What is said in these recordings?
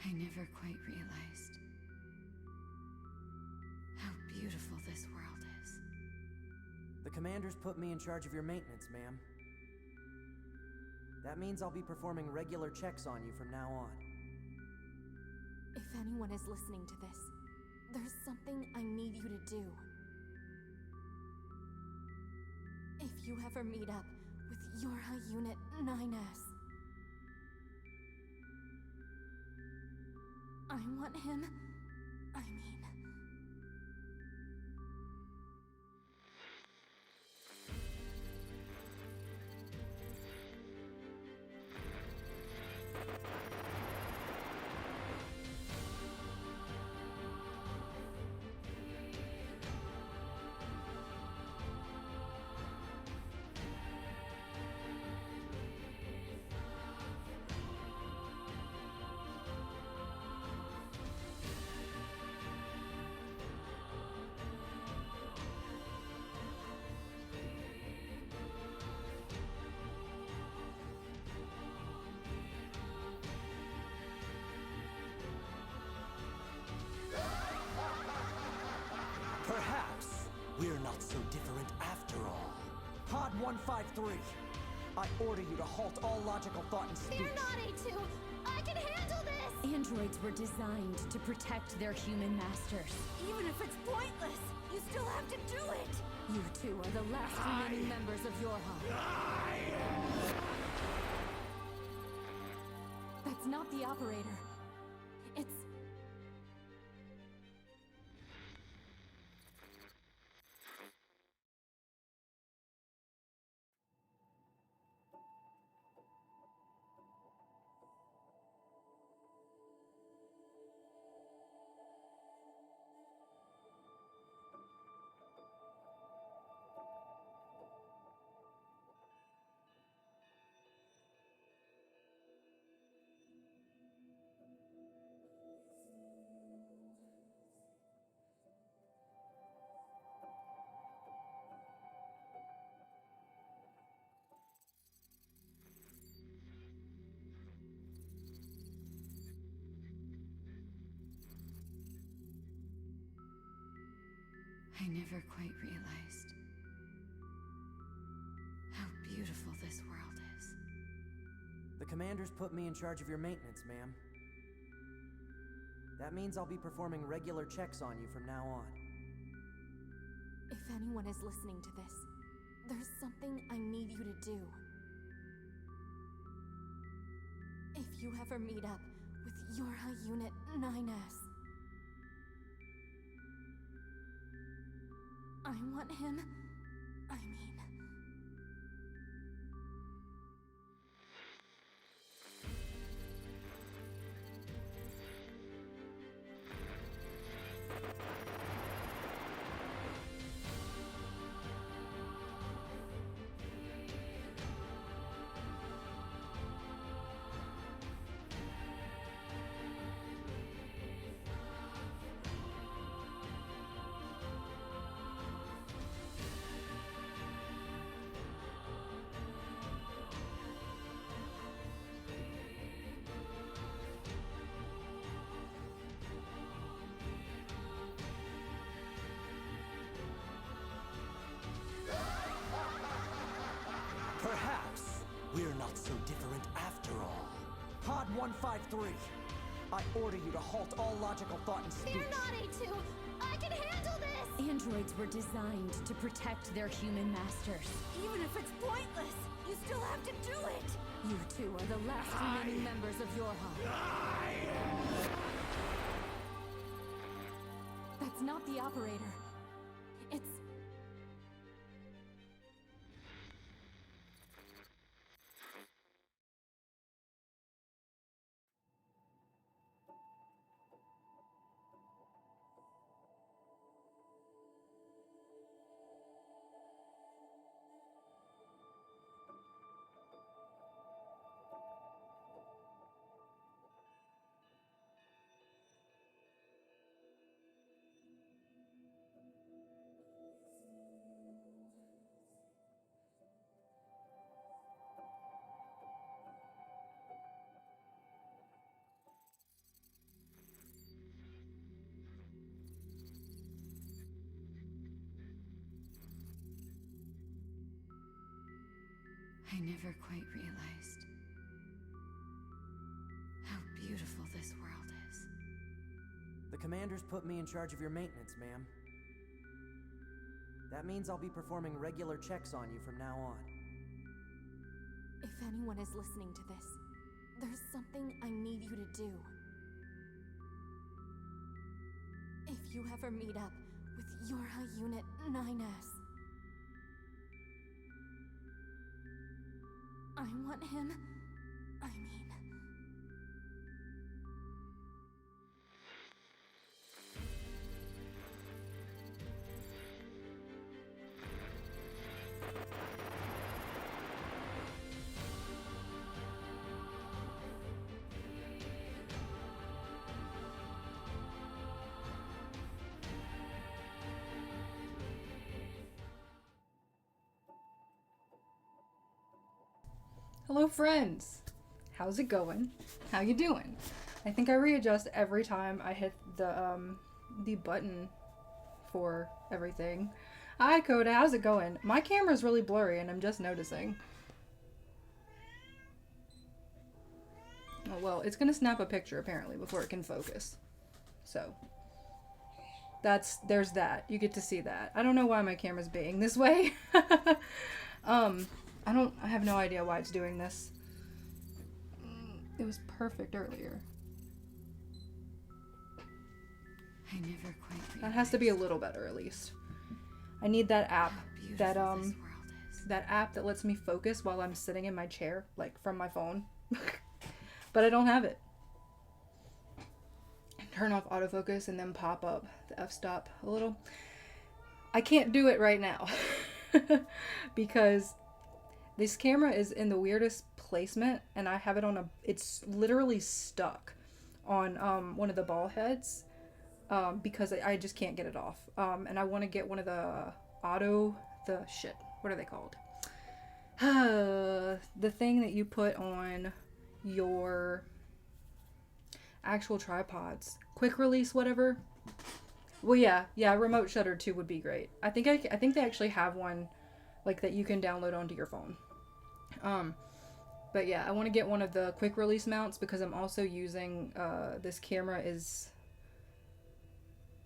I never quite realized how beautiful this world is. The commander's put me in charge of your maintenance, ma'am. That means I'll be performing regular checks on you from now on. If anyone is listening to this, there's something I need you to do. If you ever meet up with your high unit 9S, I want him. I mean... Perhaps we're not so different after all. Pod 153, I order you to halt all logical thought and speech. They're not A2! I can handle this! Androids were designed to protect their human masters. Even if it's pointless, you still have to do it! You two are the last remaining members of your hub. That's not the operator. It's... I never quite realized how beautiful this world is. The commander's put me in charge of your maintenance, ma'am. That means I'll be performing regular checks on you from now on. If anyone is listening to this, there's something I need you to do. If you ever meet up with your high unit 9S, I want him. I mean... Perhaps we're not so different after all. Pod 153, I order you to halt all logical thought and speech. They're not A2! I can handle this! Androids were designed to protect their human masters. Even if it's pointless, you still have to do it! You two are the last remaining members of your hub. That's not the operator. It's... I never quite realized how beautiful this world is. The commander's put me in charge of your maintenance, ma'am. That means I'll be performing regular checks on you from now on. If anyone is listening to this, there's something I need you to do. If you ever meet up with your High Unit 9S, I want him. I mean... Hello friends! How's it going? How you doing? I think I readjust every time I hit the button for everything. Hi Coda, how's it going? My camera's really blurry and I'm just noticing. Oh well, it's gonna snap a picture apparently before it can focus. So, there's that. You get to see that. I don't know why my camera's being this way. I have no idea why it's doing this. It was perfect earlier. I never quite realized That has to be a little better at least. I need that app. That this world is. that app that lets me focus while I'm sitting in my chair, like from my phone. But I don't have it. Turn off autofocus and then pop up the f-stop a little. I can't do it right now. Because this camera is in the weirdest placement and I have it on it's literally stuck on one of the ball heads because I just can't get it off. And I want to get one of what are they called? The thing that you put on your actual tripods. Quick release, whatever. Well, yeah, remote shutter too would be great. I think they actually have one like that you can download onto your phone. But yeah, I want to get one of the quick release mounts because I'm also using, this camera is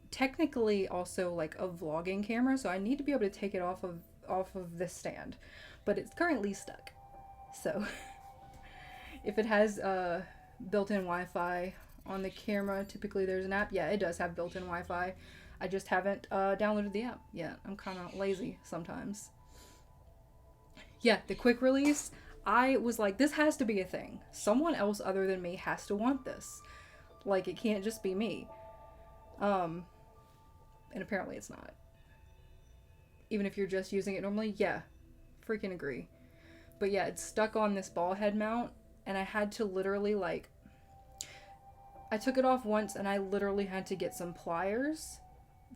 technically also like a vlogging camera, so I need to be able to take it off of this stand, but it's currently stuck. So if it has, built-in Wi-Fi on the camera, typically there's an app. Yeah, it does have built-in Wi-Fi. I just haven't, downloaded the app yet. I'm kind of lazy sometimes. Yeah, the quick release, I was like, this has to be a thing. Someone else other than me has to want this. Like, it can't just be me. And apparently it's not. Even if you're just using it normally, yeah, freaking agree. But yeah, it's stuck on this ball head mount, and I had to literally, like, I took it off once, and I literally had to get some pliers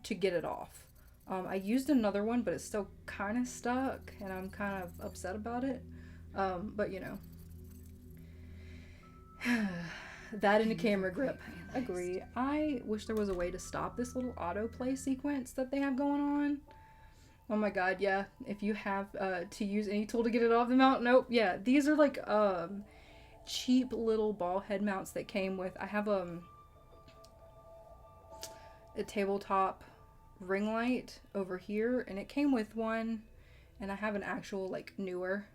to get it off. I used another one, but it's still kind of stuck, and I'm kind of upset about it. But you know. That and a camera grip. Agree. I wish there was a way to stop this little autoplay sequence that they have going on. Oh my god, yeah. If you have to use any tool to get it off the mount, nope. Yeah, these are like cheap little ball head mounts that came with. I have a tabletop ring light over here, and it came with one, and I have an actual like newer,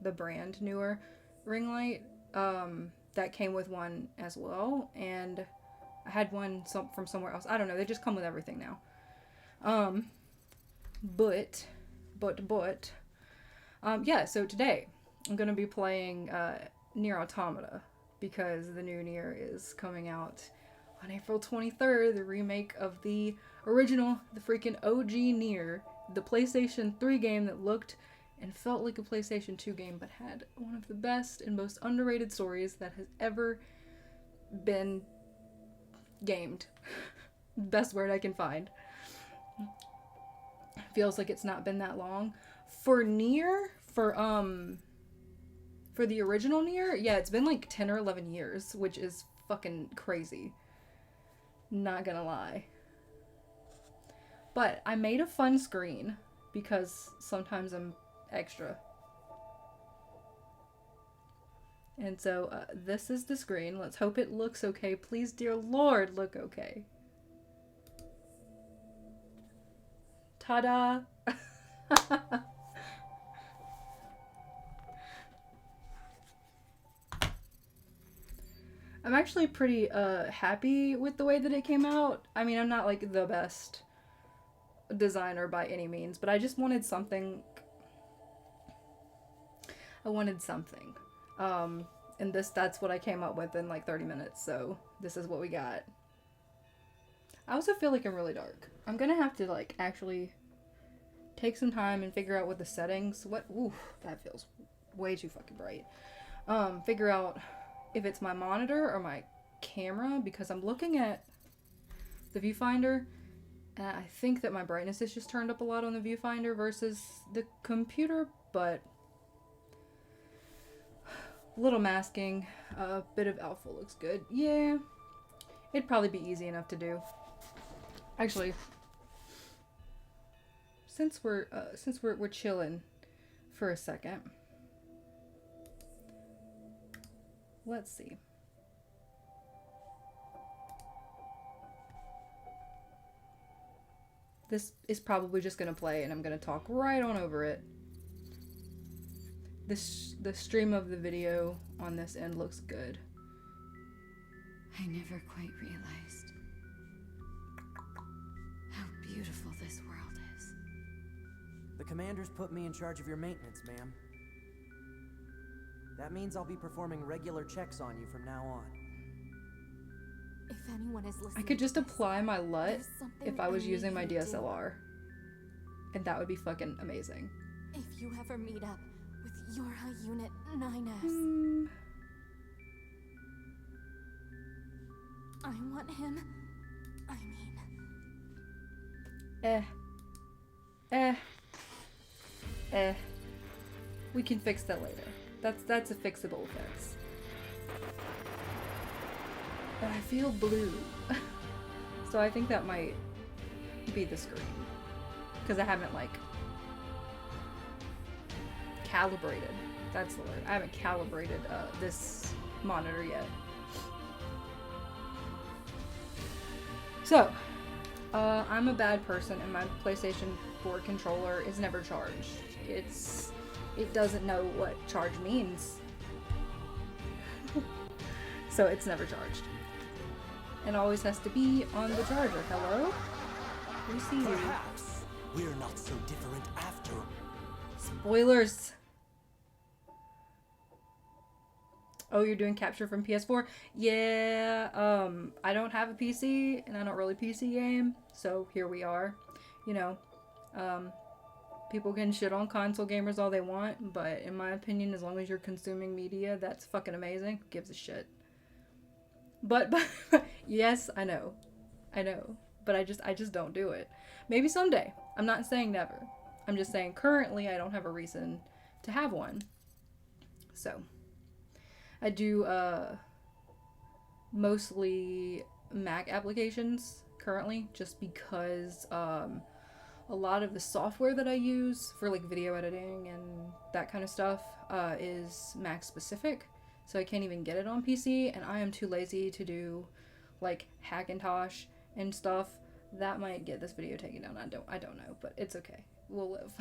the brand newer ring light that came with one as well, and I had one from somewhere else. I don't know, they just come with everything now. But yeah, so today I'm gonna be playing Nier Automata because the new Nier is coming out on April 23rd, the remake of the original, the freaking OG Nier, the PlayStation 3 game that looked and felt like a PlayStation 2 game, but had one of the best and most underrated stories that has ever been gamed. Best word I can find. Feels like it's not been that long. For Nier, for the original Nier, yeah, it's been like 10 or 11 years, which is fucking crazy. Not gonna lie. But I made a fun screen because sometimes I'm extra. And so this is the screen. Let's hope it looks okay. Please, dear Lord, look okay. Ta-da! I'm actually pretty happy with the way that it came out. I mean, I'm not like the best designer by any means, but I just wanted something. I wanted something. And that's what I came up with in like 30 minutes, so this is what we got. I also feel like I'm really dark. I'm gonna have to like actually take some time and figure out what the settings, ooh, that feels way too fucking bright. Figure out if it's my monitor or my camera, because I'm looking at the viewfinder and I think that my brightness is just turned up a lot on the viewfinder versus the computer, but a little masking, a bit of alpha looks good. Yeah, it'd probably be easy enough to do. Actually, since we're chilling for a second, let's see. This is probably just gonna play and I'm gonna talk right on over it. The stream of the video on this end looks good. I never quite realized how beautiful this world is. The commander's put me in charge of your maintenance, ma'am. That means I'll be performing regular checks on you from now on. If anyone is listening, I could just apply my LUT there's something if I was I need using my you to do. DSLR. And that would be fucking amazing. If you ever meet up with your high unit 9S, I want him. I mean, We can fix that later. That's a fixable fix. But I feel blue. So I think that might be the screen. Because I haven't like calibrated. That's the word. I haven't calibrated this monitor yet. So, I'm a bad person and my PlayStation 4 controller is never charged. It doesn't know what charge means. So it's never charged. It always has to be on the charger. Hello? We see you. Perhaps we're not so different after. Spoilers. Oh, you're doing capture from PS4? Yeah, I don't have a PC and I don't really PC game, so here we are. You know, people can shit on console gamers all they want, but in my opinion, as long as you're consuming media, that's fucking amazing. Who gives a shit? But yes, I know, but I just don't do it. Maybe someday. I'm not saying never. I'm just saying currently I don't have a reason to have one. So I do mostly Mac applications currently, just because a lot of the software that I use for like video editing and that kind of stuff is Mac specific. So I can't even get it on PC, and I am too lazy to do like Hackintosh and stuff. That might get this video taken down. I don't know, but it's okay. We'll live.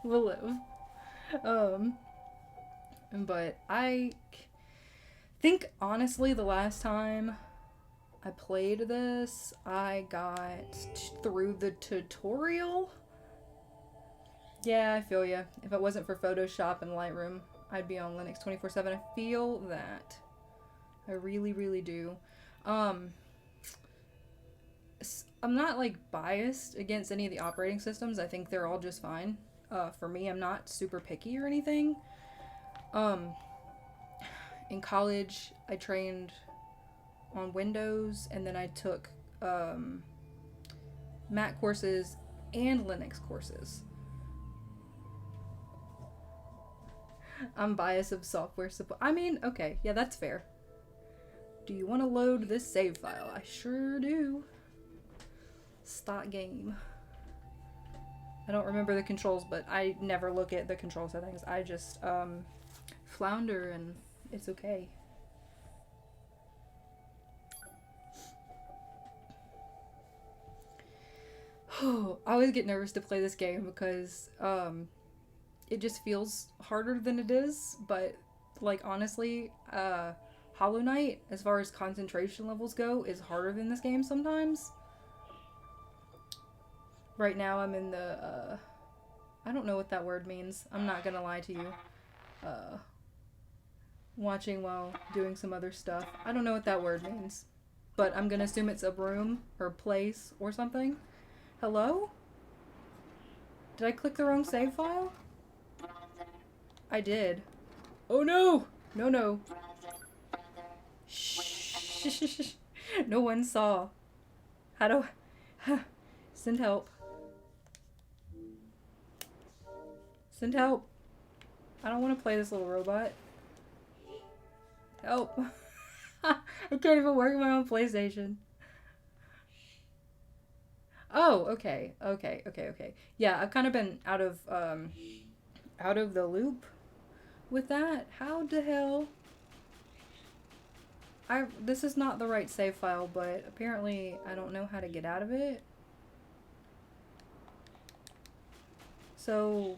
We'll live. But I think honestly the last time I played this, I got through the tutorial. Yeah, I feel ya. If it wasn't for Photoshop and Lightroom, I'd be on Linux 24/7. I feel that. I really, really do. I'm not like biased against any of the operating systems. I think they're all just fine. For me, I'm not super picky or anything. In college, I trained on Windows, and then I took Mac courses and Linux courses. I'm biased of software support. I mean, okay, yeah, that's fair. Do you want to load this save file? I sure do. Start game. I don't remember the controls, but I never look at the control settings. I just flounder and It's okay. I always get nervous to play this game because it just feels harder than it is, but like honestly, Hollow Knight, as far as concentration levels go, is harder than this game sometimes. Right now I'm in the I don't know what that word means. I'm not gonna lie to you. Watching while doing some other stuff. I don't know what that word means. But I'm gonna assume it's a room or place or something. Hello? Did I click the wrong save file? I did. Oh no! No, no. Shh. No one saw. How do I... Send help. Send help. I don't want to play this little robot. Help. I can't even work my own PlayStation. Oh, okay. Yeah, I've kind of been out of the loop with that. How the hell? This is not the right save file, but apparently I don't know how to get out of it. So,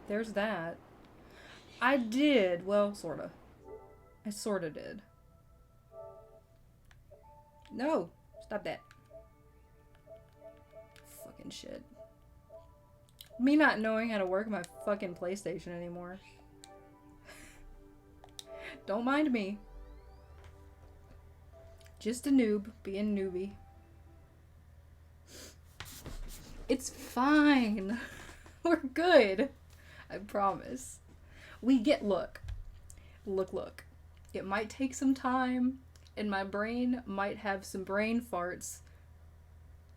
there's that. I did. Well, sorta. I sorta did. No! Stop that. Fucking shit. Me not knowing how to work my fucking PlayStation anymore. Don't mind me. Just a noob, being newbie. It's fine. We're good. I promise. We get, look. It might take some time, and my brain might have some brain farts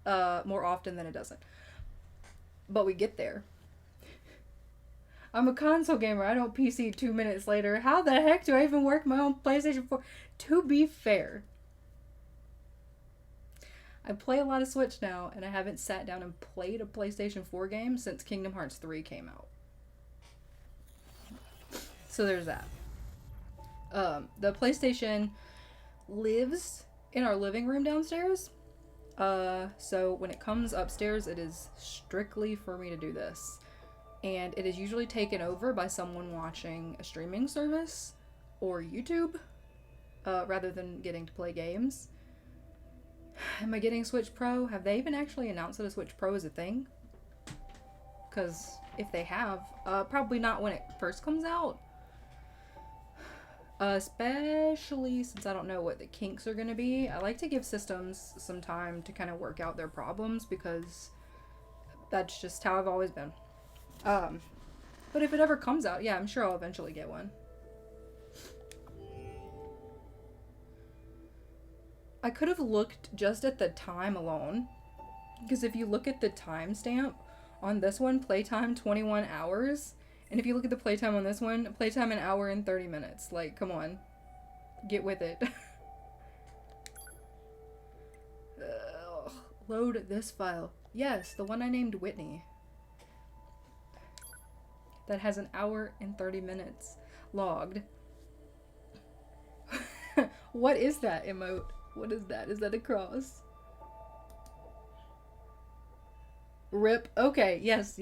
more often than it doesn't. But we get there. I'm a console gamer. I don't PC 2 minutes later. How the heck do I even work my own PlayStation 4? To be fair, I play a lot of Switch now, and I haven't sat down and played a PlayStation 4 game since Kingdom Hearts 3 came out. So there's that. The PlayStation lives in our living room downstairs. So when it comes upstairs, it is strictly for me to do this. And it is usually taken over by someone watching a streaming service or YouTube, rather than getting to play games. Am I getting a Switch Pro? Have they even actually announced that a Switch Pro is a thing? Because if they have, probably not when it first comes out. Especially since I don't know what the kinks are going to be. I like to give systems some time to kind of work out their problems because that's just how I've always been. But if it ever comes out, yeah, I'm sure I'll eventually get one. I could have looked just at the time alone, because if you look at the timestamp on this one, playtime 21 hours, and if you look at the playtime on this one, playtime 1 hour and 30 minutes. Like, come on. Get with it. Load this file. Yes, the one I named Whitney. That has 1 hour and 30 minutes logged. What is that emote? What is that? Is that a cross? Rip. Okay, yes.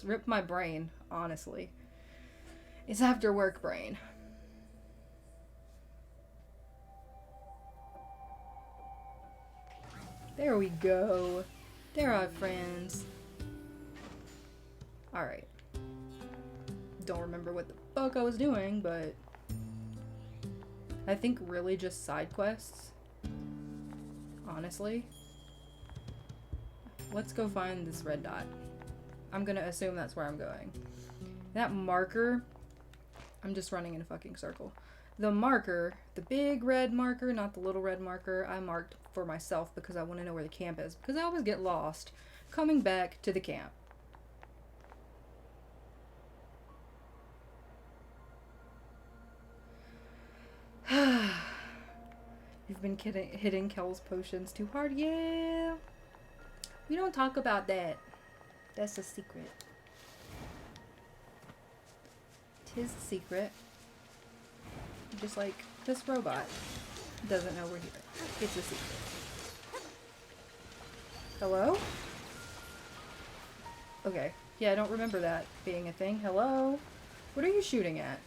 Rip my brain, honestly. It's after work brain. There we go. There are friends. Alright. Don't remember what the fuck I was doing, but I think really just side quests. Honestly. Let's go find this red dot. I'm gonna assume that's where I'm going. That marker, I'm just running in a fucking circle. The marker, the big red marker, not the little red marker, I marked for myself because I want to know where the camp is. Because I always get lost coming back to the camp. You've been hitting Kel's potions too hard? Yeah. We don't talk about that. That's a secret. his secret. Just like this robot doesn't know we're here. It's a secret. Hello? Okay. Yeah, I don't remember that being a thing. Hello? What are you shooting at?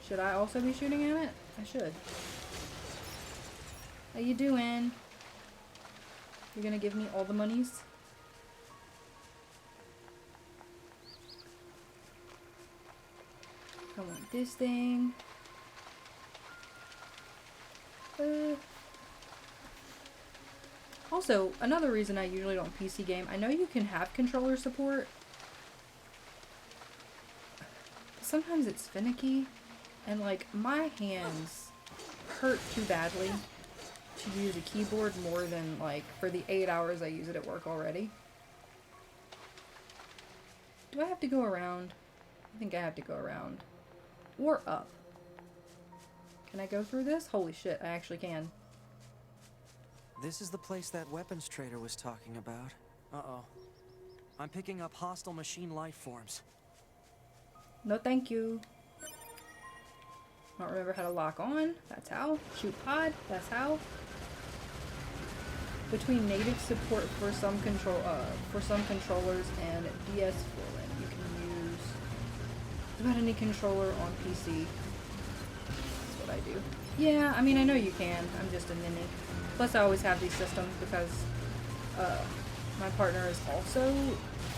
Should I also be shooting at it? I should. How you doing? You're gonna give me all the monies? I want this thing. Also, another reason I usually don't PC game, I know you can have controller support. Sometimes it's finicky, and like my hands hurt too badly to use a keyboard more than like for the 8 hours I use it at work already. Do I have to go around? I think I have to go around. Or up. Can I go through this? Holy shit, I actually can. This is the place that weapons trader was talking about. Uh-oh. I'm picking up hostile machine life forms. No thank you. Don't remember how to lock on. That's how. Shoot pod. That's how. Between native support for some controllers and DS Forward, you can use about any controller on PC. That's what I do. Yeah, I mean I know you can. I'm just a ninny. Plus I always have these systems because my partner is also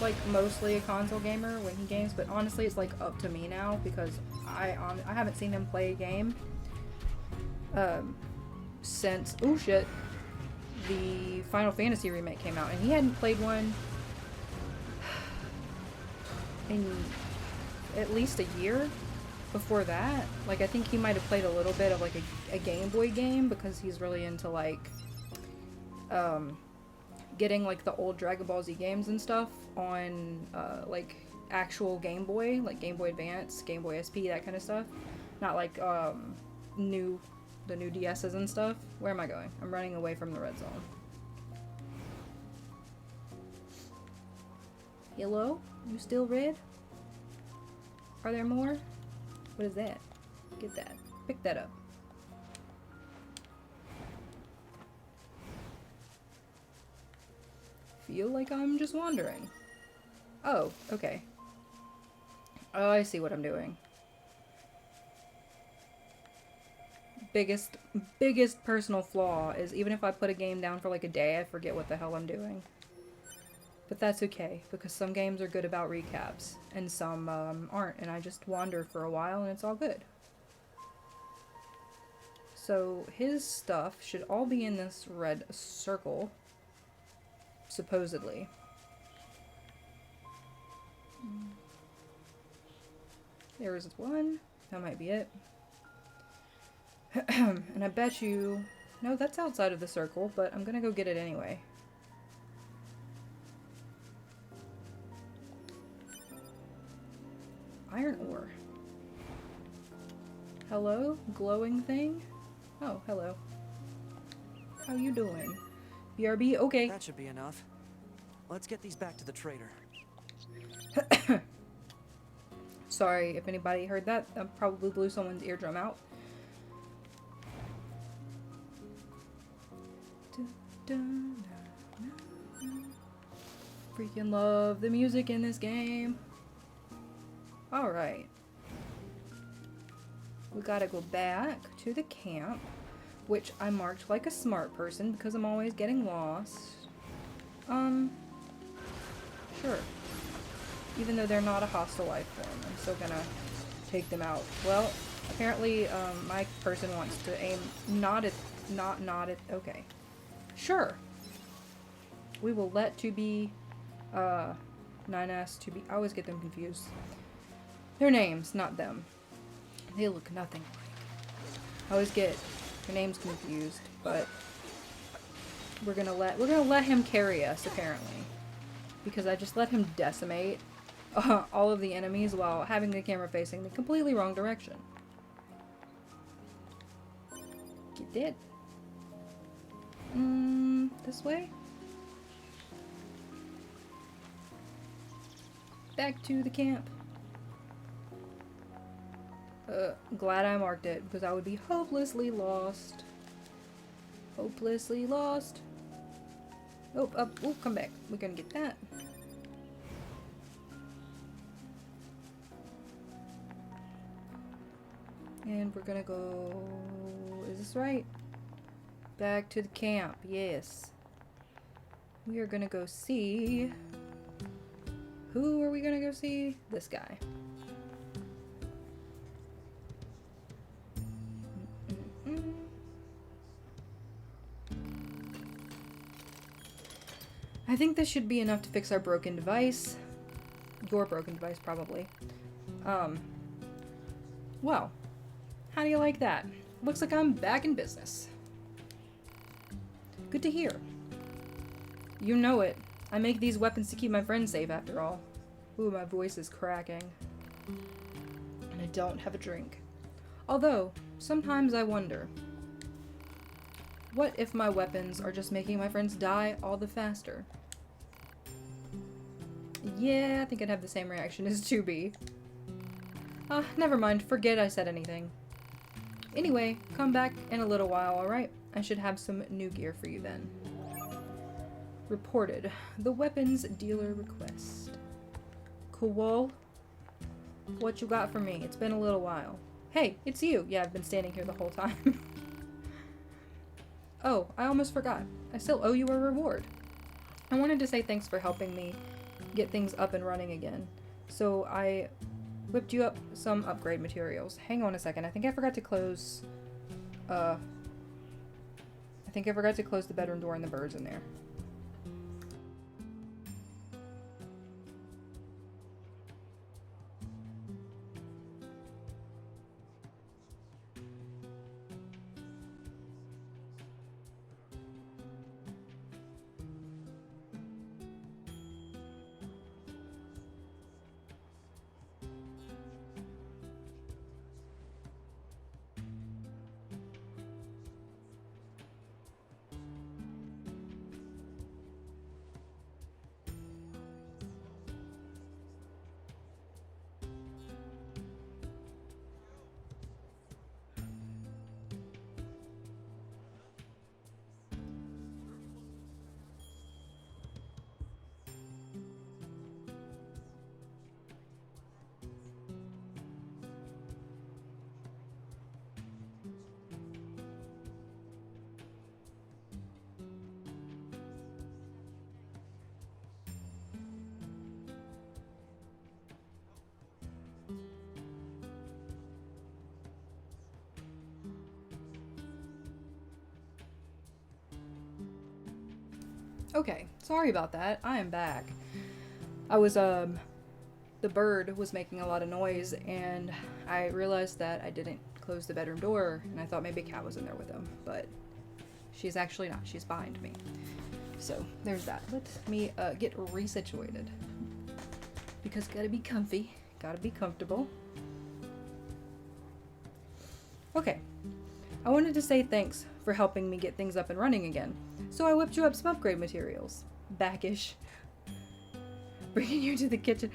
like mostly a console gamer when he games, but honestly it's like up to me now because I haven't seen him play a game since the Final Fantasy remake came out, and he hadn't played one in at least a year before that. Like I think he might have played a little bit of like a Game Boy game because he's really into like getting like the old Dragon Ball Z games and stuff on like actual Game Boy, like Game Boy Advance, Game Boy SP, that kind of stuff. Not like the new DS's and stuff. Where am I going? I'm running away from the red zone. Hello? You still red? Are there more? What is that? Get that. Pick that up. Feel like I'm just wandering. Oh, okay. Oh, I see what I'm doing. Biggest personal flaw is even if I put a game down for like a day, I forget what the hell I'm doing. But that's okay, because some games are good about recaps, and some aren't, and I just wander for a while and it's all good. So his stuff should all be in this red circle, supposedly. There's one. That might be it. And I bet you... No, that's outside of the circle, but I'm gonna go get it anyway. Iron ore. Hello? Glowing thing? Oh, hello. How you doing? BRB? Okay. That should be enough. Let's get these back to the trader. Sorry if anybody heard that. I probably blew someone's eardrum out. Freaking love the music in this game. Alright. We gotta go back to the camp, which I marked like a smart person because I'm always getting lost. Sure. Even though they're not a hostile life form, I'm still gonna take them out. Well, apparently, my person wants to aim not at, okay. Sure. We will let 2B, 9S, 2B, I always get them confused. Their names, not them. They look nothing like. I always get their names confused, but we're gonna let him carry us, apparently. Because I just let him decimate all of the enemies while having the camera facing the completely wrong direction. Get dead. This way? Back to the camp. Glad I marked it, because I would be hopelessly lost. Hopelessly lost. Oh, up. Oh, come back. We're gonna get that. And we're gonna go... Is this right? Back to the camp. Yes. We are gonna go see... Who are we gonna go see? This guy. I think this should be enough to fix our broken device. Your broken device, probably. Well, how do you like that? Looks like I'm back in business. Good to hear. You know it. I make these weapons to keep my friends safe, after all. Ooh, my voice is cracking. And I don't have a drink. Although, sometimes I wonder, what if my weapons are just making my friends die all the faster? Yeah, I think I'd have the same reaction as 2B. Never mind. Forget I said anything. Anyway, come back in a little while, alright? I should have some new gear for you then. Reported. The weapons dealer request. Cool. What you got for me? It's been a little while. Hey, it's you. Yeah, I've been standing here the whole time. Oh, I almost forgot. I still owe you a reward. I wanted to say thanks for helping me get things up and running again. So I whipped you up some upgrade materials. Hang on a second. I think I forgot to close... I think I forgot to close the bedroom door and the birds in there. Okay, sorry about that. I am back. I was, the bird was making a lot of noise, and I realized that I didn't close the bedroom door, and I thought maybe Cat was in there with him, but she's actually not. She's behind me. So, there's that. Let me, get resituated. Because gotta be comfy. Gotta be comfortable. Okay. I wanted to say thanks for helping me get things up and running again. So I whipped you up some upgrade materials. Backish. Bringing you to the kitchen.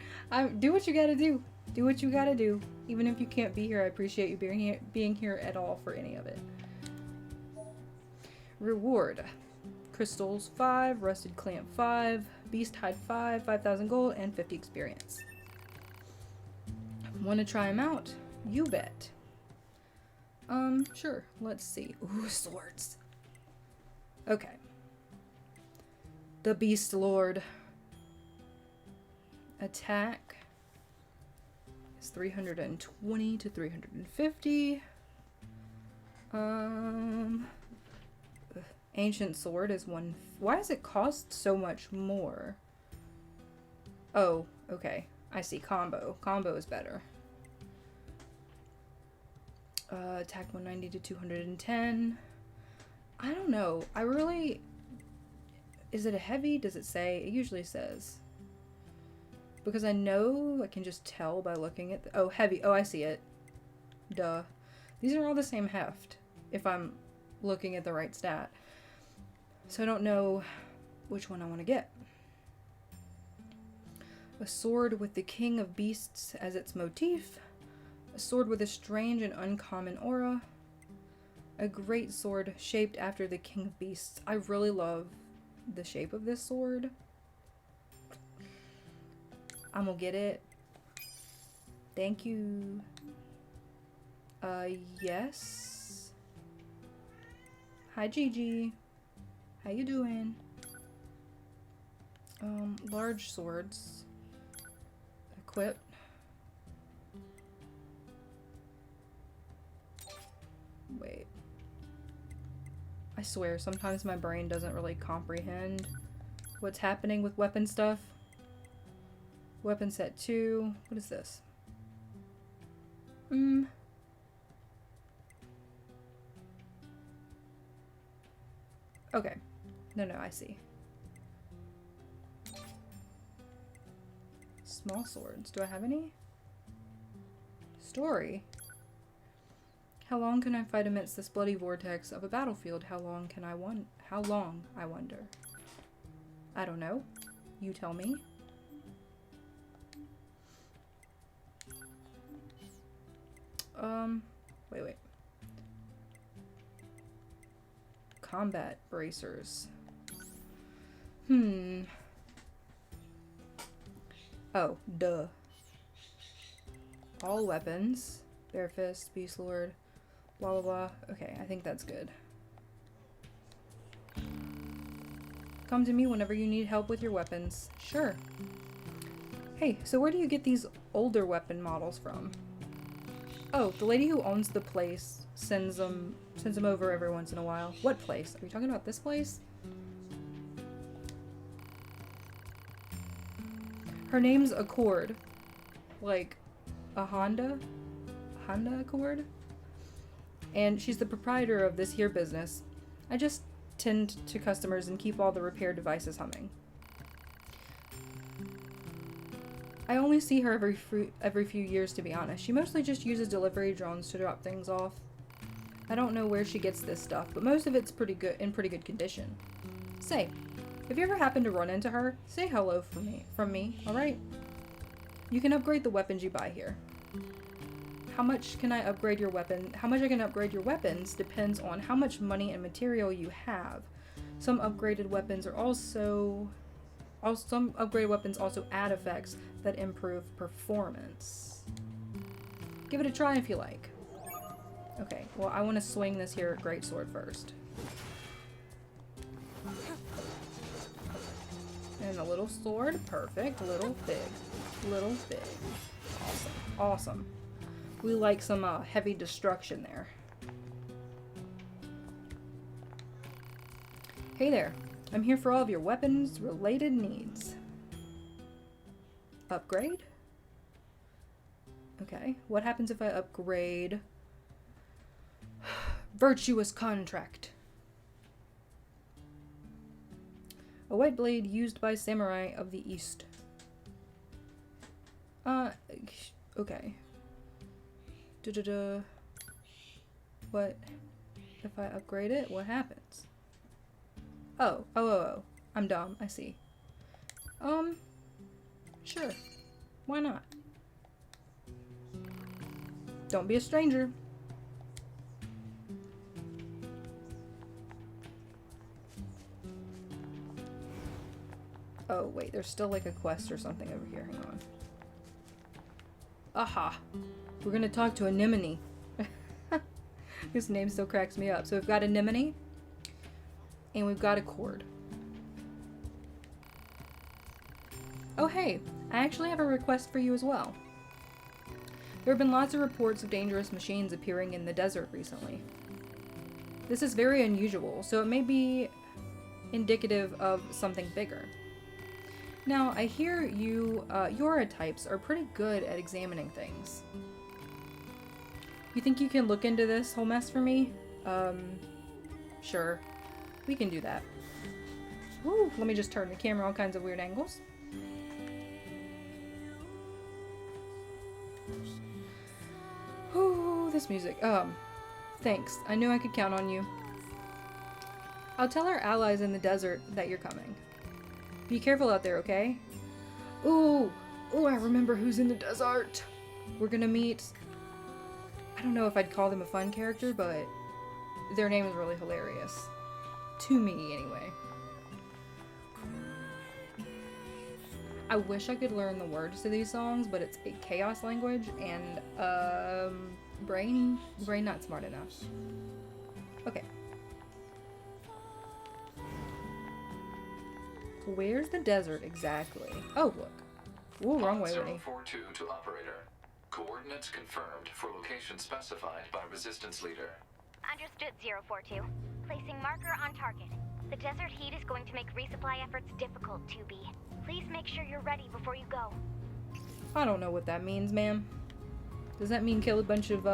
Do what you gotta do. Do what you gotta do. Even if you can't be here, I appreciate you being here at all for any of it. Reward. Crystals 5, Rusted Clamp 5, Beast Hide 5, 5,000 gold, and 50 experience. Want to try them out? You bet. Sure. Let's see. Ooh, swords. Okay. The Beast Lord. Attack is 320 to 350. Ancient Sword is one. Why does it cost so much more? Oh, okay. I see. Combo. Combo is better. Attack 190 to 210. I don't know. I really... Is it a heavy? Does it say? It usually says. Because I know I can just tell by looking at... Oh, heavy. Oh, I see it. Duh. These are all the same heft, if I'm looking at the right stat. So I don't know which one I want to get. A sword with the King of Beasts as its motif. A sword with a strange and uncommon aura. A great sword shaped after the King of Beasts. I really love the shape of this sword. I'm gonna get it. Thank you. Yes. Hi, Gigi. How you doing? Large swords. Equip. Wait. I swear, sometimes my brain doesn't really comprehend what's happening with weapon stuff. Weapon set 2. What is this? Okay. No, I see. Small swords. Do I have any? Story. How long can I fight amidst this bloody vortex of a battlefield? How long, I wonder? I don't know. You tell me. Wait. Combat bracers. Oh, duh. All weapons. Bare fist, beast lord, blah blah blah. Okay, I think that's good. Come to me whenever you need help with your weapons. Sure. Hey, so where do you get these older weapon models from? Oh, the lady who owns the place sends them over every once in a while. What place? Are we talking about this place? Her name's Accord. Like a Honda Accord. And she's the proprietor of this here business. I just tend to customers and keep all the repair devices humming. I only see her every few years, to be honest. She mostly just uses delivery drones to drop things off. I don't know where she gets this stuff, but most of it's in pretty good condition. Say, if you ever happen to run into her, say hello from me, alright? You can upgrade the weapons you buy here. How much I can upgrade your weapons depends on how much money and material you have. Some upgraded weapons also add effects that improve performance. Give it a try if you like. Okay, well, I want to swing this here greatsword first. And a little sword, perfect. Little big. Awesome. We like some heavy destruction there. Hey there, I'm here for all of your weapons-related needs. Upgrade? Okay, what happens if I upgrade Virtuous Contract? A white blade used by samurai of the East. Okay. What if I upgrade it? What happens? Oh. I'm dumb. I see. Sure. Why not? Don't be a stranger. Oh, wait. There's still like a quest or something over here. Hang on. Aha. We're gonna talk to Anemone. His name still cracks me up. So we've got Anemone. And we've got Accord. Oh hey, I actually have a request for you as well. There have been lots of reports of dangerous machines appearing in the desert recently. This is very unusual, so it may be indicative of something bigger. Now, I hear you, Yora types are pretty good at examining things. You think you can look into this whole mess for me? Sure. We can do that. Woo, let me just turn the camera all kinds of weird angles. Whoo, this music. Thanks. I knew I could count on you. I'll tell our allies in the desert that you're coming. Be careful out there, okay? Ooh, I remember who's in the desert. We're gonna meet I don't know if I'd call them a fun character, but their name is really hilarious. To me, anyway. I wish I could learn the words to these songs, but it's a chaos language, and, brain not smart enough. Okay. Where's the desert exactly? Oh, look. Ooh, wrong way, Whitney. 042 to operator. Coordinates confirmed for location specified by resistance leader. Understood, 042. Placing marker on target. The desert heat is going to make resupply efforts difficult, 2B. Please make sure you're ready before you go. I don't know what that means, ma'am. Does that mean kill a bunch of,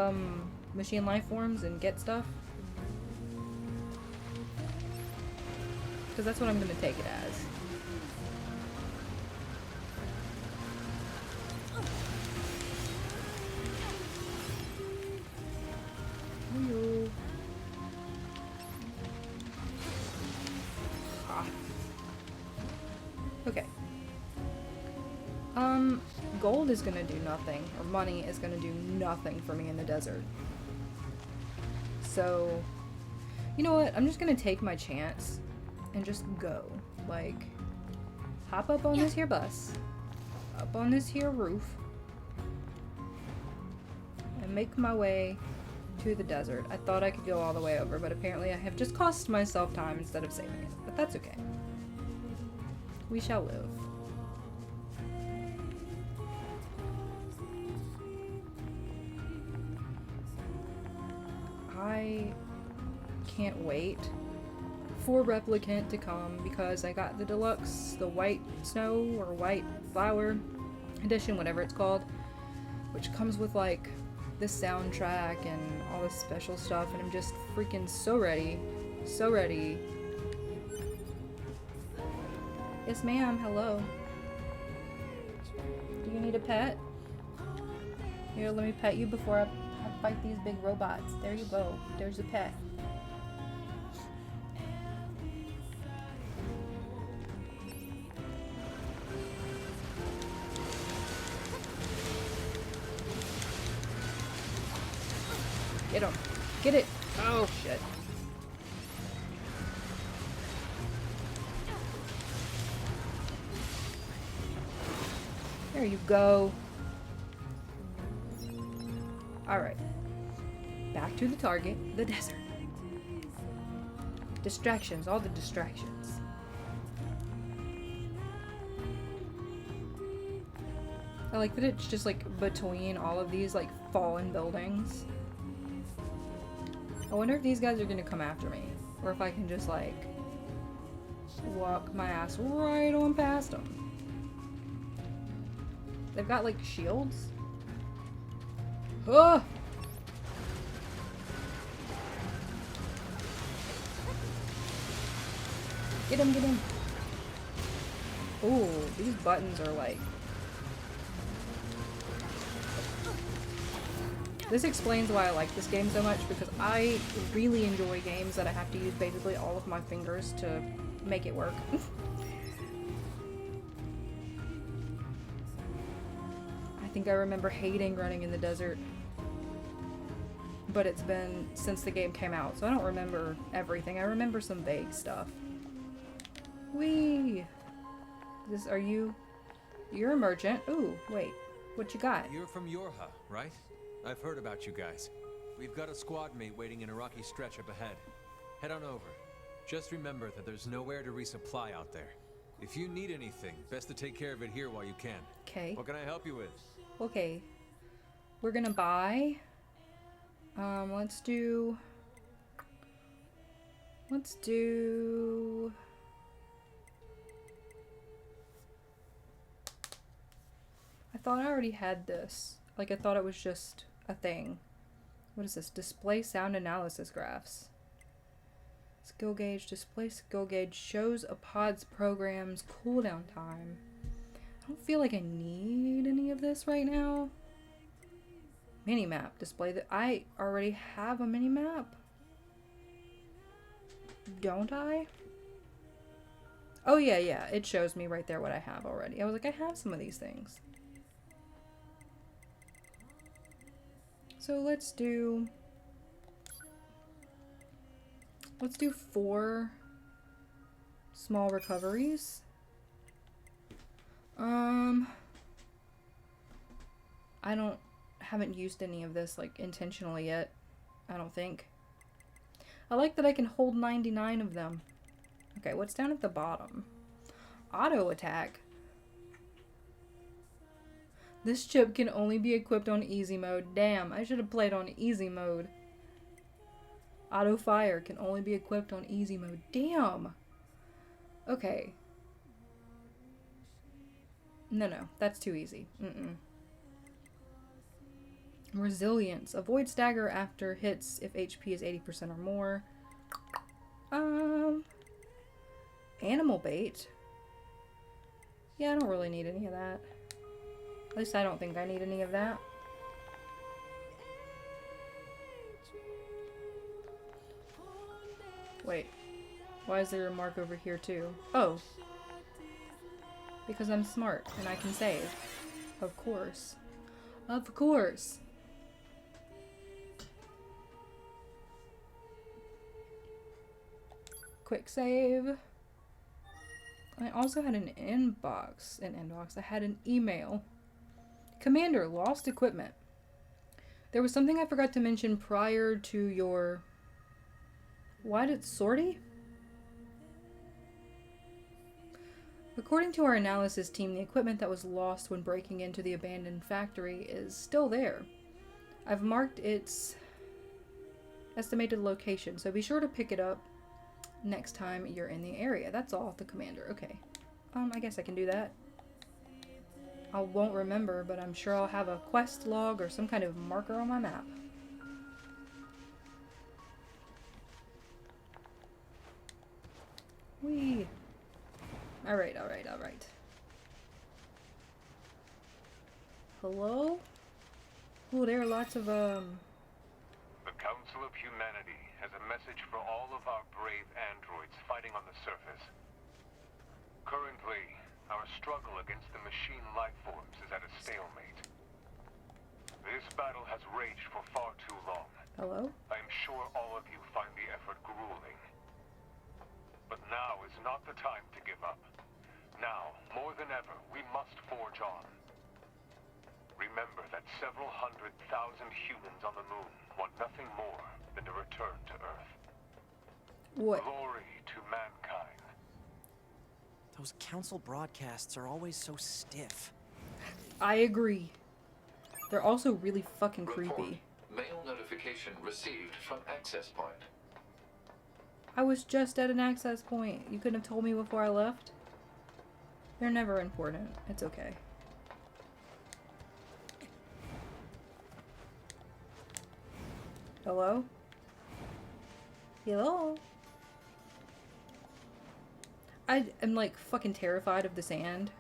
machine life forms and get stuff? Because that's what I'm gonna take it as. Hello. Ah. Okay. Gold is gonna do nothing, or money is gonna do nothing for me in the desert. So, you know what? I'm just gonna take my chance and just go. Like, hop up on this here bus, up on this here roof, and make my way to the desert. I thought I could go all the way over, but apparently I have just cost myself time instead of saving it. But that's okay. We shall live. I can't wait for Replicant to come because I got the deluxe, the white snow or white flower edition, whatever it's called, which comes with like this soundtrack and all this special stuff, and I'm just freaking so ready. So ready. Yes, ma'am. Hello. Do you need a pet? Here, let me pet you before I fight these big robots. There you go. There's a pet. Get him. Get it. Oh, shit. There you go. Alright. Back to the target, the desert. Distractions, all the distractions. I like that it's just like between all of these like fallen buildings. I wonder if these guys are gonna come after me, or if I can just like walk my ass right on past them. They've got like shields. Oh! Get him, get him. Ooh, these buttons are like... This explains why I like this game so much, because I really enjoy games that I have to use basically all of my fingers to make it work. I think I remember hating running in the desert. But it's been since the game came out, so I don't remember everything. I remember some vague stuff. Whee! Are you... You're a merchant. Ooh, wait. What you got? You're from Yorha, right? I've heard about you guys. We've got a squad mate waiting in a rocky stretch up ahead. Head on over. Just remember that there's nowhere to resupply out there. If you need anything, best to take care of it here while you can. Okay. What can I help you with? Okay. We're gonna buy... let's do... I thought I already had this. Like, I thought it was just a thing. What is this? Display sound analysis graphs. Skill gauge. Display skill gauge shows a pod's program's cooldown time. I don't feel like I need any of this right now. Minimap. Display that. I already have a minimap. Don't I? Oh, yeah, yeah. It shows me right there what I have already. I was like, I have some of these things. So let's do 4 small recoveries. Haven't used any of this like intentionally yet, I don't think. I like that I can hold 99 of them. Okay, what's down at the bottom? Auto attack. This chip can only be equipped on easy mode. Damn, I should have played on easy mode. Auto fire can only be equipped on easy mode. Damn. Okay. No, that's too easy. Resilience. Avoid stagger after hits if HP is 80% or more. Animal bait. Yeah, I don't really need any of that. At least I don't think I need any of that. Wait. Why is there a mark over here too? Oh. Because I'm smart and I can save. Of course. Of course. Quick save. I also had an inbox. I had an email. Commander, lost equipment. There was something I forgot to mention prior to your... Why did sortie? According to our analysis team, the equipment that was lost when breaking into the abandoned factory is still there. I've marked its estimated location, so be sure to pick it up next time you're in the area. That's all, the commander. Okay. I guess I can do that. I won't remember, but I'm sure I'll have a quest log or some kind of marker on my map. Whee! Alright. Hello? Oh, there are lots of, The Council of Humanity has a message for all of our brave androids fighting on the surface. Currently, our struggle against the machine life forms is at a stalemate. This battle has raged for far too long. hello? I am sure all of you find the effort grueling. But now is not the time to give up. Now, more than ever, we must forge on. Remember that several 100,000 humans on the moon want nothing more than to return to Earth. What? Glory to mankind. Those council broadcasts are always so stiff. I agree. They're also really fucking Report. creepy. Mail notification received from access point. I was just at an access point. You couldn't have told me before I left? They're never important. It's okay. Hello? Hello? I am like fucking terrified of the sand.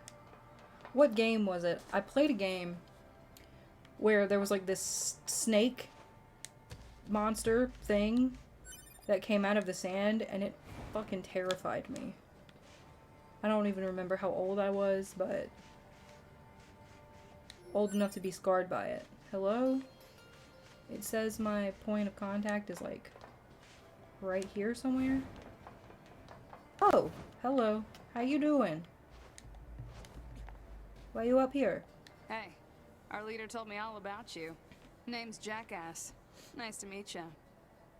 What game was it? I played a game where there was like this snake monster thing that came out of the sand, and it fucking terrified me. I don't even remember how old I was, but old enough to be scarred by it. Hello? It says my point of contact is like right here somewhere. Oh, hello. How you doing? Why you up here? Hey, our leader told me all about you. Name's Jackass. Nice to meet ya.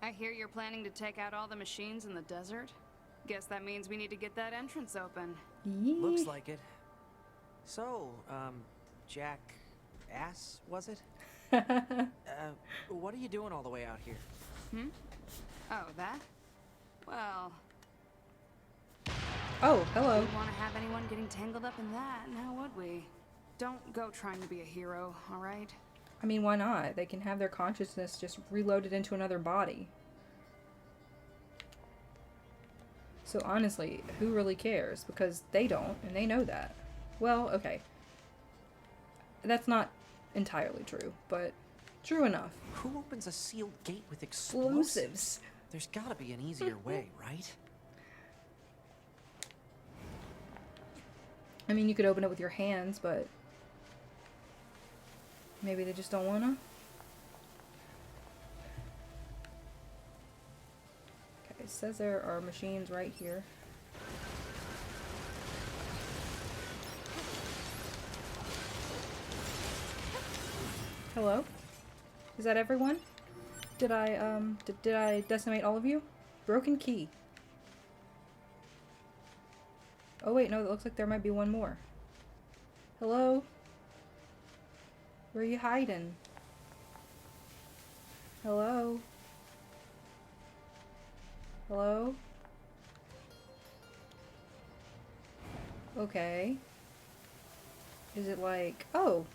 I hear you're planning to take out all the machines in the desert? Guess that means we need to get that entrance open. Looks like it. So, Jackass, was it? What are you doing all the way out here? Oh, that? Well... Oh, hello. Wouldn't want to have anyone getting tangled up in that, now would we? Don't go trying to be a hero, alright? I mean, why not? They can have their consciousness just reloaded into another body. So honestly, who really cares? Because they don't, and they know that. Well, okay. That's not entirely true, but true enough. Who opens a sealed gate with explosives? Explosives. There's gotta be an easier way, right? I mean, you could open it with your hands, but maybe they just don't wanna. It says there are machines right here. Hello? Is that everyone? Did I decimate all of you? Broken key. Oh wait, no, it looks like there might be one more. Hello? Where are you hiding? Hello? Hello? Okay. Is it like... Oh!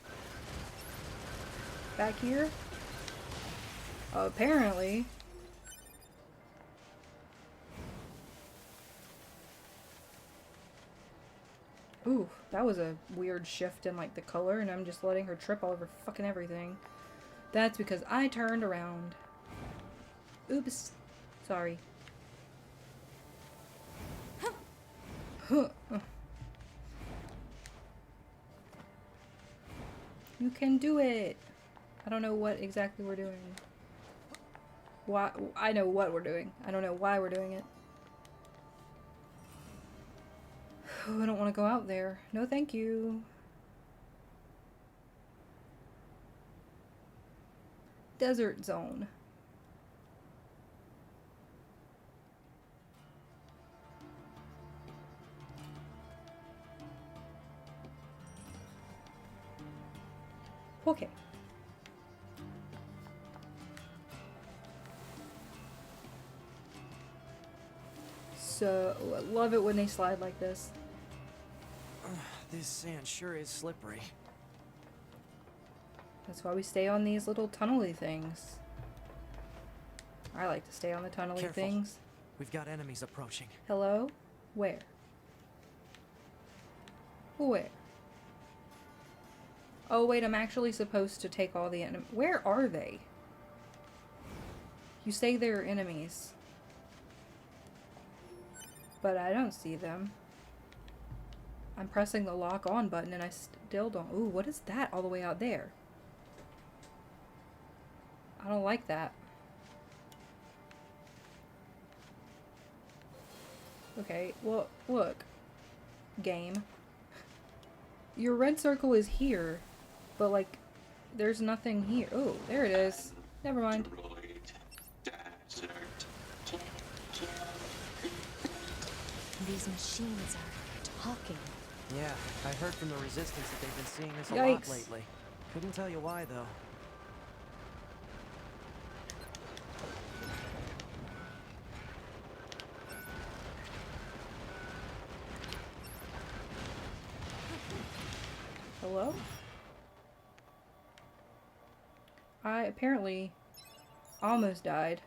Back here? Apparently. Ooh, that was a weird shift in like the color, and I'm just letting her trip all over fucking everything. That's because I turned around. Oops. Sorry. You can do it! I don't know what exactly we're doing. Why? I know what we're doing. I don't know why we're doing it. I don't want to go out there. No, thank you. Desert zone. Okay. So, I love it when they slide like this. This sand sure is slippery. That's why we stay on these little tunnely things. I like to stay on the tunnely Careful. things. We've got enemies approaching. Hello? Where? Where? Oh wait, I'm actually supposed to take all the enemies. Where are they? You say they're enemies. But I don't see them. I'm pressing the lock on button and I still don't. Ooh, what is that all the way out there? I don't like that. Okay, well, look. Game. Your red circle is here, but like, there's nothing here. Oh, there it is. Never mind. These machines are talking. Yeah, I heard from the Resistance that they've been seeing this a Yikes. lot lately. Couldn't tell you why, though. Hello? I apparently almost died.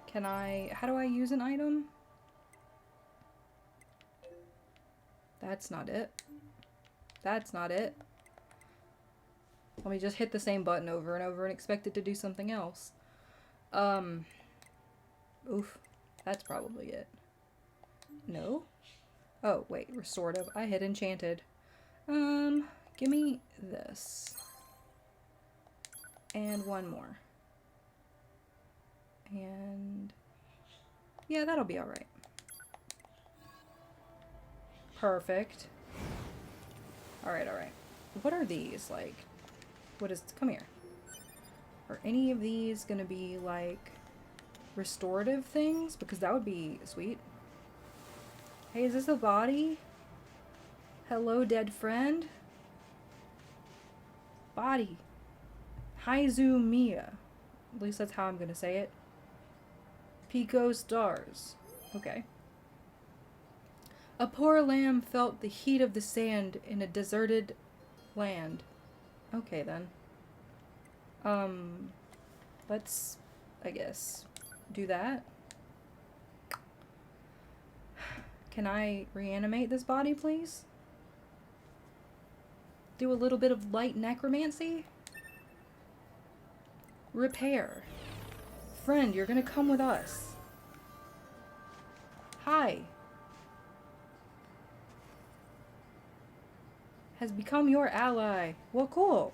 Can I... How do I use an item? That's not it. That's not it. Let me just hit the same button over and over and expect it to do something else. Oof. That's probably it. No? Oh, wait. Restorative. I hit enchanted. Give me this. And one more. And... yeah, that'll be alright. Perfect. Alright, alright. What are these, like... what is... come here. Are any of these gonna be, like... restorative things? Because that would be sweet. Hey, is this a body? Hello, dead friend? Body. Haizumiya. At least that's how I'm gonna say it. Pico stars. Okay. A poor lamb felt the heat of the sand in a deserted land. Okay, then. Let's, I guess, do that. Can I reanimate this body, please? Do a little bit of light necromancy? Repair. Friend, you're gonna come with us. Hi. Has become your ally. Well, cool.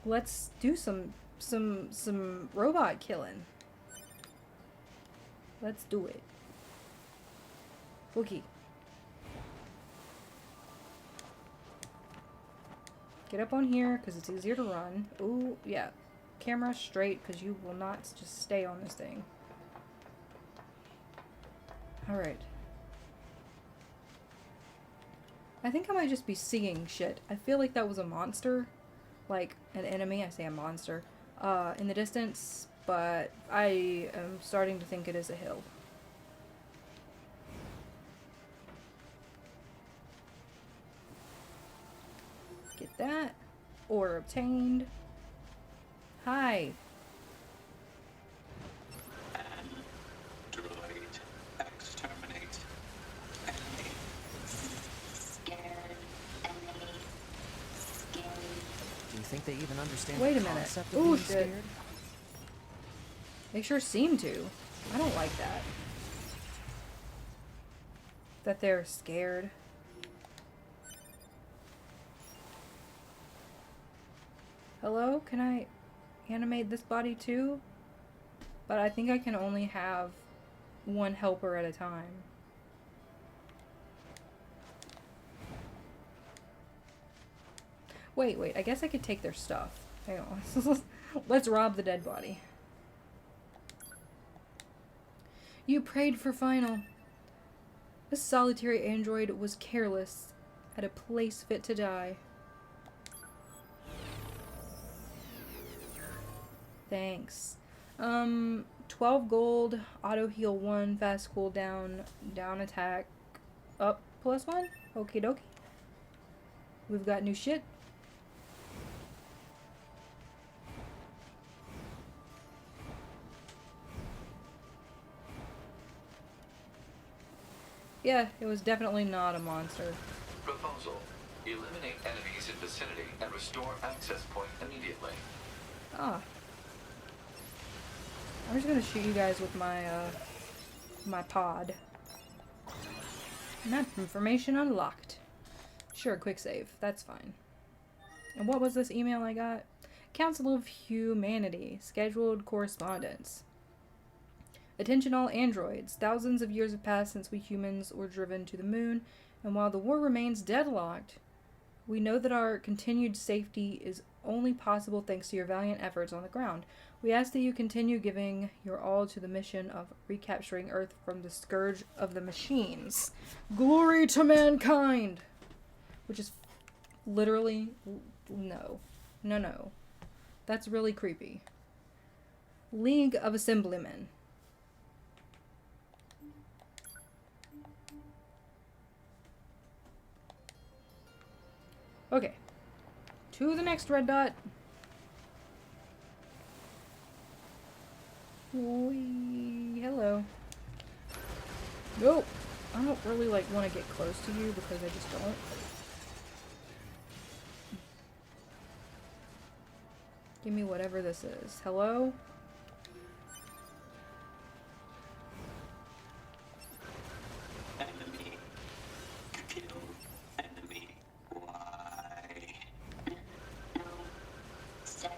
Let's do some robot killing. Let's do it. Boogie. Get up on here, because it's easier to run. Ooh, yeah. Camera straight, because you will not just stay on this thing. Alright. I think I might just be seeing shit. I feel like that was a monster. Like, an enemy. I say a monster. In the distance, but I am starting to think it is a hill. Get that. Order obtained. Hi. Droid, exterminate. Enemy. Scared. Enemy. Scared. Do you think they even understand Wait a the minute. concept of Ooh, being shit. scared? They sure seem to. I don't like that. That they're scared. Hello? Can I animate this body too? But I think I can only have one helper at a time. Wait, I guess I could take their stuff. Hang on. Let's rob the dead body. You prayed for final. This solitary android was careless, at a place fit to die. Thanks. 12 gold, auto heal 1, fast cooldown, down attack, up +1. Okie dokie. We've got new shit. Yeah, it was definitely not a monster. Proposal. Eliminate enemies in vicinity and restore access point immediately. Ah. I'm just gonna shoot you guys with my, my pod. Map information unlocked. Sure, quick save. That's fine. And what was this email I got? Council of Humanity. Scheduled correspondence. Attention all androids. Thousands of years have passed since we humans were driven to the moon, and while the war remains deadlocked, we know that our continued safety is only possible thanks to your valiant efforts on the ground. We ask that you continue giving your all to the mission of recapturing Earth from the scourge of the machines. Glory to mankind! Which is literally... No. No. That's really creepy. League of Assemblymen. Okay. To the next red dot. Hello. Nope. I don't really want to get close to you because I just don't. Give me whatever this is. Hello? Enemy. Kill. Enemy. Why? No. Stay.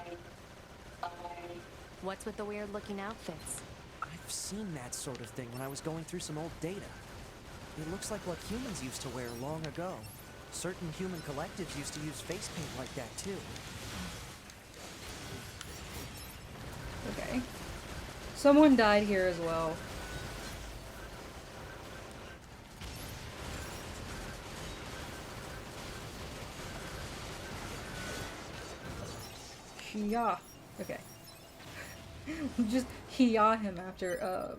What's with the weird looking outfits? I've seen that sort of thing when I was going through some old data. It looks like what humans used to wear long ago. Certain human collectives used to use face paint like that too. Okay. Someone died here as well. Yeah. Okay. Just he-yaw him after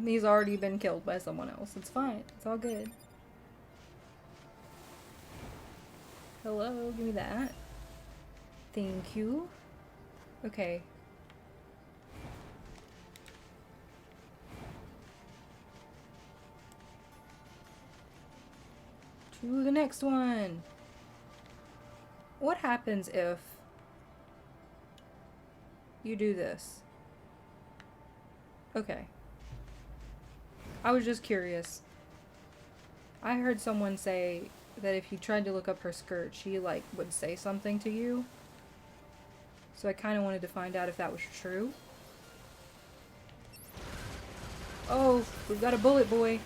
he's already been killed by someone else. It's fine. It's all good. Hello, give me that. Thank you. Okay. To the next one. What happens if you do this? Okay. I was just curious. I heard someone say that if you tried to look up her skirt, she would say something to you. So I kind of wanted to find out if that was true. Oh, we've got a bullet boy.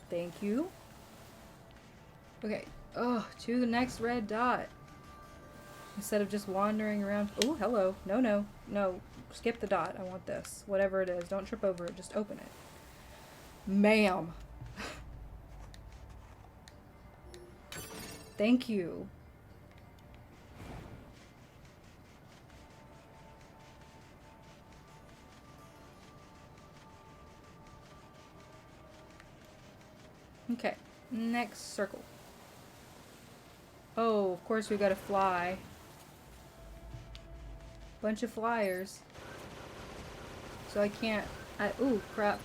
Thank you. Okay. Oh, to the next red dot. Instead of just wandering around. Oh, hello. No, no. No. Skip the dot. I want this. Whatever it is. Don't trip over it. Just open it. Ma'am. Thank you. Okay. Next circle. Oh, of course we gotta fly. Bunch of flyers. So I can't... ooh, crap.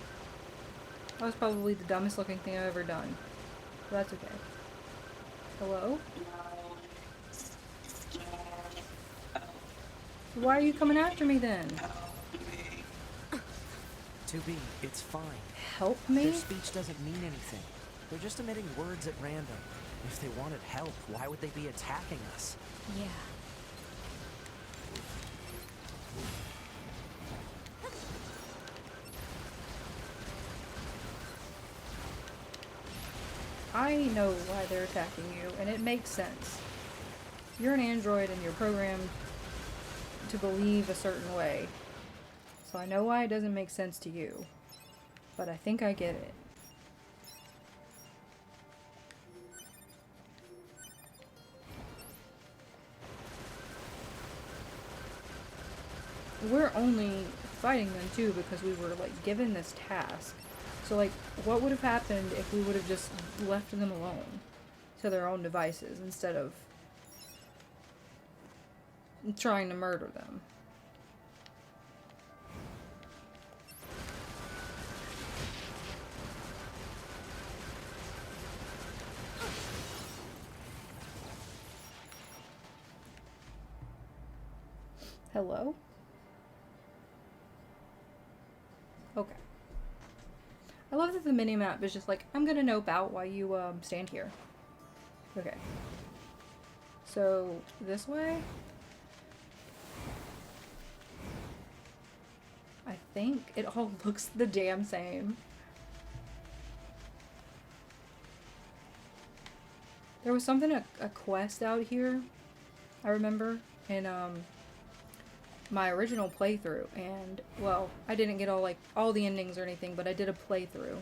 That was probably the dumbest looking thing I've ever done. But that's okay. Hello? Why are you coming after me then? 2B, it's fine. Help me? Their speech doesn't mean anything. They're just emitting words at random. If they wanted help, why would they be attacking us? Yeah. I know why they're attacking you, and it makes sense. You're an android and you're programmed to believe a certain way. So I know why it doesn't make sense to you. But I think I get it. We're only fighting them too because we were like given this task. So like what would have happened if we would have just left them alone to their own devices instead of trying to murder them? Hello? Okay. I love that the minimap is just like, I'm gonna nope out while you stand here. Okay. So, this way? I think it all looks the damn same. There was something, a quest out here, I remember, in my original playthrough, and well, I didn't get all the endings or anything, but I did a playthrough,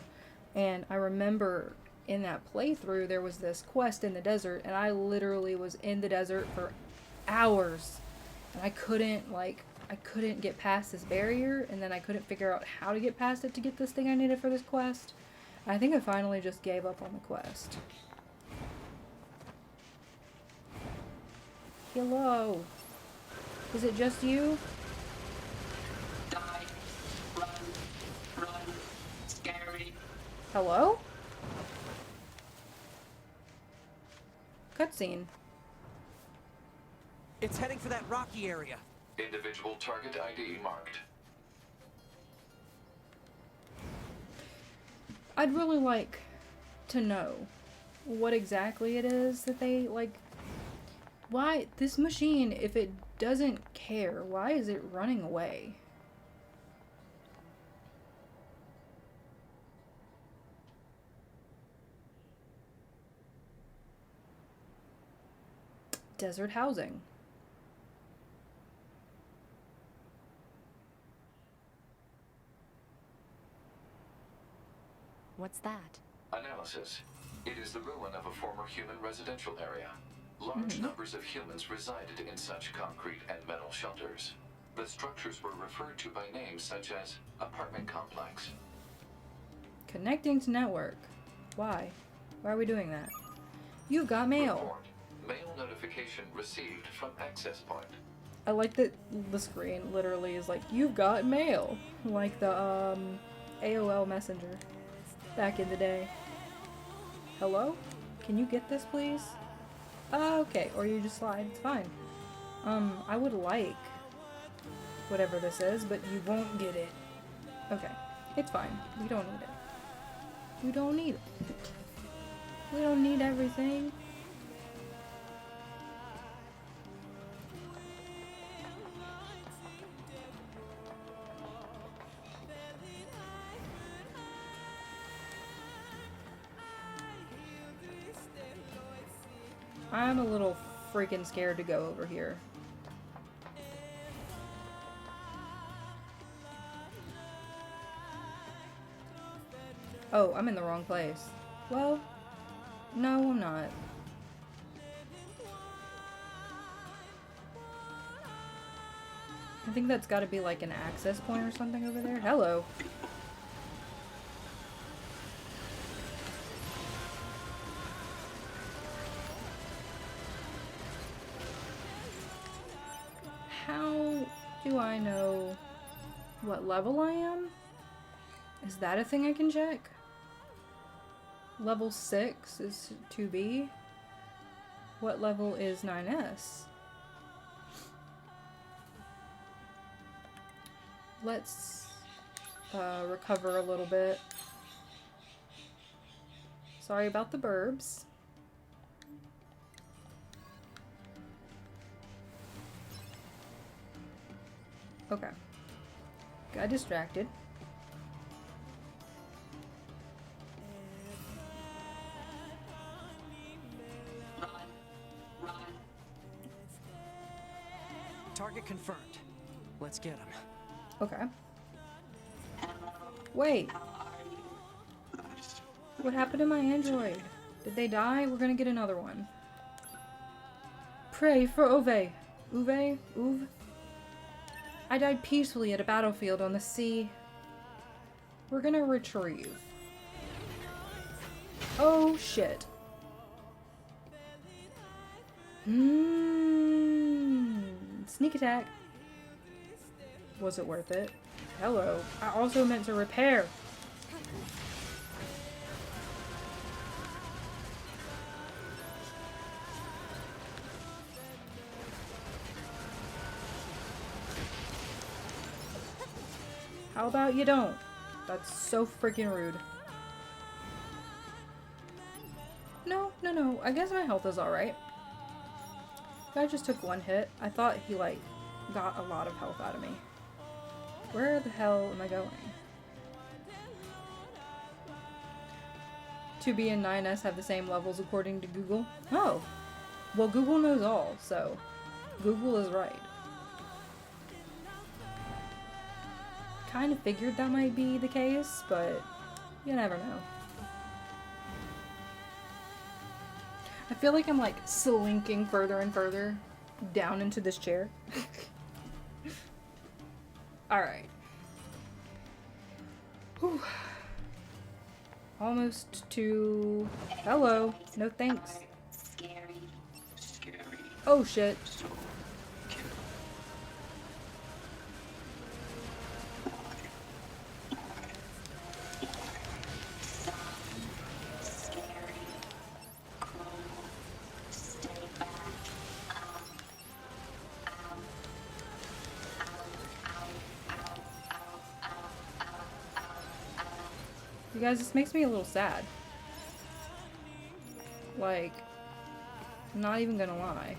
and I remember in that playthrough there was this quest in the desert, and I literally was in the desert for hours, and I couldn't get past this barrier, and then I couldn't figure out how to get past it to get this thing I needed for this quest. I think I finally just gave up on the quest. Hello. Is it just you? Die. Run. Run. Scary. Hello? Cutscene. It's heading for that rocky area. Individual target ID marked. I'd really like to know what exactly it is that they, like, why this machine, if it doesn't care, why is it running away? Desert housing. What's that? Analysis. It is the ruin of a former human residential area. Large numbers of humans resided in such concrete and metal shelters. The structures were referred to by names such as apartment complex. Connecting to network. Why? Why are we doing that? You've got mail. Report. Mail notification received from access point. I like that the screen literally is like, you've got mail. Like the AOL Messenger back in the day. Hello? Can you get this, please? Okay, or you just slide, it's fine. I would like whatever this is, but you won't get it. Okay, it's fine. We don't need it. We don't need it. We don't need everything. I'm a little freaking scared to go over here. Oh, I'm in the wrong place. Well, no, I'm not. I think that's gotta be like an access point or something over there. Hello. How do I know what level I am? Is that a thing I can check? Level 6 is 2B. What level is 9S? Let's recover a little bit. Sorry about the burbs. Okay. Got distracted. Target confirmed. Let's get him. Okay. Wait. What happened to my android? Did they die? We're gonna get another one. Pray for Ove. Uve? Uve? I died peacefully at a battlefield on the sea. We're gonna retrieve. Oh, shit. Sneak attack. Was it worth it? Hello. I also meant to repair. How about you don't? That's so freaking rude. No. I guess my health is alright. Guy just took one hit. I thought he, like, got a lot of health out of me. Where the hell am I going? 2B and 9S have the same levels according to Google. Oh. Well, Google knows all, so Google is right. Kind of figured that might be the case, but you never know. I feel like I'm like slinking further and further down into this chair. Alright. Almost to... Hello. No thanks. Oh shit. You guys, this makes me a little sad. Like, I'm not even gonna lie.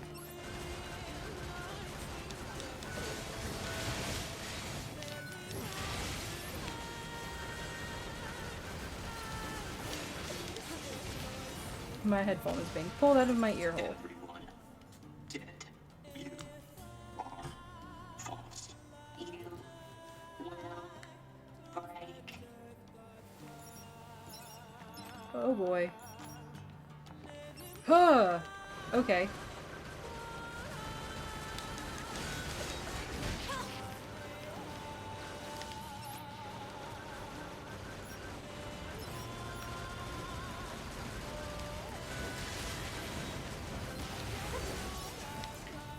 My headphone is being pulled out of my ear hole. Everyone dead. You are false. You will break. Oh boy. Huh. Okay.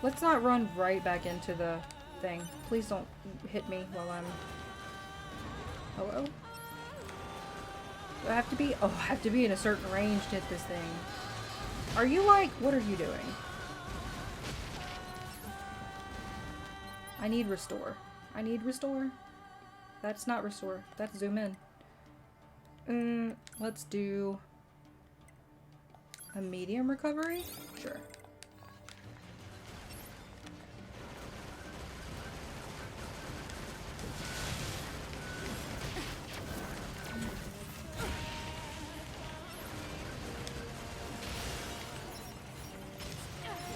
Let's not run right back into the thing. Please don't hit me while I'm... Hello? Do I have to be... Oh, I have to be in a certain range to hit this thing. Are you like... What are you doing? I need restore. I need restore. That's not restore. That's zoom in. Let's do a medium recovery? Sure.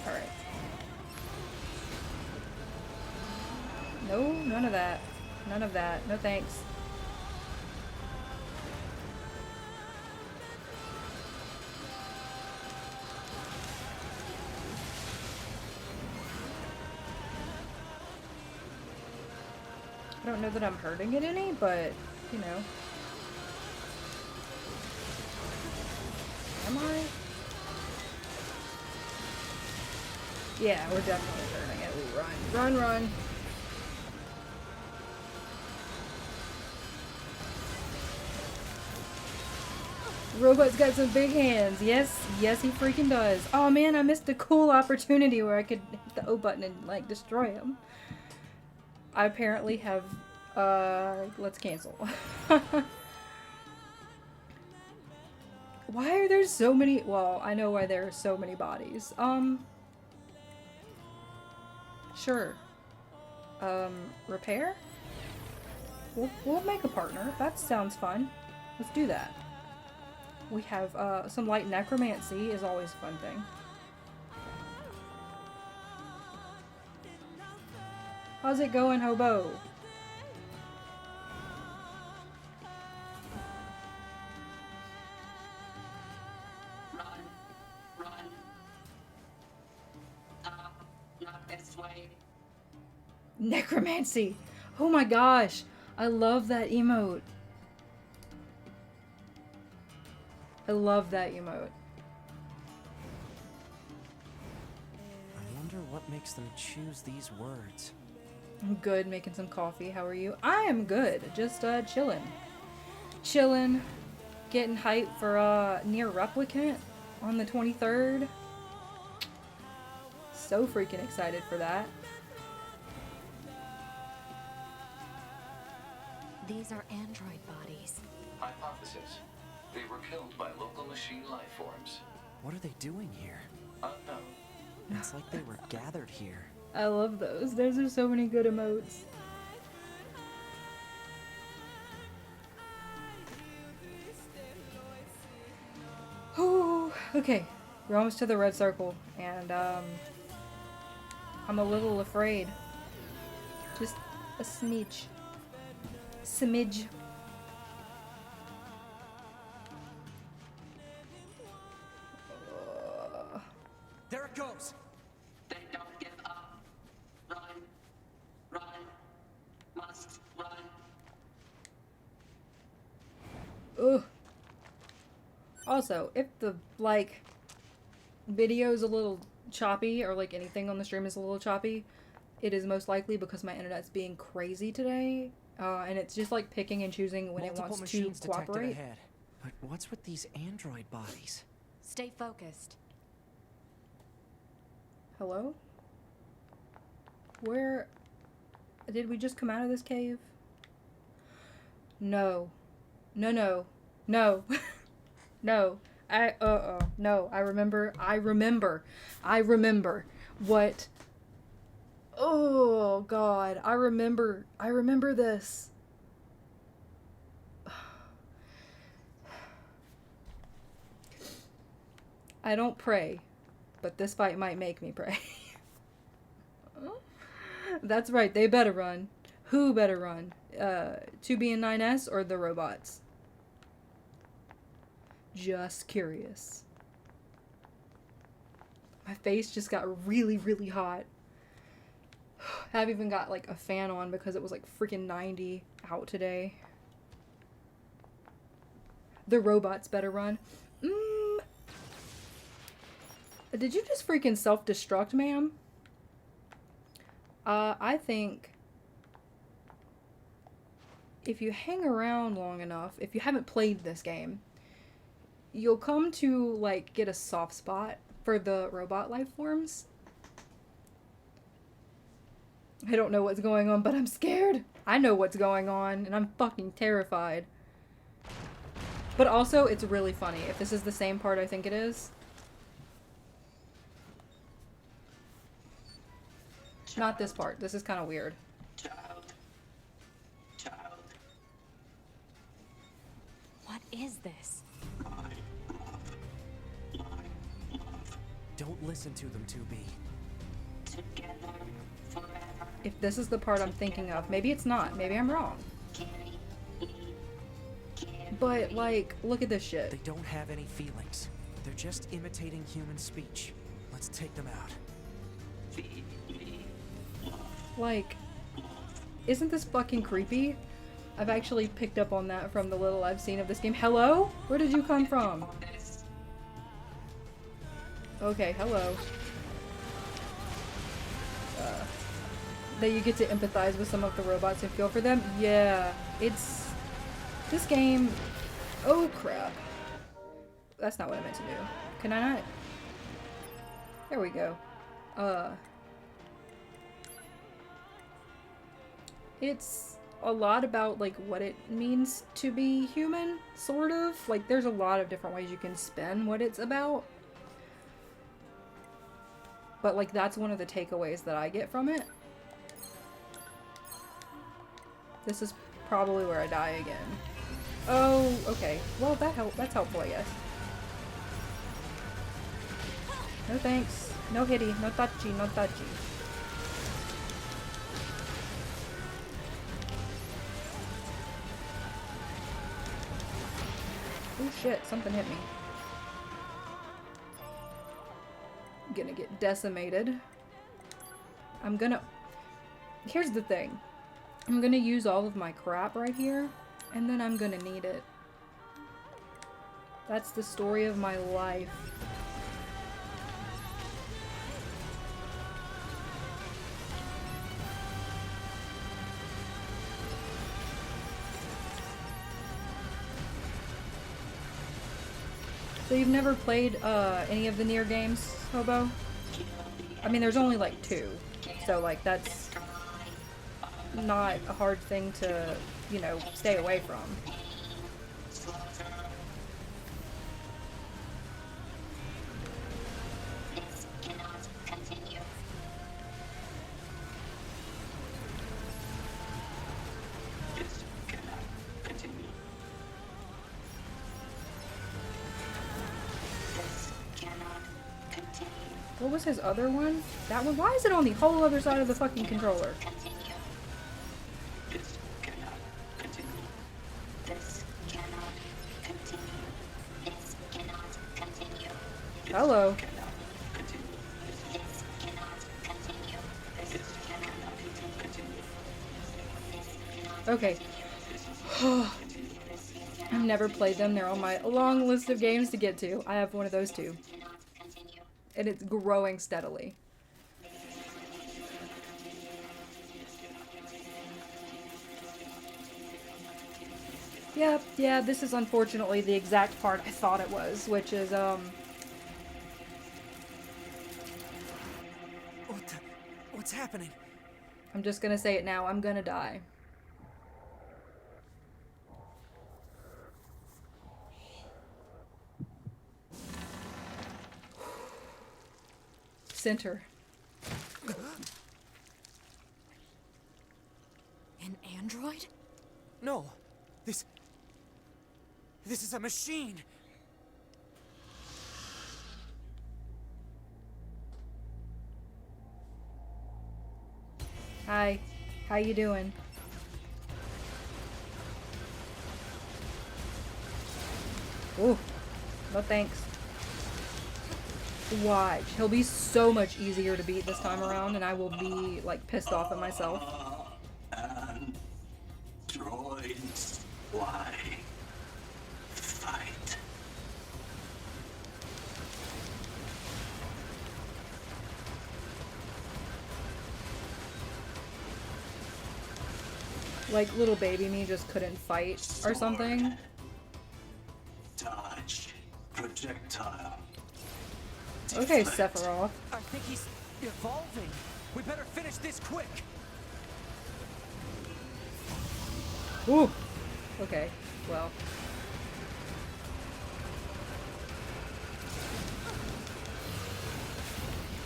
Alright. No, none of that. None of that. No thanks. I don't know that I'm hurting it any, but, you know. Am I? Yeah, we're definitely hurting it. Ooh, run, run, run. Robot's got some big hands. Yes, yes he freaking does. Oh man, I missed a cool opportunity where I could hit the O button and, like, destroy him. I apparently have, let's cancel. Why are there so many, well, I know why there are so many bodies. Sure. Repair? We'll make a partner. That sounds fun. Let's do that. We have, some light necromancy is always a fun thing. How's it going, hobo? Run. Run. Not this way. Necromancy! Oh my gosh! I love that emote. I love that emote. I wonder what makes them choose these words. I'm good, making some coffee. How are you? I am good. Just, chilling. Chilling. Getting hyped for, Nier Replicant on the 23rd. So freaking excited for that. These are android bodies. Hypothesis. They were killed by local machine life forms. What are they doing here? Unknown. It's like they were gathered here. I love those. Those are so many good emotes. Ooh, okay, we're almost to the red circle, and I'm a little afraid. Just a smidge. Smidge. There it goes! They don't give up. Run. Run. Must run. Ugh. Also, if the, like, video's a little choppy, or, like, anything on the stream is a little choppy, it is most likely because my internet's being crazy today, and it's just, like, picking and choosing when it wants to cooperate. Ahead. But what's with these android bodies? Stay focused. Hello? Where... Did we just come out of this cave? No. No, no. No. No. No. I remember what... Oh, God. I remember this. I don't pray, but this fight might make me pray. That's right, they better run. Who better run? 2B and 9S or the robots? Just curious. My face just got really, really hot. I haven't even got like a fan on because it was like freaking 90 out today. The robots better run. Did you just freaking self-destruct, ma'am? I think if you hang around long enough, if you haven't played this game, you'll come to, like, get a soft spot for the robot life forms. I don't know what's going on, but I'm scared. I know what's going on, and I'm fucking terrified. But also, it's really funny. If this is the same part I think it is. Not this part. This is kind of weird. Child. Child. What is this? My love. My love. Don't listen to them, 2B. Together forever. If this is the part I'm thinking of, maybe it's not. Maybe I'm wrong. But, like, look at this shit. They don't have any feelings. They're just imitating human speech. Let's take them out. Feed me love. Like, isn't this fucking creepy? I've actually picked up on that from the little I've seen of this game. Hello? Where did you come from? Okay, hello. That you get to empathize with some of the robots and feel for them? Yeah, it's... This game... Oh, crap. That's not what I meant to do. Can I not? There we go. It's a lot about, like, what it means to be human, sort of. Like, there's a lot of different ways you can spin what it's about. But, like, that's one of the takeaways that I get from it. This is probably where I die again. Oh, okay. Well, that's helpful, I guess. No thanks. No hitty. No touchy. No touchy. Oh shit, something hit me. I'm gonna get decimated. Here's the thing. I'm gonna use all of my crap right here, and then I'm gonna need it. That's the story of my life. So you've never played any of the Nier games, Hobo? I mean, there's only like 2, so like that's not a hard thing to, you know, stay away from. This cannot continue. This cannot continue. This cannot continue. What was his other one? That one? Why is it on the whole other side of the fucking controller? Continue. This cannot continue. This cannot continue. This cannot continue. Hello. Cannot continue. This cannot continue. This cannot continue. Okay. I've never played them. They're on my long list of games to get to. I have one of those too. And it's growing steadily. Yep, yeah, this is unfortunately the exact part I thought it was, which is, What's happening? I'm just gonna say it now, I'm gonna die. Center. An android? No. This is a machine. Hi. How you doing? Ooh. No thanks. Watch. He'll be so much easier to beat this time around, and I will be, like, pissed off at myself. And droids, why fight? Like, little baby me just couldn't fight or something. Dodge. Projectile. Okay, Deflect. Sephiroth. I think he's evolving. We better finish this quick. Ooh. Okay, well.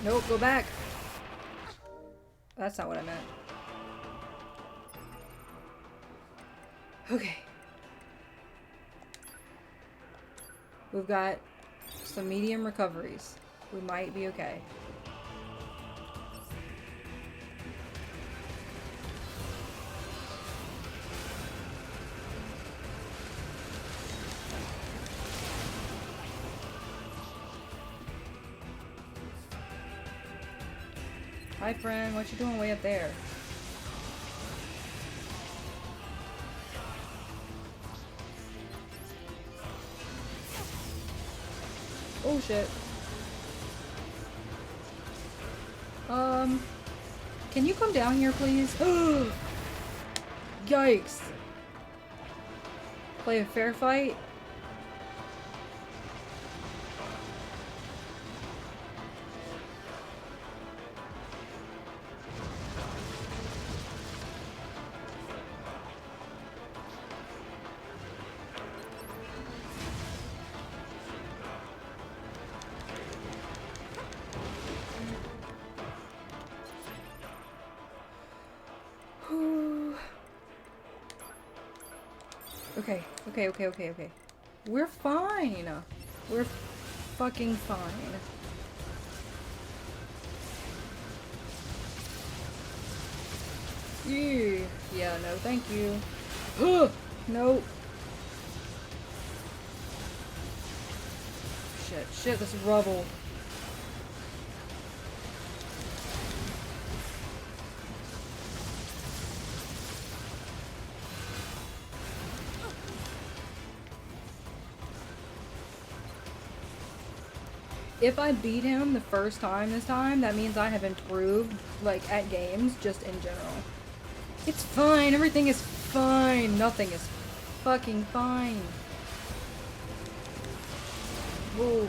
Nope, go back. That's not what I meant. Okay. We've got some medium recoveries. We might be okay. Hi friend, what you doing way up there? Oh shit. Can you come down here please? Yikes. Play a fair fight? Okay. We're fine. We're fucking fine. Yeah, no, thank you. No. Shit, this is rubble. If I beat him the first time this time, that means I have improved, like, at games, just in general. It's fine, everything is fine, nothing is fucking fine. Whoa.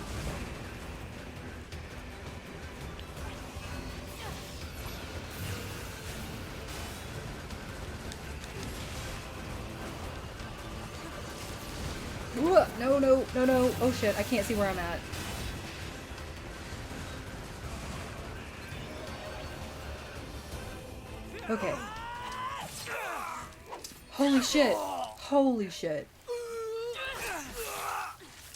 No. Oh shit, I can't see where I'm at. Okay. Holy shit. Holy shit.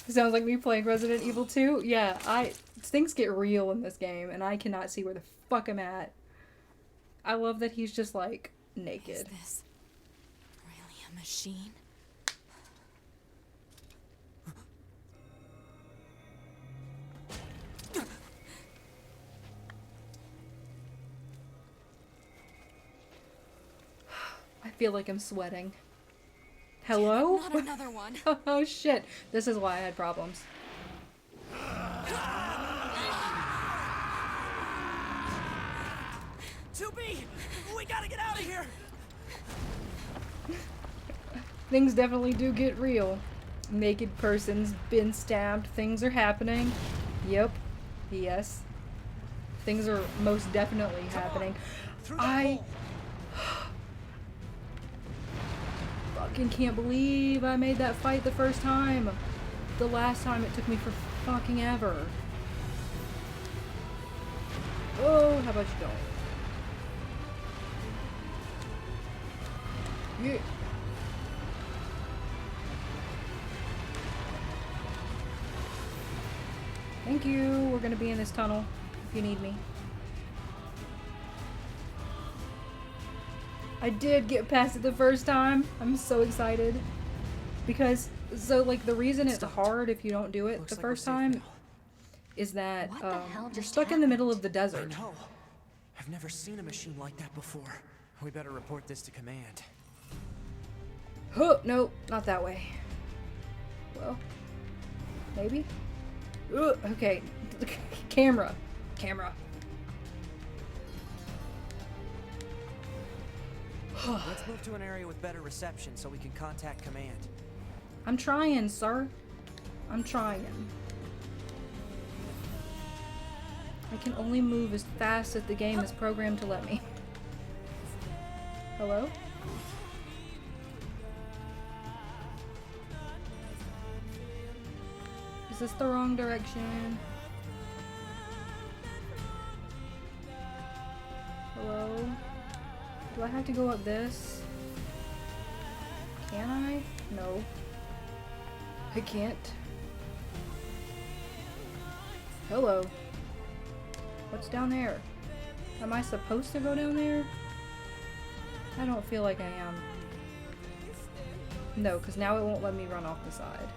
Sounds like me playing Resident Evil 2. Yeah, things get real in this game, and I cannot see where the fuck I'm at. I love that he's just, like, naked. Is this really a machine? I feel like I'm sweating. Hello? Not another one. Oh shit. This is why I had problems. We gotta get out of here! Things definitely do get real. Naked person's been stabbed. Things are happening. Yep. Yes. Things are most definitely happening. I fucking can't believe I made that fight the first time. The last time it took me for fucking ever. Oh, how about you don't? Yeah. Thank you. We're gonna be in this tunnel if you need me. I did get past it the first time. I'm so excited. Because, so like the reason it's hard if you don't do it the first time is that you're stuck in the middle of the desert. No. I've never seen a machine like that before. We better report this to command. Oh, no, not that way. Well, maybe? Okay. Camera. Let's move to an area with better reception so we can contact command. I'm trying, sir. I'm trying. I can only move as fast as the game is programmed to let me. Hello? Is this the wrong direction? Do I have to go up this? Can I? No. I can't. Hello. What's down there? Am I supposed to go down there? I don't feel like I am. No, because now it won't let me run off the side.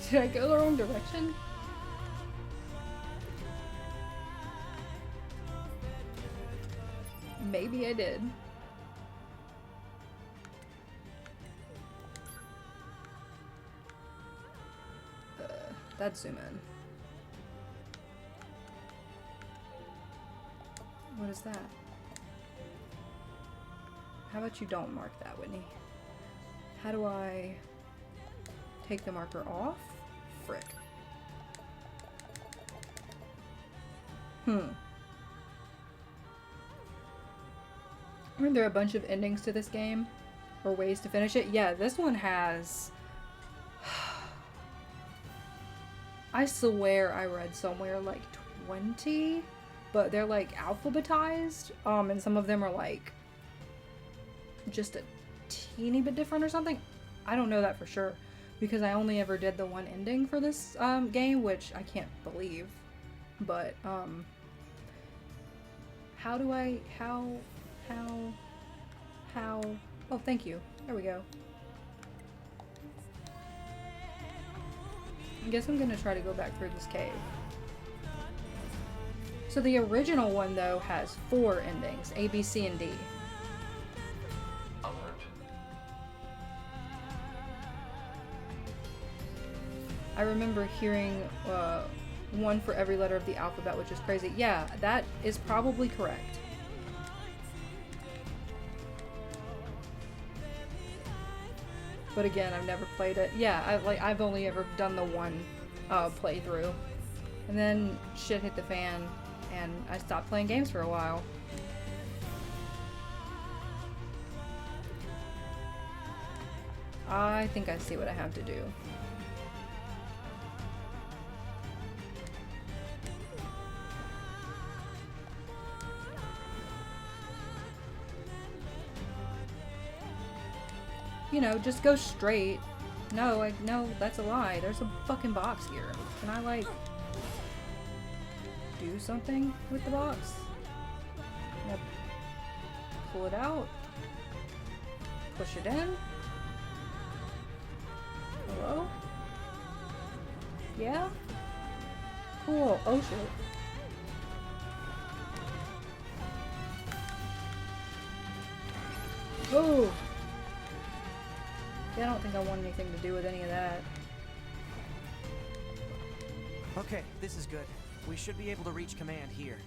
Did I go the wrong direction? Maybe I did. That's zoom in. What is that? How about you don't mark that, Whitney? How do I take the marker off? Frick. Aren't there a bunch of endings to this game? Or ways to finish it? Yeah, this one has... I swear I read somewhere like 20, but they're like alphabetized, and some of them are like just a teeny bit different or something. I don't know that for sure because I only ever did the one ending for this game, which I can't believe. But how do I how oh, thank you. There we go. I guess I'm gonna try to go back through this cave. So the original one though has 4 endings, A, B, C, and D. Alert. I remember hearing one for every letter of the alphabet, which is crazy. Yeah, that is probably correct. But again, I've never played it. Yeah, I've only ever done the one playthrough. And then shit hit the fan and I stopped playing games for a while. I think I see what I have to do. You know, just go straight. No, no, that's a lie. There's a fucking box here. Can I, like, do something with the box? Can I pull it out? Push it in? Hello? Yeah? Cool. Oh, shit. Oh! Yeah, I don't think I want anything to do with any of that. Okay, this is good. We should be able to reach command here.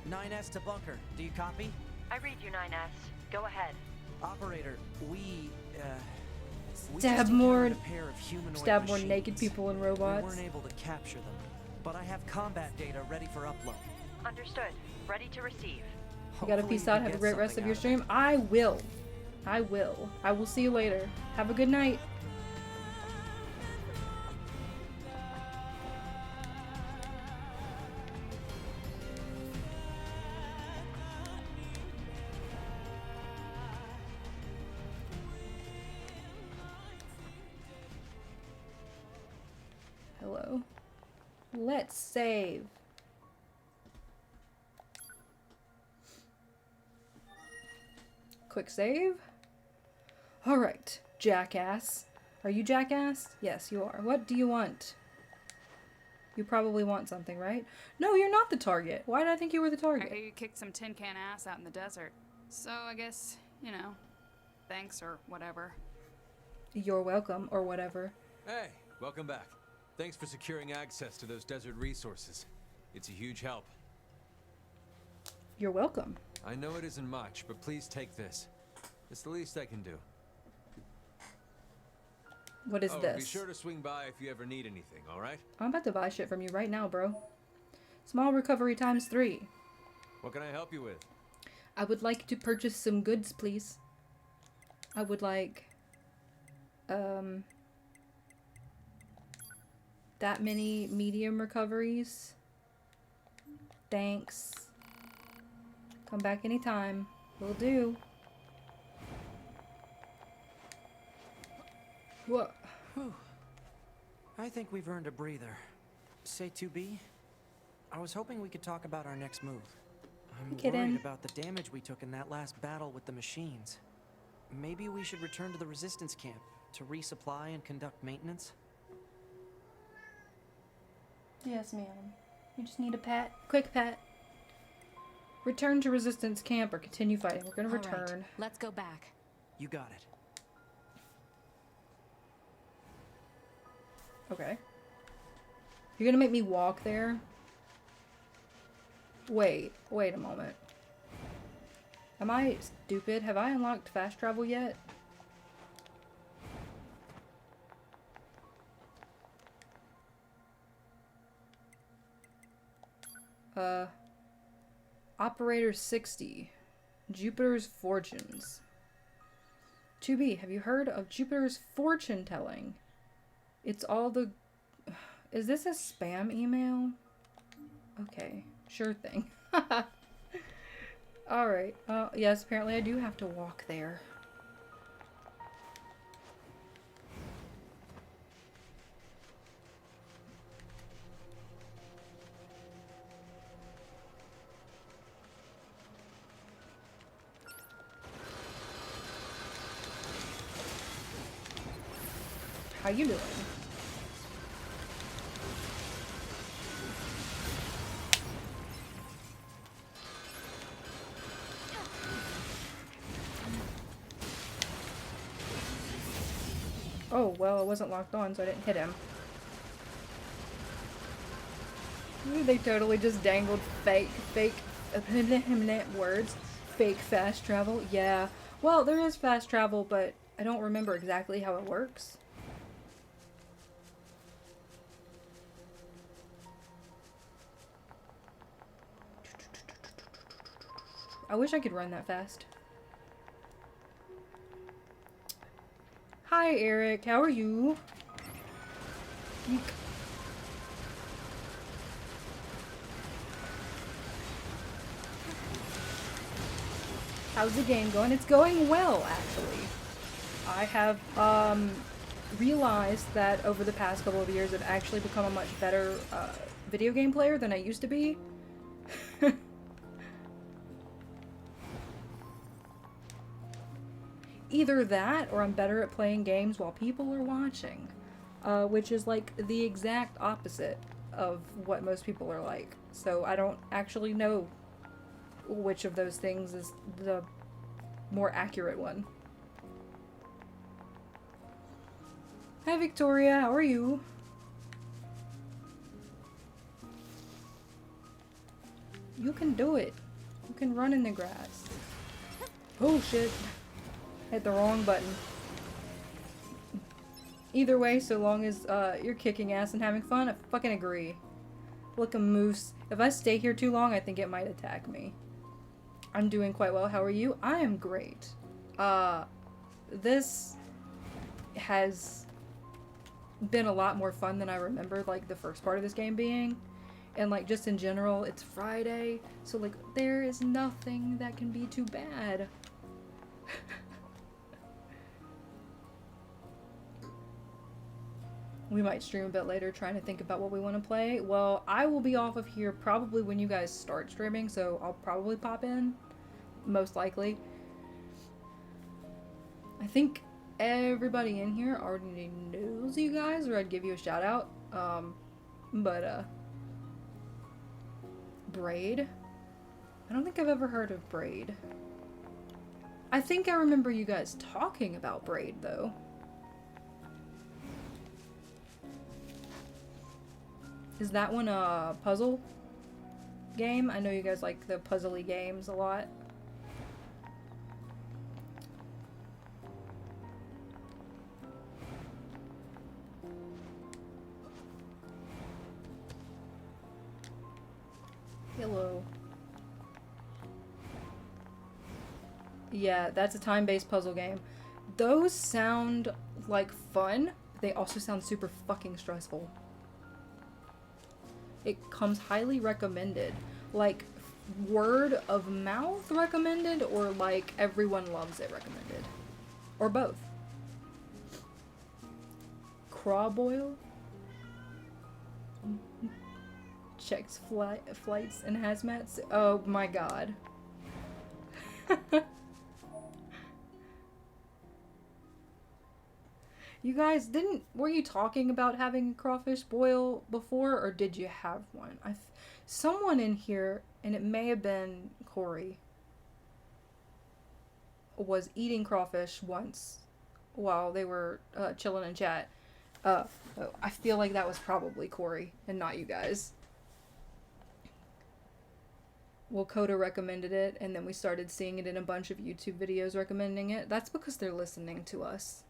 9S to bunker. Do you copy? I read you, 9S. Go ahead. Operator, we Stab just more, encountered a pair of humanoid stab more machines. naked people and We robots. weren't able to capture them, but I have combat data ready for upload. Understood. Ready to receive. You gotta Hopefully peace we out. can Have a get great rest of something your out stream. I will. I will. I will see you later. Have a good night. Hello. Let's save. Quick save. Alright, jackass. Are you jackass? Yes, you are. What do you want? You probably want something, right? No, you're not the target. Why did I think you were the I target? hear you kicked some tin can ass out in the desert. So I guess, you know, thanks or whatever. You're welcome, or whatever. Hey, welcome back. Thanks for securing access to those desert resources. It's a huge help. You're welcome. I know it isn't much, but please take this. It's the least I can do. What is this? Be sure to swing by if you ever need anything, all right? I'm about to buy shit from you right now, bro. Small recovery times 3. What can I help you with? I would like to purchase some goods, please. I would like, that many medium recoveries. Thanks. Come back anytime. Will do. What? Whew. I think we've earned a breather. Say 2B? I was hoping we could talk about our next move. I'm worried about the damage we took in that last battle with the machines. Maybe we should return to the resistance camp to resupply and conduct maintenance? Yes, ma'am. You just need a pat. Quick pat. Return to resistance camp or continue fighting. We're gonna return. Right. Let's go back. You got it. Okay. You're gonna make me walk there? Wait a moment. Am I stupid? Have I unlocked fast travel yet? Operator 60. Jupiter's Fortunes. 2B, have you heard of Jupiter's fortune telling? It's all the... Is this a spam email? Okay, sure thing. Alright, yes, apparently I do have to walk there. How you doing? Oh, well, it wasn't locked on, so I didn't hit him. Ooh, they totally just dangled fake words. Fake fast travel. Yeah. Well, there is fast travel, but I don't remember exactly how it works. I wish I could run that fast. Hi, Eric. How are you? Eek. How's the game going? It's going well, actually. I have realized that over the past couple of years I've actually become a much better video game player than I used to be. Either that, or I'm better at playing games while people are watching. Which is like the exact opposite of what most people are like. So I don't actually know which of those things is the more accurate one. Hi Victoria, how are you? You can do it. You can run in the grass. Oh shit. Hit the wrong button. Either way, so long as you're kicking ass and having fun, I fucking agree. Look, a moose. If I stay here too long, I think it might attack me. I'm doing quite well. How are you? I am great. This has been a lot more fun than I remember, like, the first part of this game being. And, like, just in general, it's Friday, so, like, there is nothing that can be too bad. We might stream a bit later trying to think about what we want to play. Well, I will be off of here probably when you guys start streaming, so I'll probably pop in. Most likely. I think everybody in here already knows you guys, or I'd give you a shout out. Braid? I don't think I've ever heard of Braid. I think I remember you guys talking about Braid, though. Is that one a puzzle game? I know you guys like the puzzly games a lot. Hello. Yeah, that's a time-based puzzle game. Those sound like fun. They also sound super fucking stressful. It comes highly recommended. Like, word of mouth recommended or like everyone loves it recommended? Or both? Craw boil? Checks flights and hazmats? Oh my god. You guys were you talking about having crawfish boil before, or did you have one? Someone in here, and it may have been Corey, was eating crawfish once while they were chilling in chat. I feel like that was probably Corey and not you guys. Well, Coda recommended it, and then we started seeing it in a bunch of YouTube videos recommending it. That's because they're listening to us.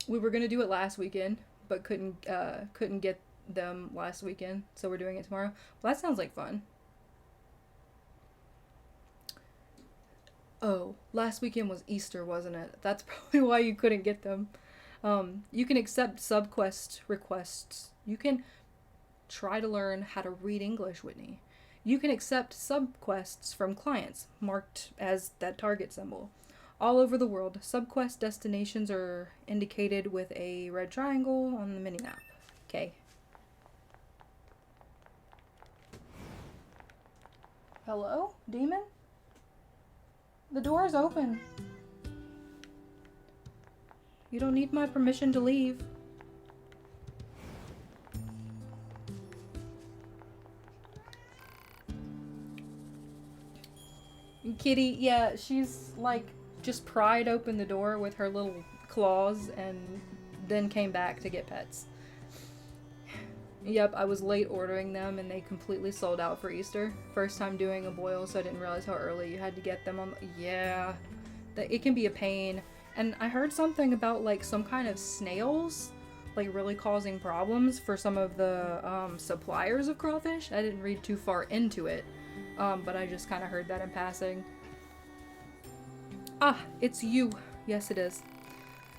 We were gonna do it last weekend, but couldn't get them last weekend, so we're doing it tomorrow. Well, that sounds like fun. Oh, last weekend was Easter, wasn't it? That's probably why you couldn't get them. You can accept subquest requests. You can try to learn how to read English, Whitney. You can accept subquests from clients, marked as that target symbol. All over the world, subquest destinations are indicated with a red triangle on the minimap. Okay. Hello, demon? The door is open. You don't need my permission to leave. Kitty, yeah, she's like just pried open the door with her little claws and then came back to get pets. Yep, I was late ordering them and they completely sold out for Easter. First time doing a boil, so I didn't realize how early you had to get them on. Yeah, it can be a pain. And I heard something about like some kind of snails like really causing problems for some of the suppliers of crawfish. I didn't read too far into it, but I just kind of heard that in passing. Ah, it's you. Yes, it is.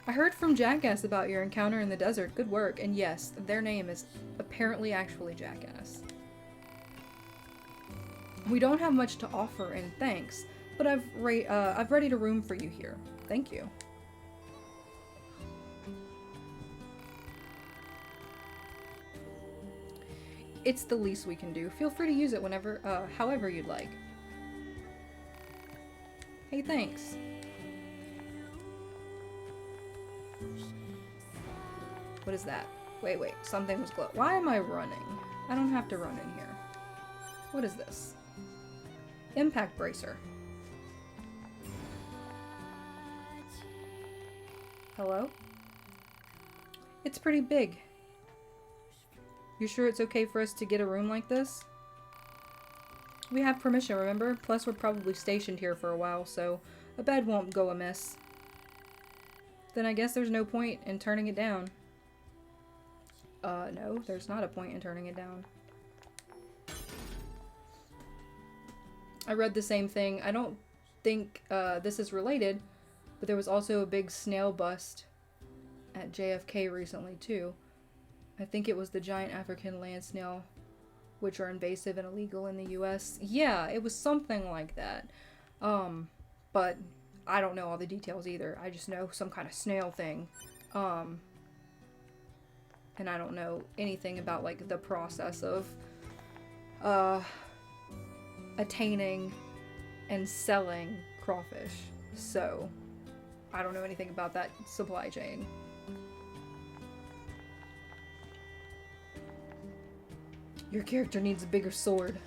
I heard from Jackass about your encounter in the desert. Good work. And yes, their name is apparently actually Jackass. We don't have much to offer in thanks, but I've readied a room for you here. Thank you. It's the least we can do. Feel free to use it whenever, however you'd like. Hey, thanks. What is that? Wait, something was glow. Why am I running? I don't have to run in here. What is this? Impact bracer. Hello? It's pretty big. You sure it's okay for us to get a room like this? We have permission, remember? Plus we're probably stationed here for a while, so a bed won't go amiss. Then I guess there's no point in turning it down. No, there's not a point in turning it down. I read the same thing. I don't think this is related, but there was also a big snail bust at JFK recently too. I think it was the giant African land snail, which are invasive and illegal in the US. Yeah, it was something like that. But I don't know all the details either. I just know some kind of snail thing. And I don't know anything about like the process of attaining and selling crawfish. So I don't know anything about that supply chain. Your character needs a bigger sword.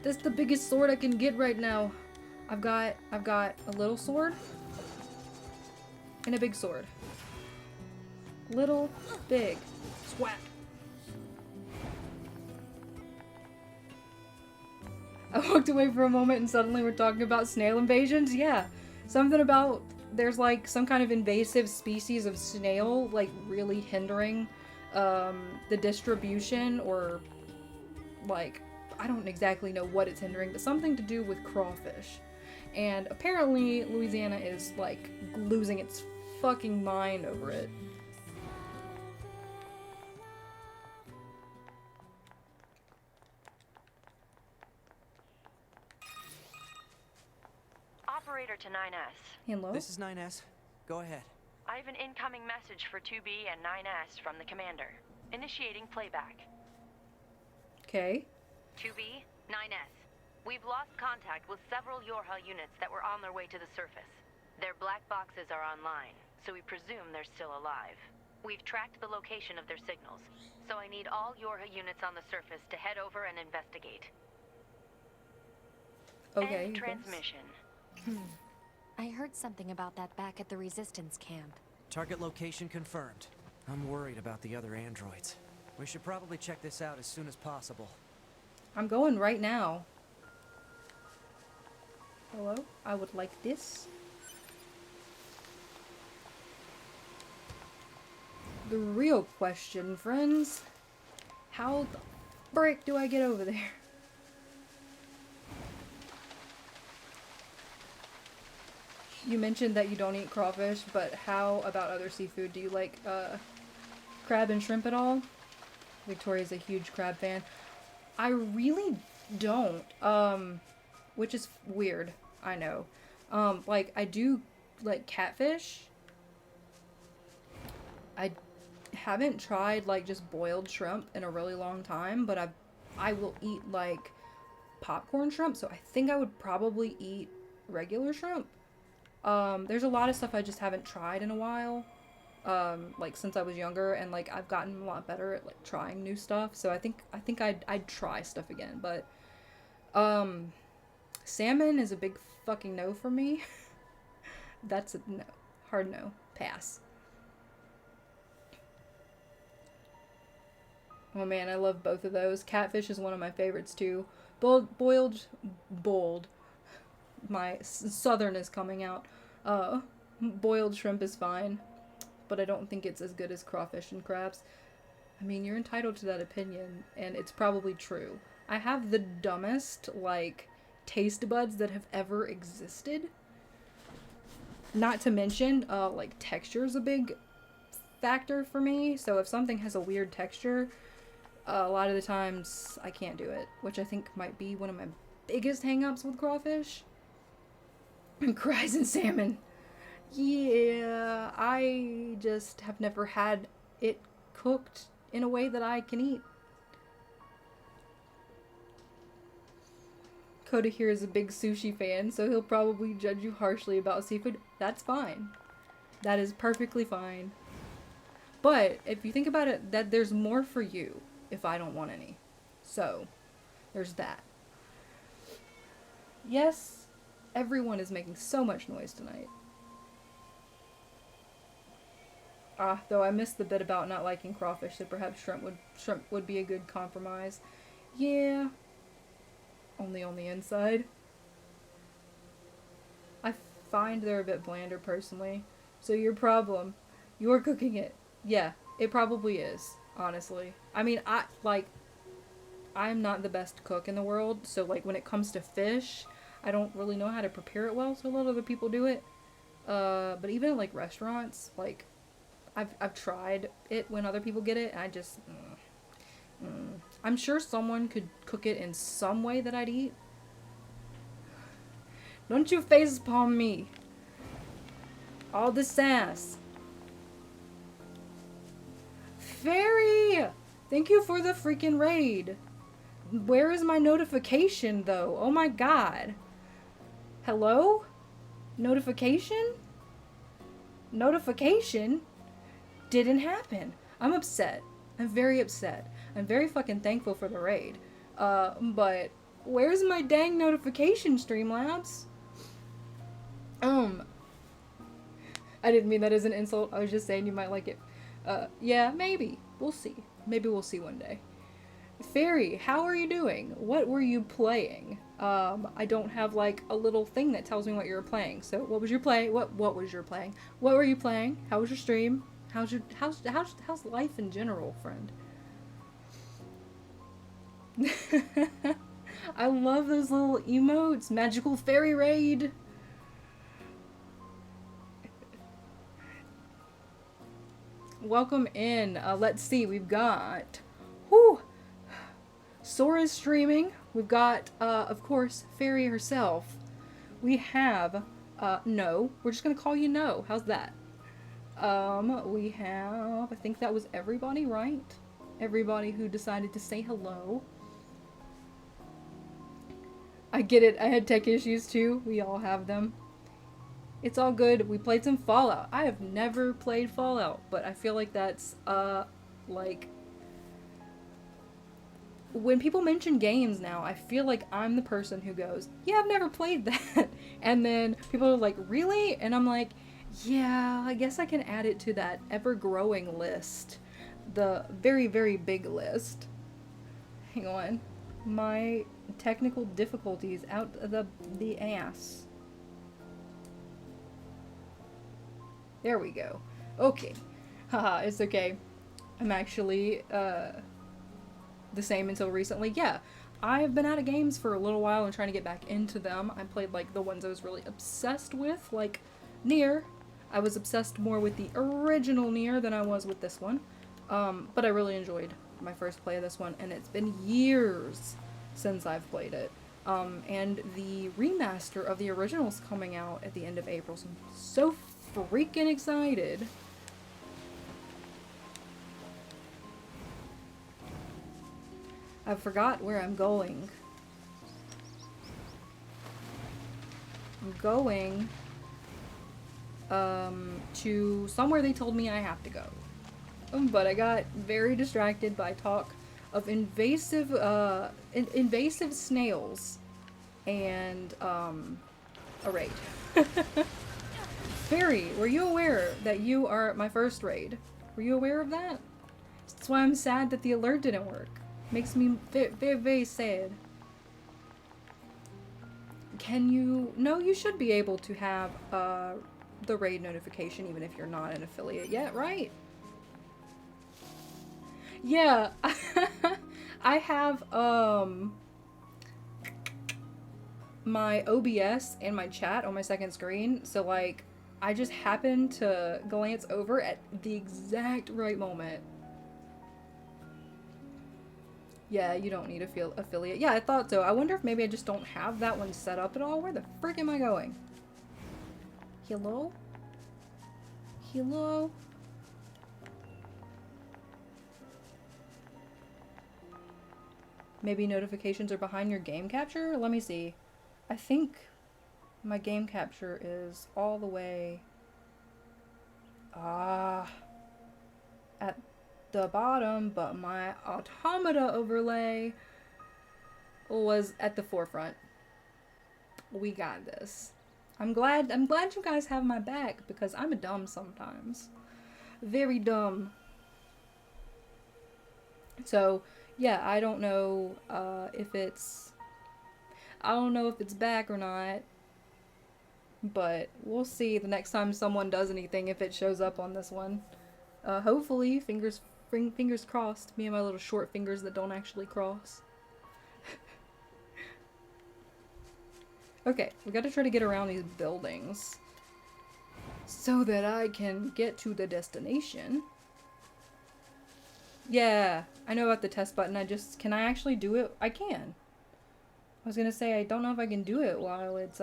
That's the biggest sword I can get right now. I've got a little sword and a big sword. Little, big, swat. I walked away for a moment and suddenly we're talking about snail invasions. Yeah, something about there's like some kind of invasive species of snail like really hindering the distribution, or like I don't exactly know what it's hindering, but something to do with crawfish. And apparently Louisiana is like losing its fucking mind over it. to 9S. Hello? This is 9S. Go ahead. I have an incoming message for 2B and 9S from the commander. Initiating playback. Okay. 2B, 9S. We've lost contact with several Yorha units that were on their way to the surface. Their black boxes are online, so we presume they're still alive. We've tracked the location of their signals, so I need all Yorha units on the surface to head over and investigate. Okay. End transmission. I heard something about that back at the resistance camp. Target location confirmed. I'm worried about the other androids. We should probably check this out as soon as possible. I'm going right now. Hello? I would like this. The real question, friends. How the frick do I get over there? You mentioned that you don't eat crawfish, but how about other seafood? Do you like crab and shrimp at all? Victoria's a huge crab fan. I really don't, which is weird, I know. Like, I do like catfish. I haven't tried, like, just boiled shrimp in a really long time, but I will eat, like, popcorn shrimp, so I think I would probably eat regular shrimp. There's a lot of stuff I just haven't tried in a while, like, since I was younger, and, like, I've gotten a lot better at, like, trying new stuff, so I think I'd try stuff again, but, salmon is a big fucking no for me. That's a no. Hard no. Pass. Oh man, I love both of those. Catfish is one of my favorites too. Boiled. My southern is coming out. Boiled shrimp is fine, but I don't think it's as good as crawfish and crabs. I mean, you're entitled to that opinion, and it's probably true. I have the dumbest, like, taste buds that have ever existed. Not to mention, like, texture is a big factor for me, so if something has a weird texture, a lot of the times I can't do it, which I think might be one of my biggest hang-ups with crawfish. And cries and salmon. Yeah, I just have never had it cooked in a way that I can eat. Coda here is a big sushi fan, so he'll probably judge you harshly about seafood. That's fine. That is perfectly fine. But if you think about it, that there's more for you if I don't want any. So, there's that. Yes, everyone is making so much noise tonight. Though I missed the bit about not liking crawfish, so perhaps shrimp would be a good compromise. Yeah. Only on the inside. I find they're a bit blander personally. So your problem, you're cooking it. Yeah, it probably is, honestly. I mean, I'm not the best cook in the world, so like when it comes to fish, I don't really know how to prepare it well, so a lot of other people do it. But even at, like, restaurants, like, I've tried it when other people get it, and I just, I'm sure someone could cook it in some way that I'd eat. Don't you facepalm me. All the sass. Fairy! Thank you for the freaking raid. Where is my notification, though? Oh my god. Hello? Notification? Notification? Didn't happen. I'm upset. I'm very upset. I'm very fucking thankful for the raid. But where's my dang notification, Streamlabs? I didn't mean that as an insult. I was just saying you might like it. Yeah, maybe. We'll see. Maybe we'll see one day. Fairy, how are you doing? What were you playing? I don't have, like, a little thing that tells me what you were playing. So, what was your play? What was your playing? What were you playing? How was your stream? How's life in general, friend? I love those little emotes. Magical fairy raid. Welcome in. Let's see. We've got... Whew! Sora's streaming. We've got, of course, Fairy herself. We have No. We're just gonna call you No. How's that? We have, I think that was everybody, right? Everybody who decided to say hello. I get it. I had tech issues too. We all have them. It's all good. We played some Fallout. I have never played Fallout, but I feel like that's, like... When people mention games now, I feel like I'm the person who goes, yeah, I've never played that. And then people are like, really? And I'm like, yeah, I guess I can add it to that ever-growing list. The very, very big list. Hang on. My technical difficulties out the ass. There we go. Okay. Haha, it's okay. I'm actually, the same until recently. Yeah, I've been out of games for a little while and trying to get back into them. I played, like, the ones I was really obsessed with, like Nier. I was obsessed more with the original Nier than I was with this one. But I really enjoyed my first play of this one, and it's been years since I've played it. And the remaster of the original's coming out at the end of April, so I'm so freaking excited. I forgot where I'm going. I'm going to somewhere they told me I have to go. But I got very distracted by talk of invasive snails and a raid. Fairy, were you aware that you are my first raid? Were you aware of that? That's why I'm sad that the alert didn't work. Makes me very, very, very sad. Can you... No, you should be able to have the raid notification even if you're not an affiliate yet, right? Yeah. I have my OBS and my chat on my second screen, so like I just happened to glance over at the exact right moment. Yeah, you don't need a affiliate. Yeah, I thought so. I wonder if maybe I just don't have that one set up at all. Where the frick am I going? Hello? Hello? Maybe notifications are behind your game capture? Let me see. I think my game capture is all the way at the bottom, but my automata overlay was at the forefront. We got this. I'm glad you guys have my back because I'm a dumb sometimes. Very dumb. So, yeah, I don't know if it's back or not. But we'll see the next time someone does anything if it shows up on this one. Hopefully, fingers crossed. Me and my little short fingers that don't actually cross. Okay, we gotta try to get around these buildings so that I can get to the destination. Yeah, I know about the test button. Can I actually do it? I can. I was gonna say, I don't know if I can do it while it's,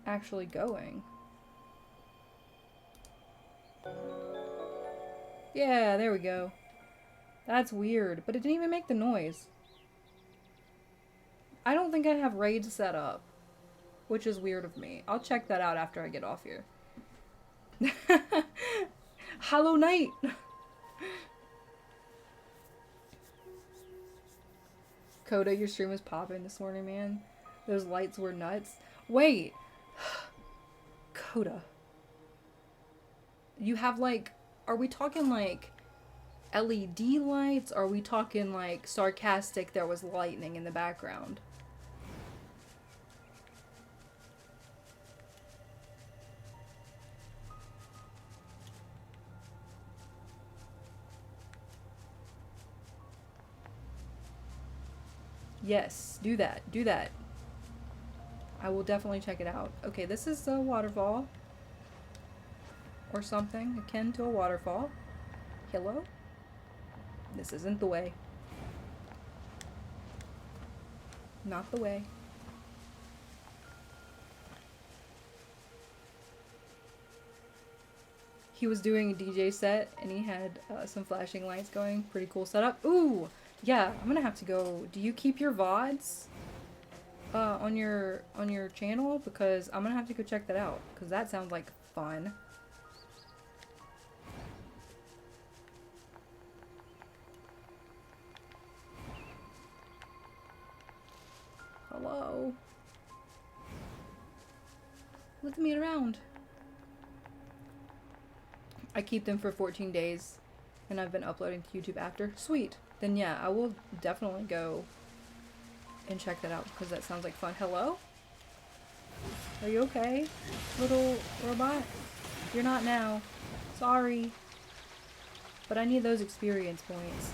actually going. Yeah, there we go. That's weird, but it didn't even make the noise. I don't think I have raids set up, which is weird of me. I'll check that out after I get off here. Hollow Knight! Coda, your stream was popping this morning, man. Those lights were nuts. Wait! Coda. You have like... Are we talking like LED lights? Or are we talking like sarcastic there was lightning in the background? Yes, do that. Do that. I will definitely check it out. Okay, this is a waterfall. Or something akin to a waterfall. Hello? This isn't the way. Not the way. he was doing a DJ set and he had some flashing lights going. Pretty cool setup. Ooh, yeah, I'm gonna have to go. Do you keep your VODs on your channel? Because I'm gonna have to go check that out because that sounds like fun. Hello. Let me around. I keep them for 14 days and I've been uploading to YouTube after. Sweet. Then yeah, I will definitely go and check that out because that sounds like fun. Hello? Are you okay, little robot? You're not now. Sorry. But I need those experience points.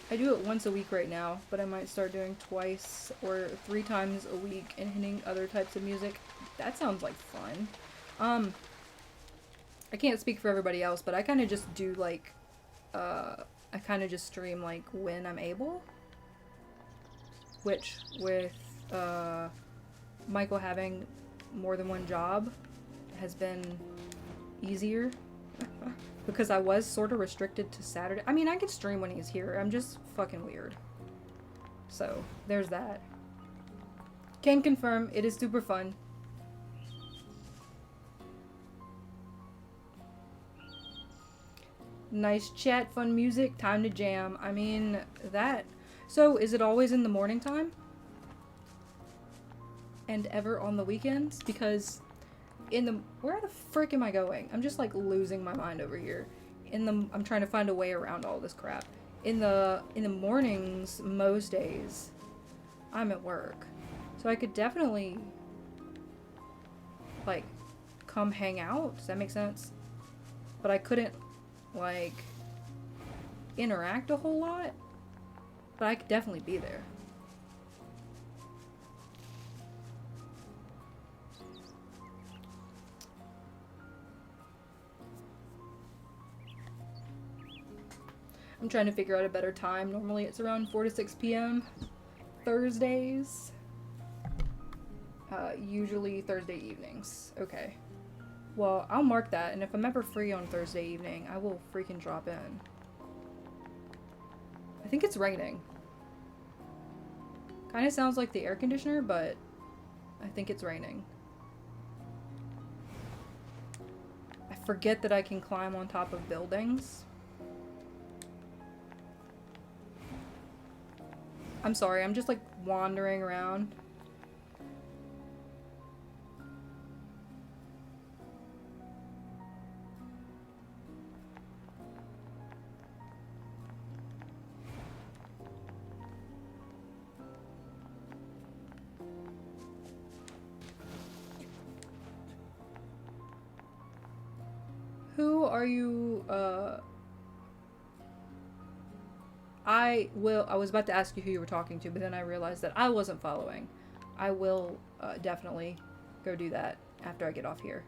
I do it once a week right now, but I might start doing twice or 3 times a week and hitting other types of music. That sounds like fun. I can't speak for everybody else, but I kind of just do like, I kind of just stream like when I'm able. Which with Michael having more than one job has been easier. Because I was sort of restricted to Saturday. I mean, I could stream when he's here. I'm just fucking weird. So, there's that. Can confirm, it is super fun. Nice chat, fun music, time to jam. I mean, that... So, is it always in the morning time? And ever on the weekends? Because... where the frick am I going? I'm just like losing my mind over here. I'm trying to find a way around all this crap. In the mornings, most days, I'm at work. So I could definitely like come hang out. Does that make sense? But I couldn't like interact a whole lot. But I could definitely be there. I'm trying to figure out a better time. Normally it's around 4 to 6 p.m. Thursdays. Usually Thursday evenings. Okay. Well, I'll mark that, and if I'm ever free on Thursday evening, I will freaking drop in. I think it's raining. Kind of sounds like the air conditioner, but I think it's raining. I forget that I can climb on top of buildings. I'm sorry, I'm just like wandering around. Who are you, I was about to ask you who you were talking to, but then I realized that I wasn't following. I will definitely go do that after I get off here.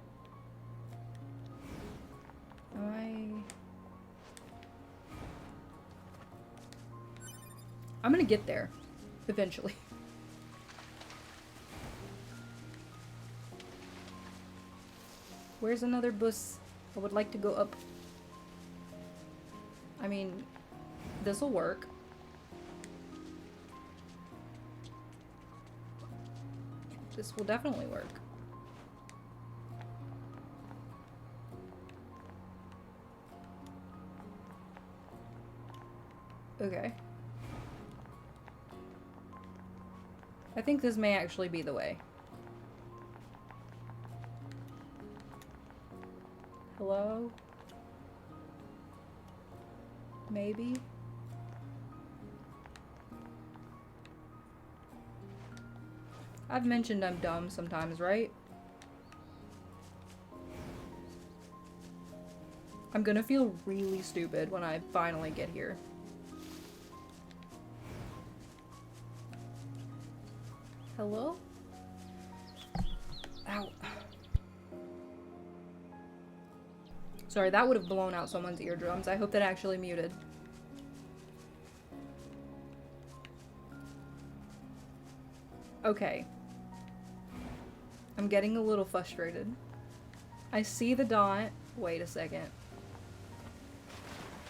I'm gonna get there eventually. Where's another bus? I would like to go up. I mean, this'll work. This will definitely work. Okay. I think this may actually be the way. Hello? Maybe? I've mentioned I'm dumb sometimes, right? I'm gonna feel really stupid when I finally get here. Hello? Ow. Sorry, that would have blown out someone's eardrums. I hope that actually muted. Okay. I'm getting a little frustrated. I see the dot. Wait a second.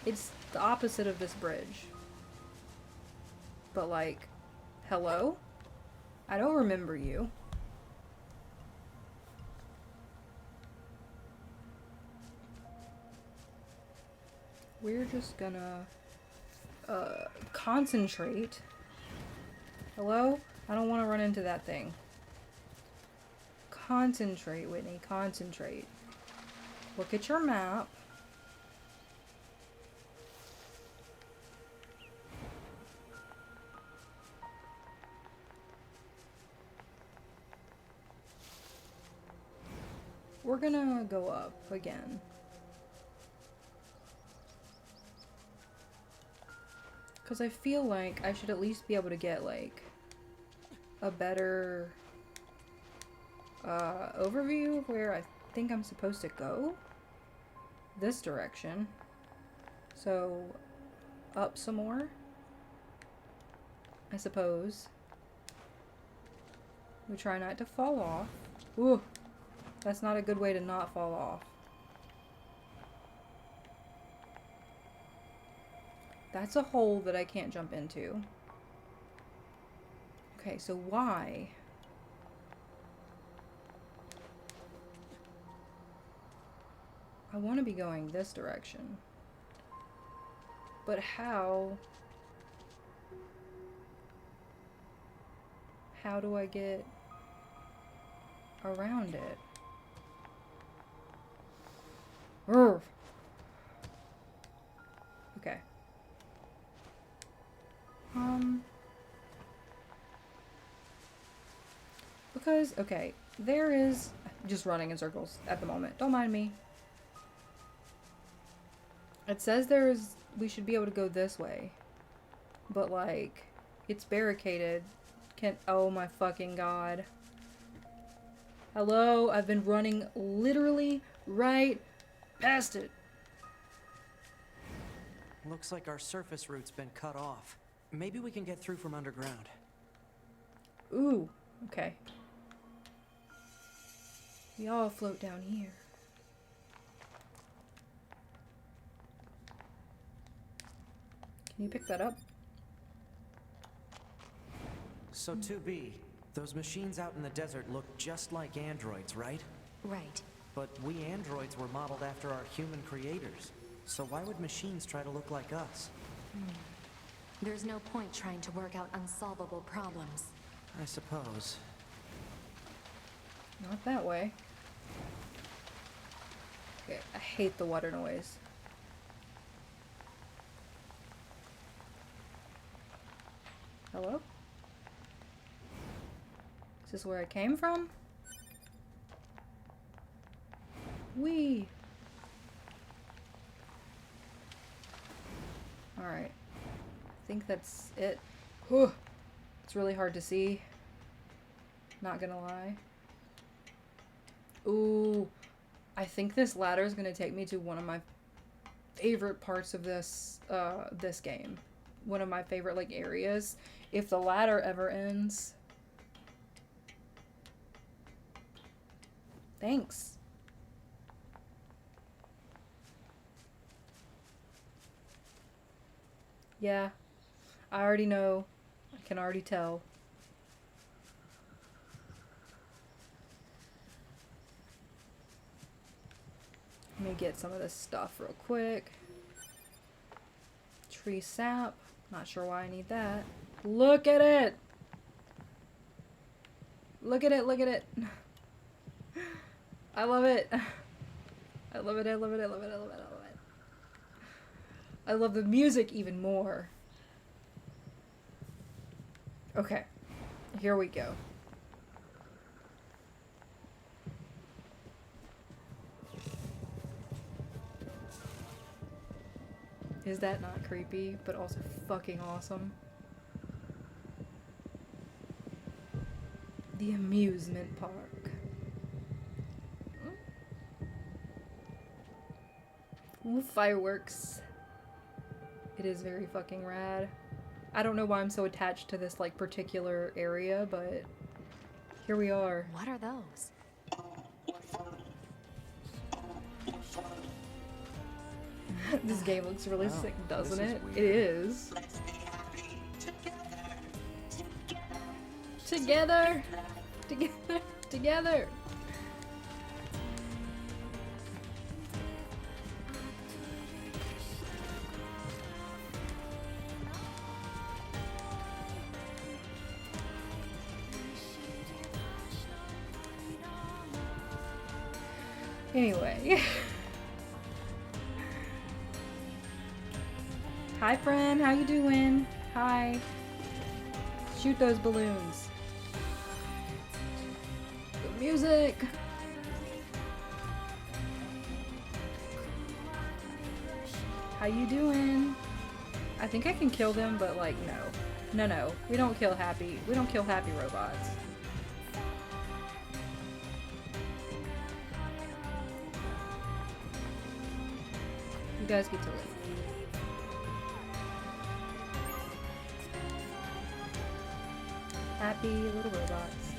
It's the opposite of this bridge. But like, hello? I don't remember you. We're just gonna concentrate. Hello? I don't want to run into that thing. Concentrate, Whitney, concentrate. Look at your map. We're gonna go up again. Because I feel like I should at least be able to get, like, a better overview of where I think I'm supposed to go. This direction. So, up some more, I suppose. We try not to fall off. Ooh, that's not a good way to not fall off. That's a hole that I can't jump into. Okay, so why? I want to be going this direction. But how? How do I get around it? Urgh. Okay. Because, okay, there is just running in circles at the moment. Don't mind me. It says we should be able to go this way. But, like, it's barricaded. Oh my fucking god. Hello? I've been running literally right past it. Looks like our surface route's been cut off. Maybe we can get through from underground. Ooh, okay. We all float down here. Can you pick that up? So 2B, those machines out in the desert look just like androids, right? Right. But we androids were modeled after our human creators. So why would machines try to look like us? There's no point trying to work out unsolvable problems. I suppose. Not that way. Okay, I hate the water noise. Hello? Is this where I came from? Whee! Alright. I think that's it. Whew. It's really hard to see. Not gonna lie. Ooh. I think this ladder is gonna take me to one of my favorite parts of this this game. One of my favorite like areas. If the ladder ever ends. Thanks. Yeah. I already know. I can already tell. Let me get some of this stuff real quick. Tree sap. Not sure why I need that. Look at it! Look at it, look at it. I love it. I love it, I love it, I love it, I love it, I love it. I love the music even more. Okay. Here we go. Is that not creepy, but also fucking awesome? The amusement park. Ooh, fireworks. It is very fucking rad. I don't know why I'm so attached to this like particular area, but Here we are. What are those? This game looks really Wow, sick, this doesn't is it? weird. It is. Let's be happy together. Together! Together! Together! Anyway. Hi friend, how you doing? Hi. Shoot those balloons. Good music. How you doing? I think I can kill them, but like no. No. We don't kill happy robots. You guys get to live. Happy little robots.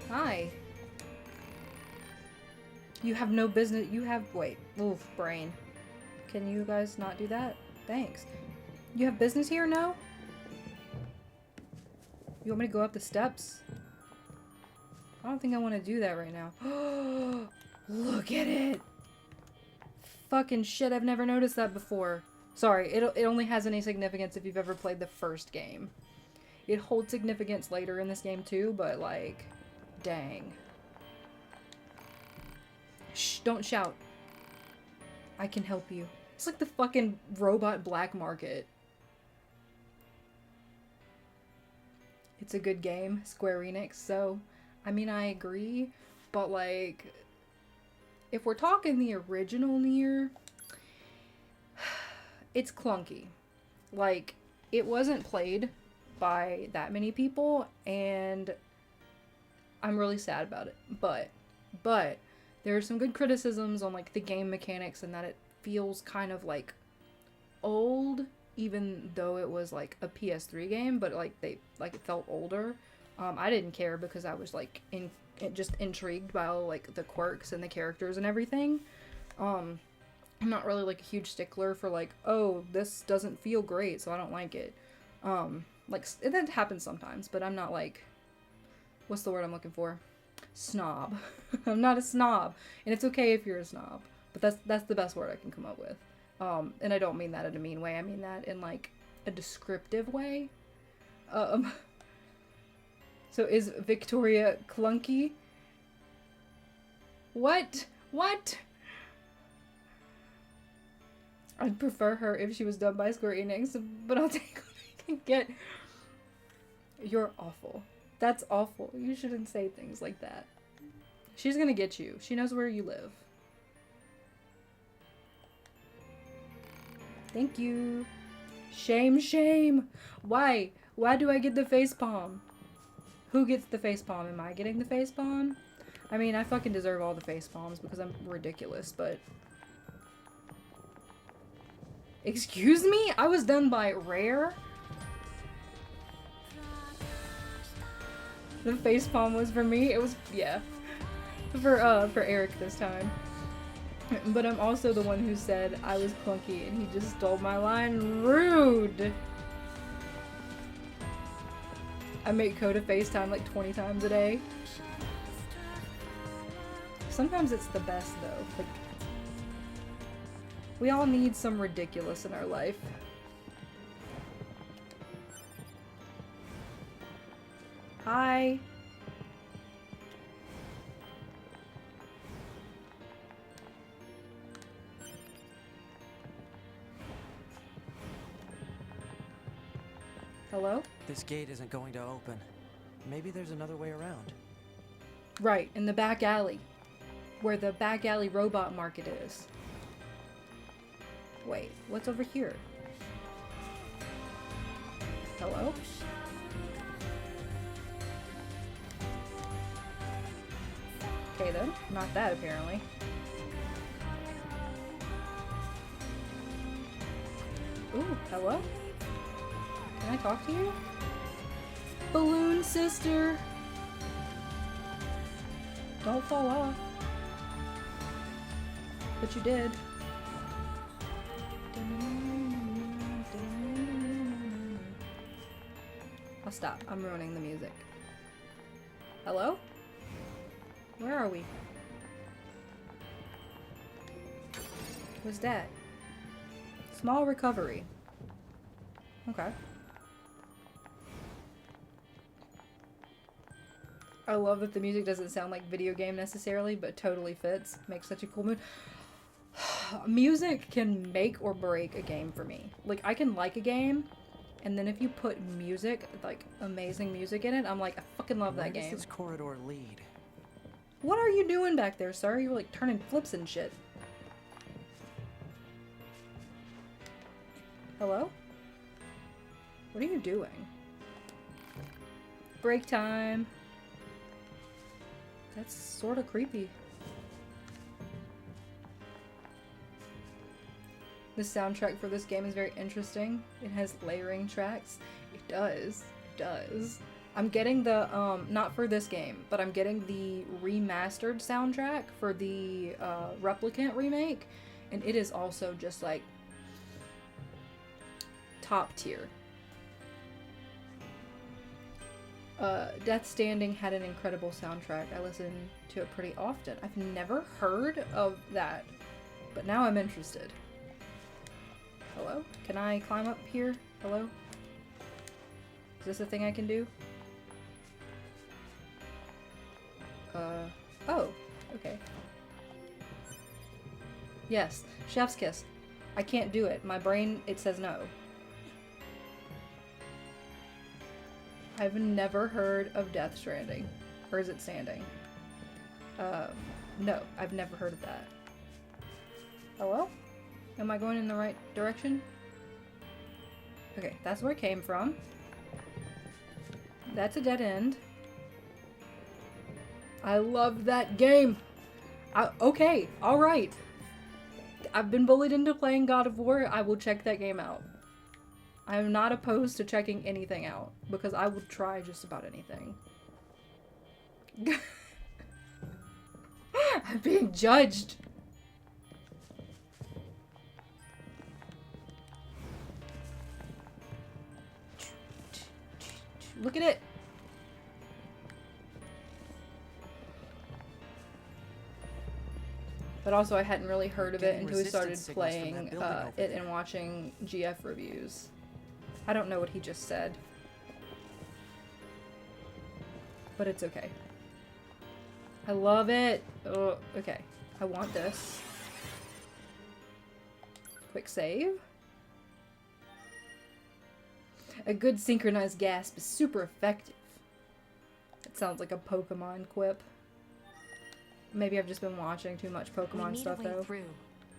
Hi. You have no business. You have. Wait. Oof, brain. Can you guys not do that? Thanks. You have business here? No? You want me to go up the steps? I don't think I want to do that right now. Look at it! Fucking shit, I've never noticed that before. Sorry, it only has any significance if you've ever played the first game. It holds significance later in this game too, but like, dang. Shh, don't shout. I can help you. It's like the fucking robot black market. It's a good game, Square Enix, so, I mean, I agree, but like, if we're talking the original Nier, it's clunky. Like, it wasn't played by that many people, and I'm really sad about it. But there are some good criticisms on like the game mechanics and that it feels kind of like old, even though it was like a PS3 game, but like it felt older. I didn't care because I was like just intrigued by all like the quirks and the characters and everything. I'm not really like a huge stickler for like, oh, this doesn't feel great, so I don't like it. Like it happens sometimes, but I'm not like, what's the word I'm looking for? Snob. I'm not a snob, and it's okay if you're a snob, but that's the best word I can come up with. And I don't mean that in a mean way. I mean that in like a descriptive way. So is Victoria clunky? What? I'd prefer her if she was done by Square Enix, but I'll take what I can get. You're awful. That's awful. You shouldn't say things like that. She's gonna get you. She knows where you live. Thank you. Shame. Why? Why do I get the facepalm? Who gets the facepalm? Am I getting the facepalm? I mean, I fucking deserve all the facepalms because I'm ridiculous, but... Excuse me? I was done by Rare? The facepalm was for me? It was... yeah. For Eric this time. But I'm also the one who said I was clunky and he just stole my line. Rude! I make Coda FaceTime like 20 times a day. Sometimes it's the best though. Like, we all need some ridiculous in our life. Hi. Hello? This gate isn't going to open. Maybe there's another way around. Right, in the back alley. Where the back alley robot market is. Wait, what's over here? Hello? Okay then, not that apparently. Hello? Can I talk to you? Balloon sister! Don't fall off. But you did. I'll stop. I'm ruining the music. Hello? Where are we? What's that? Small recovery. Okay. I love that the music doesn't sound like video game necessarily, but totally fits. Makes such a cool mood. Music can make or break a game for me. Like, I can like a game, and then if you put music, like amazing music in it, I'm like, I fucking love that game. Where does this corridor lead? What are you doing back there, sir? You're like turning flips and shit. Hello? What are you doing? Break time. That's sort of creepy. The soundtrack for this game is very interesting. It has layering tracks. It does. It does. I'm getting the, not for this game, but I'm getting the remastered soundtrack for the Replicant remake, and it is also just like top tier. Death Stranding had an incredible soundtrack. I listen to it pretty often. I've never heard of that, but now I'm interested. Hello? Can I climb up here? Hello? Is this a thing I can do? Oh, okay. Yes, chef's kiss. I can't do it. My brain, it says no. I've never heard of Death Stranding. Or is it Standing? No, I've never heard of that. Hello? Am I going in the right direction? Okay, that's where it came from. That's a dead end. I love that game! Okay, alright. I've been bullied into playing God of War. I will check that game out. I'm not opposed to checking anything out, because I will try just about anything. I'm being judged! Look at it! But also I hadn't really heard of it until we started playing it and watching GF reviews. I don't know what he just said. But it's okay. I love it! Oh, okay. I want this. Quick save. A good synchronized gasp is super effective. It sounds like a Pokemon quip. Maybe I've just been watching too much Pokemon stuff though. Through.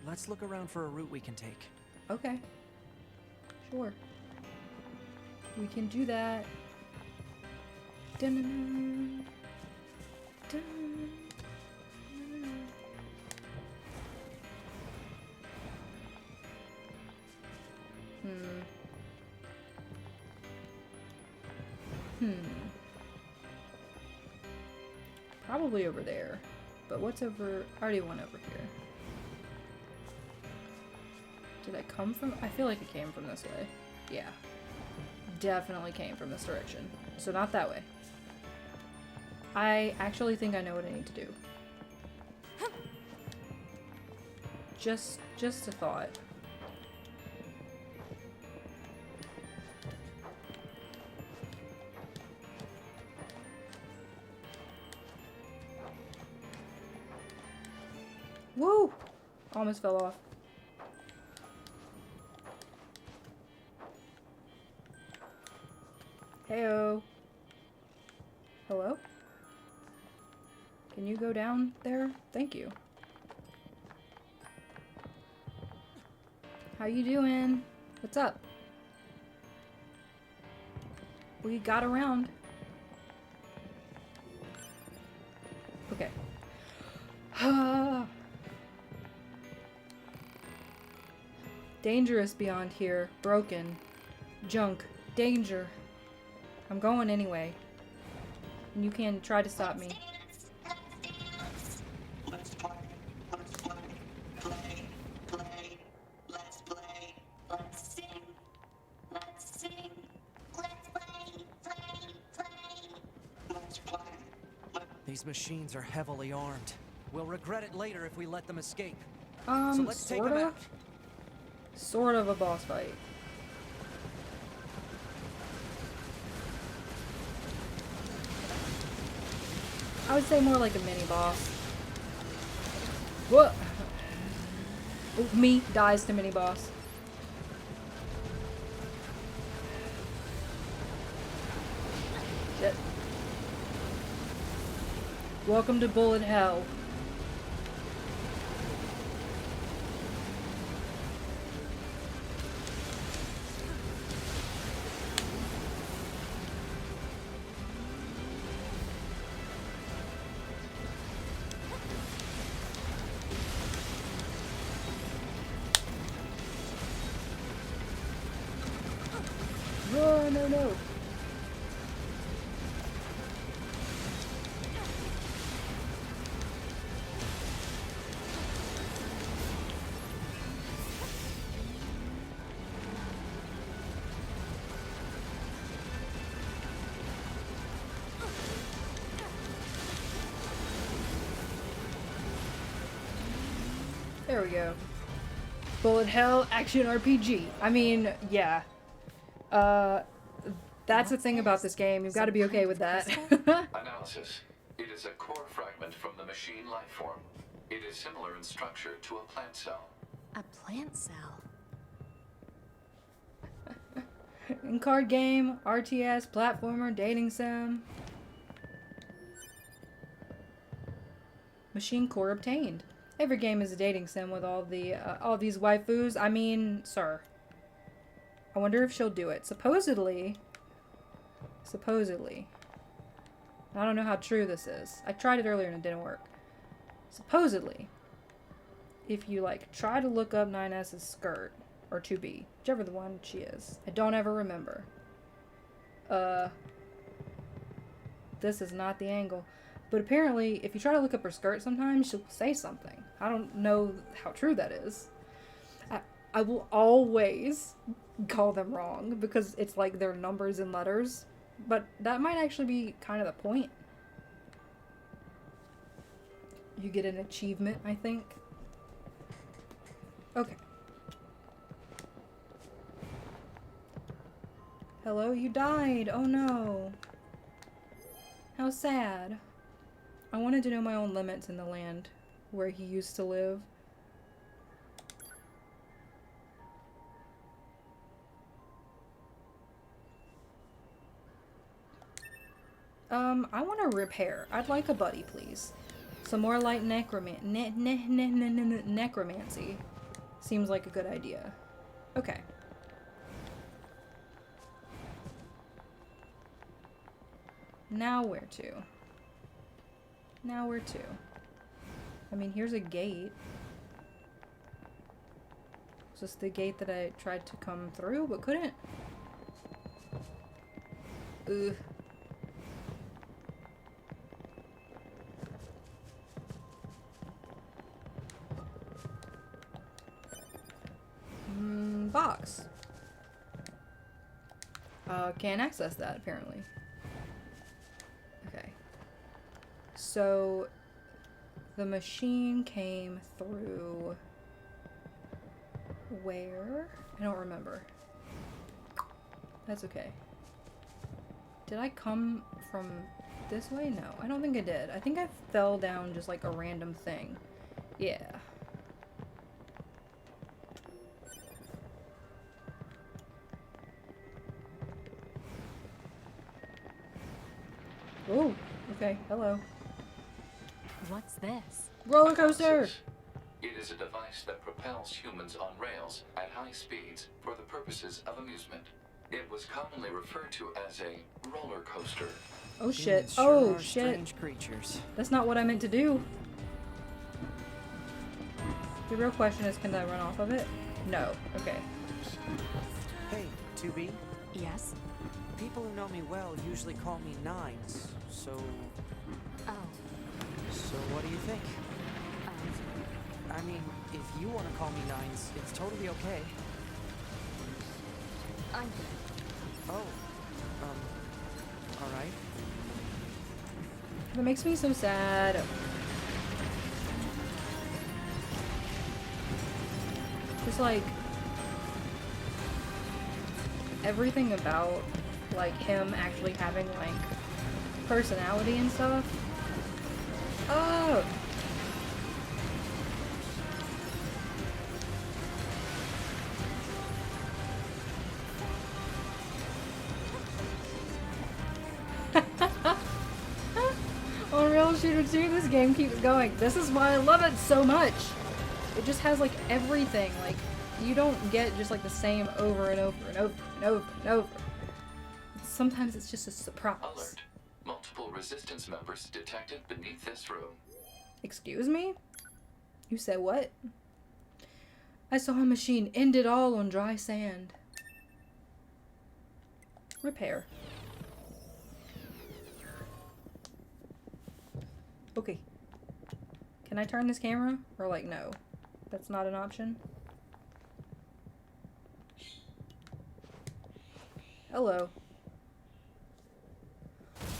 Let's look around for a route we can take. Okay. Sure. We can do that. Dun-dun-dun. Dun-dun-dun. Probably over there. But what's over... I already went over here. Did I come from... I feel like it came from this way. Yeah. Definitely came from this direction. So not that way. I actually think I know what I need to do. Just a thought. Woo! Almost fell off. Heyo. Hello? Can you go down there? Thank you. How you doing? What's up? We got around. Okay. Dangerous beyond here. Broken. Junk. Danger. I'm going anyway. And you can try to stop me. Let's play. Let's play. Play. Play. Let's play. Let's sing. Let's sing. Let's play. Play. Play. Let's play. These machines are heavily armed. We'll regret it later if we let them escape. So let's take them sorta? out. Sort of a boss fight. I would say more like a mini boss. What? Oh, me dies to mini boss. Shit. Welcome to bullet hell. Oh, no, no. There we go. Bullet hell action RPG. I mean, yeah. That's the thing about this game. You've got to be okay with that. Analysis. It is a core fragment from the machine life form. It is similar in structure to a plant cell. A plant cell. In card game, RTS, platformer, dating sim. Machine core obtained. Every game is a dating sim with all these waifus. I mean, sir. I wonder if she'll do it. Supposedly. I don't know how true this is. I tried it earlier and it didn't work. Supposedly, if you like try to look up 9S's skirt or 2B, whichever the one she is. I don't ever remember. This is not the angle. But apparently, if you try to look up her skirt sometimes, she'll say something. I don't know how true that is. I will always call them wrong because it's like their numbers and letters. But that might actually be kind of the point. You get an achievement, I think. Okay. Hello, you died. Oh no. How sad. I wanted to know my own limits in the land where he used to live. I want to repair. I'd like a buddy, please. Some more light necromancy. Seems like a good idea. Okay. Now where to? Now where to? I mean, here's a gate. Is this the gate that I tried to come through but couldn't? Ugh. Box. Can't access that apparently. Okay. So the machine came through where? I don't remember. That's okay. Did I come from this way? No, I don't think I did. I think I fell down just like a random thing. Yeah. Oh, okay. Hello. What's this? Roller coaster! It is a device that propels humans on rails at high speeds for the purposes of amusement. It was commonly referred to as a roller coaster. Oh shit. Humans sure Oh are shit. Strange creatures. That's not what I meant to do. The real question is, can I run off of it? No. Okay. Hey, 2B. Yes? People who know me well usually call me Nines, so... Oh. So what do you think? I mean, if you want to call me Nines, it's totally okay. I'm good. Oh. Alright. That makes me so sad. Just like everything about like him actually having like personality and stuff. Oh. On Real Shooter 2, this game keeps going. This is why I love it so much. It just has like everything. Like you don't get just like the same over and over and over and over and over. Sometimes it's just a surprise. Alert. Multiple resistance members detected beneath this room. Excuse me? You said what? I saw a machine end it all on dry sand. Repair. Okay. Can I turn this camera? Or like, no? That's not an option? Hello.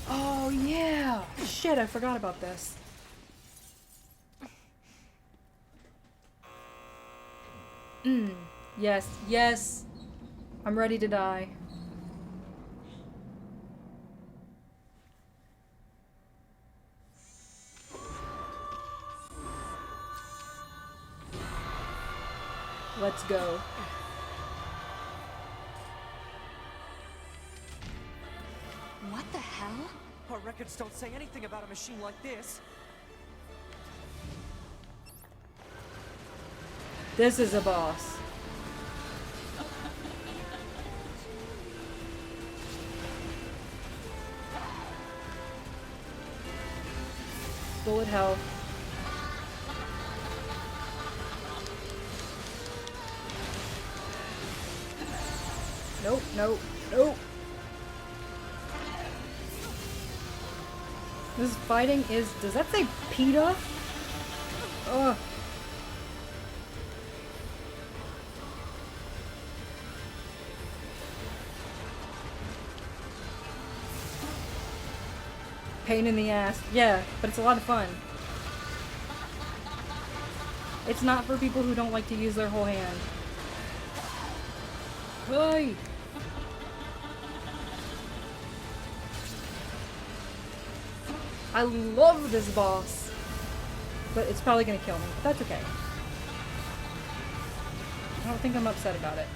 Oh, yeah! Shit, I forgot about this. Yes, yes! I'm ready to die. Let's go. What the hell? Our records don't say anything about a machine like this. This is a boss. Bullet hell. Nope, nope, nope. This fighting is... Does that say PETA? Ugh. Pain in the ass. Yeah, but it's a lot of fun. It's not for people who don't like to use their whole hand. Hey! I love this boss, but it's probably gonna kill me. But that's okay. I don't think I'm upset about it.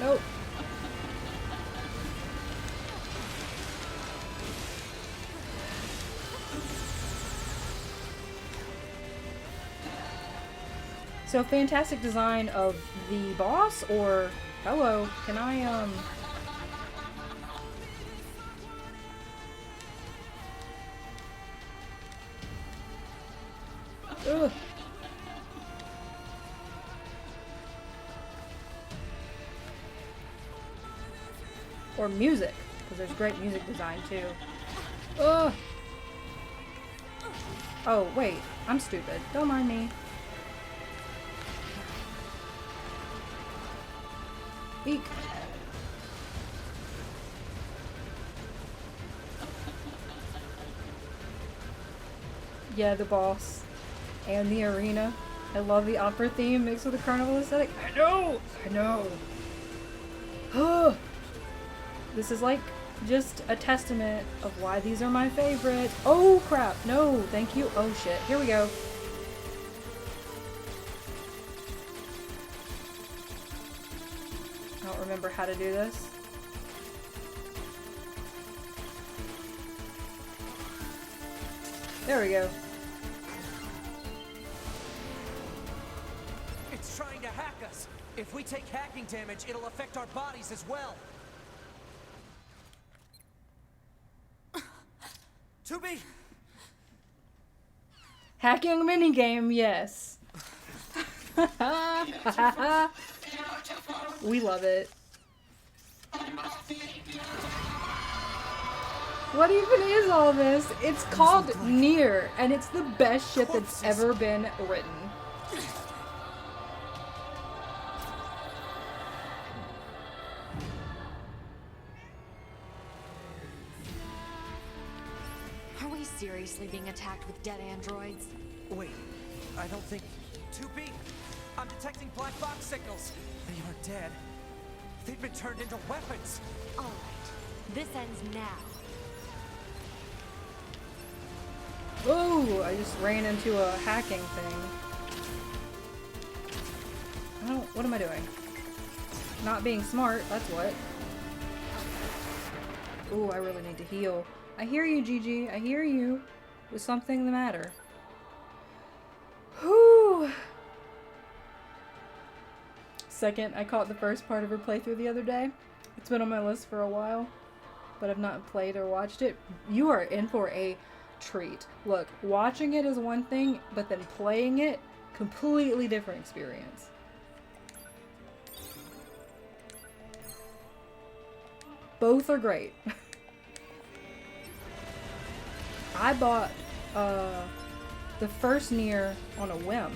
Nope. So fantastic design of the boss, or hello, can I Ugh. Or music, because there's great music design too. Ugh. Oh wait, I'm stupid. Don't mind me. Eek. Yeah, the boss. And the arena. I love the opera theme mixed with the carnival aesthetic. I know! I know! This is like just a testament of why these are my favorite. Oh crap! No, thank you. Oh shit. Here we go. I don't remember how to do this. There we go. It's trying to hack us. If we take hacking damage, it'll affect our bodies as well. 2B! Hacking minigame, yes. We love it. What even is all this? It's called Nier, and it's the best shit that's ever been written. Are we seriously being attacked with dead androids? Wait, I don't think... 2B! I'm detecting black box signals! They aren't dead. They've been turned into weapons! Alright, this ends now. Ooh, I just ran into a hacking thing. What am I doing? Not being smart, that's what. Ooh, I really need to heal. I hear you, Gigi. I hear you. There's something the matter. Whew. Second, I caught the first part of her playthrough the other day. It's been on my list for a while, but I've not played or watched it. You are in for a treat. Look, watching it is one thing, but then playing it, completely different experience. Both are great. I bought the first Nier on a whim.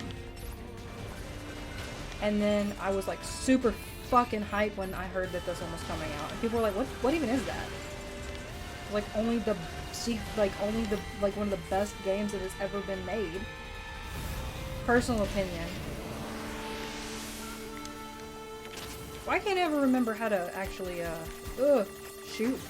And then I was like super fucking hyped when I heard that this one was coming out. And people were like, what even is that? Like only one of the best games that has ever been made. Personal opinion. Why can't I ever remember how to actually shoot?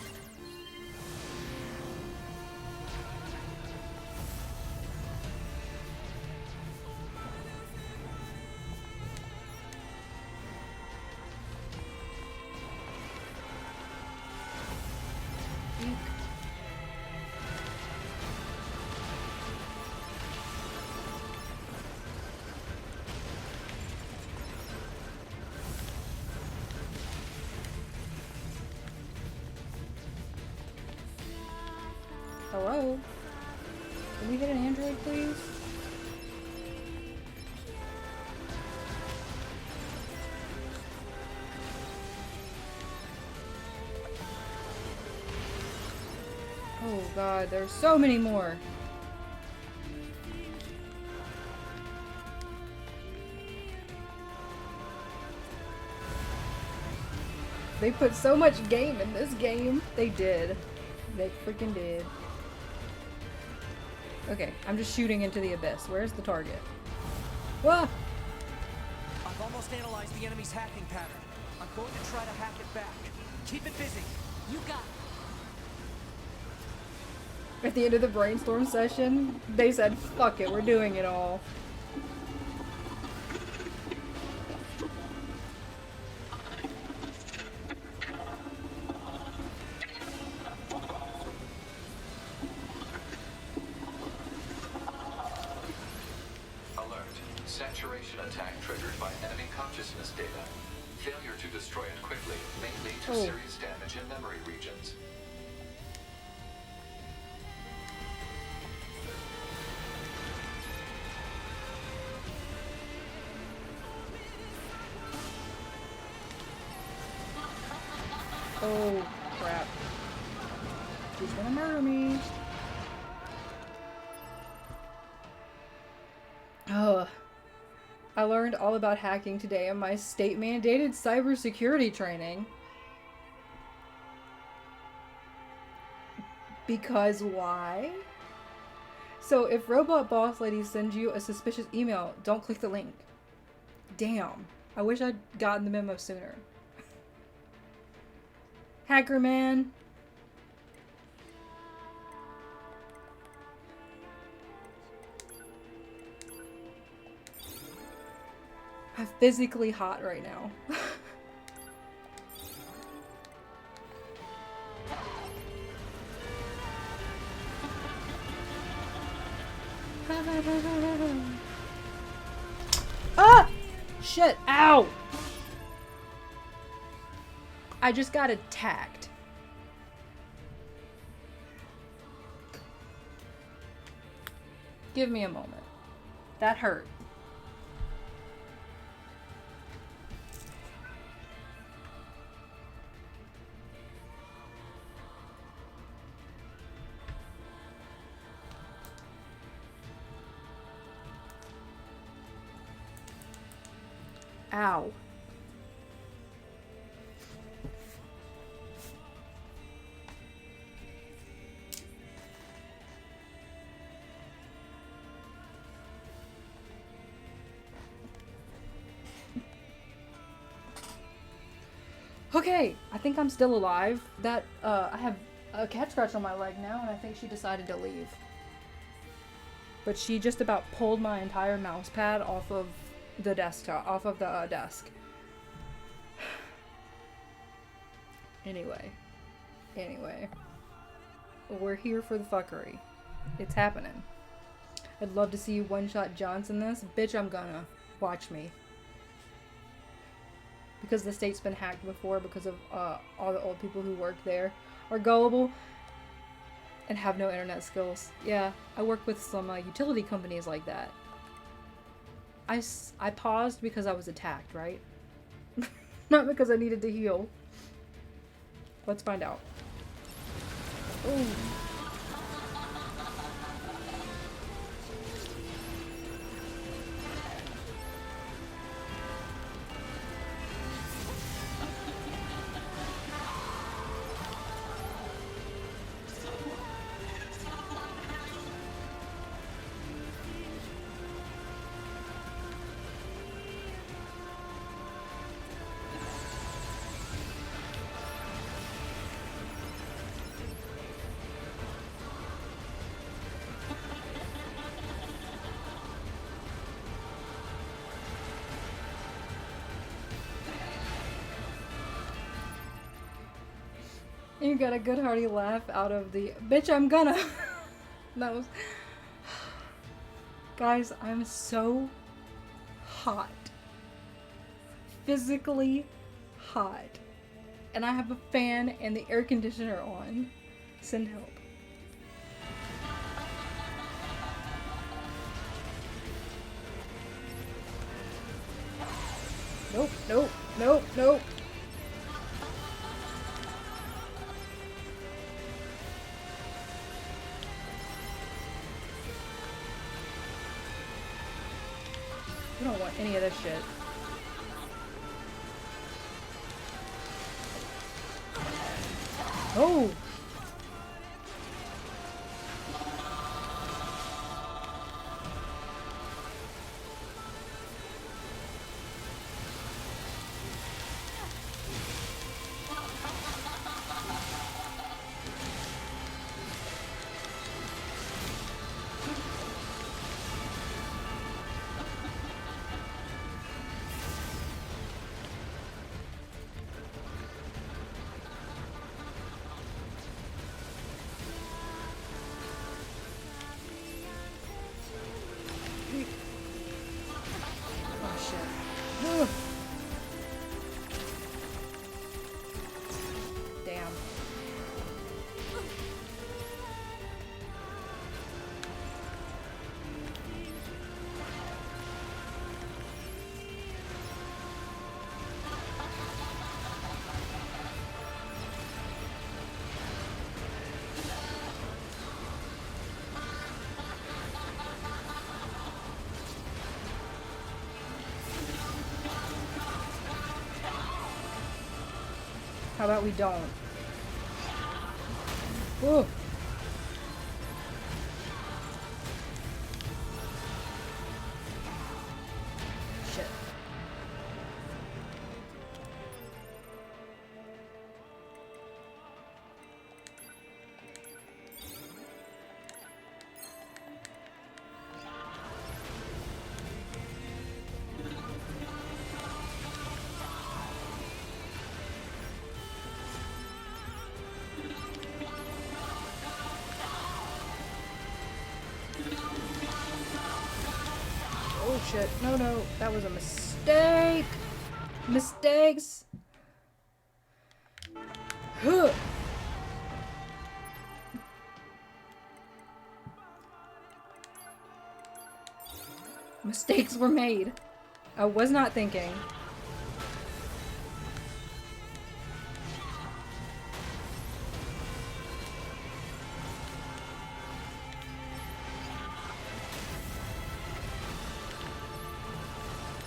Hello? Can we get an android, please? Oh god, there's so many more! They put so much game in this game. They did. They freaking did. Okay, I'm just shooting into the abyss. Where's the target? Whoa! I've almost analyzed the enemy's hacking pattern. I'm going to try to hack it back. Keep it busy. You got it. At the end of the brainstorm session, they said, fuck it, we're doing it all. Saturation attack triggered by enemy consciousness data. Failure to destroy it quickly may lead to serious damage in memory regions. Oh, crap. He's gonna murder me. Ugh. I learned all about hacking today in my state-mandated cybersecurity training. Because why? So if Robot Boss Lady sends you a suspicious email, don't click the link. Damn. I wish I'd gotten the memo sooner. Hacker man. I'm physically hot right now. Ah! Shit! Ow! I just got attacked. Give me a moment. That hurt. Ow. Okay, I think I'm still alive. That, I have a cat scratch on my leg now, and I think she decided to leave. But she just about pulled my entire mouse pad off of the desktop, off of the desk. Anyway. We're here for the fuckery. It's happening. I'd love to see you one-shot Johnson this. Bitch, I'm gonna. Watch me. Because the state's been hacked before because of all the old people who work there are gullible and have no internet skills. Yeah, I work with some utility companies like that. I paused because I was attacked, right? Not because I needed to heal. Let's find out. Ooh. You got a good hearty laugh out of the bitch I'm gonna. That was guys, I'm so hot. Physically hot. And I have a fan and the air conditioner on. Send help. Nope, nope, nope, nope. I don't want any of this shit. Oh! Damn. How about we don't? Ooh. Shit. Oh shit. No, no. That was a mistake. Mistakes. Huh. Mistakes were made. I was not thinking.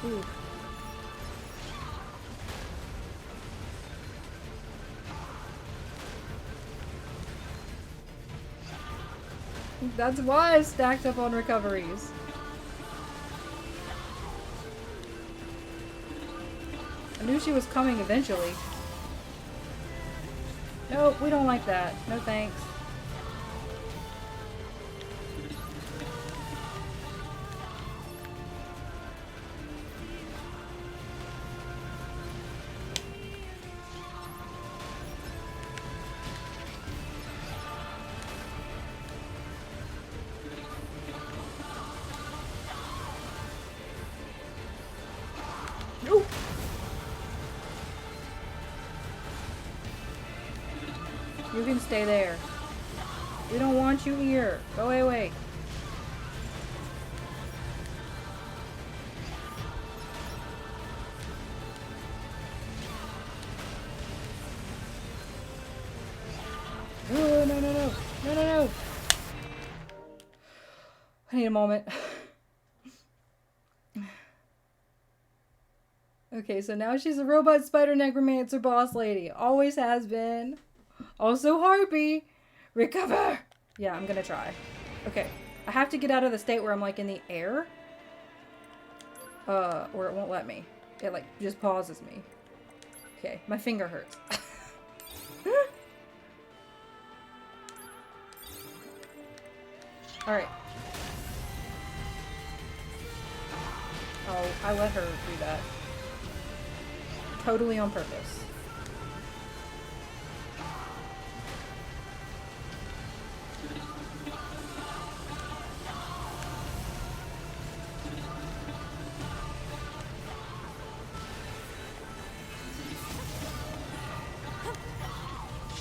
Ooh. That's why I stacked up on recoveries. I knew she was coming eventually. Nope, we don't like that. No thanks. Nope. You can stay there. We don't want you here. Go away. Oh, no, no, no. No, no, no. I need a moment. Okay, so now she's a robot spider necromancer boss lady. Always has been. Also Harpy. Recover! Yeah, I'm gonna try. Okay. I have to get out of the state where I'm like in the air. Or it won't let me. It like just pauses me. Okay, my finger hurts. Alright. Oh, I let her do that. Totally on purpose.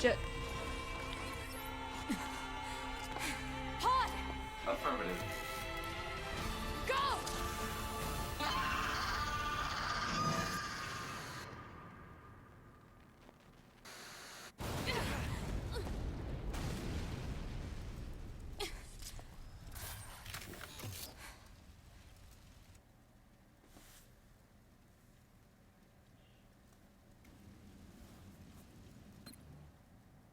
Shit. Pod! Affirmative. Go!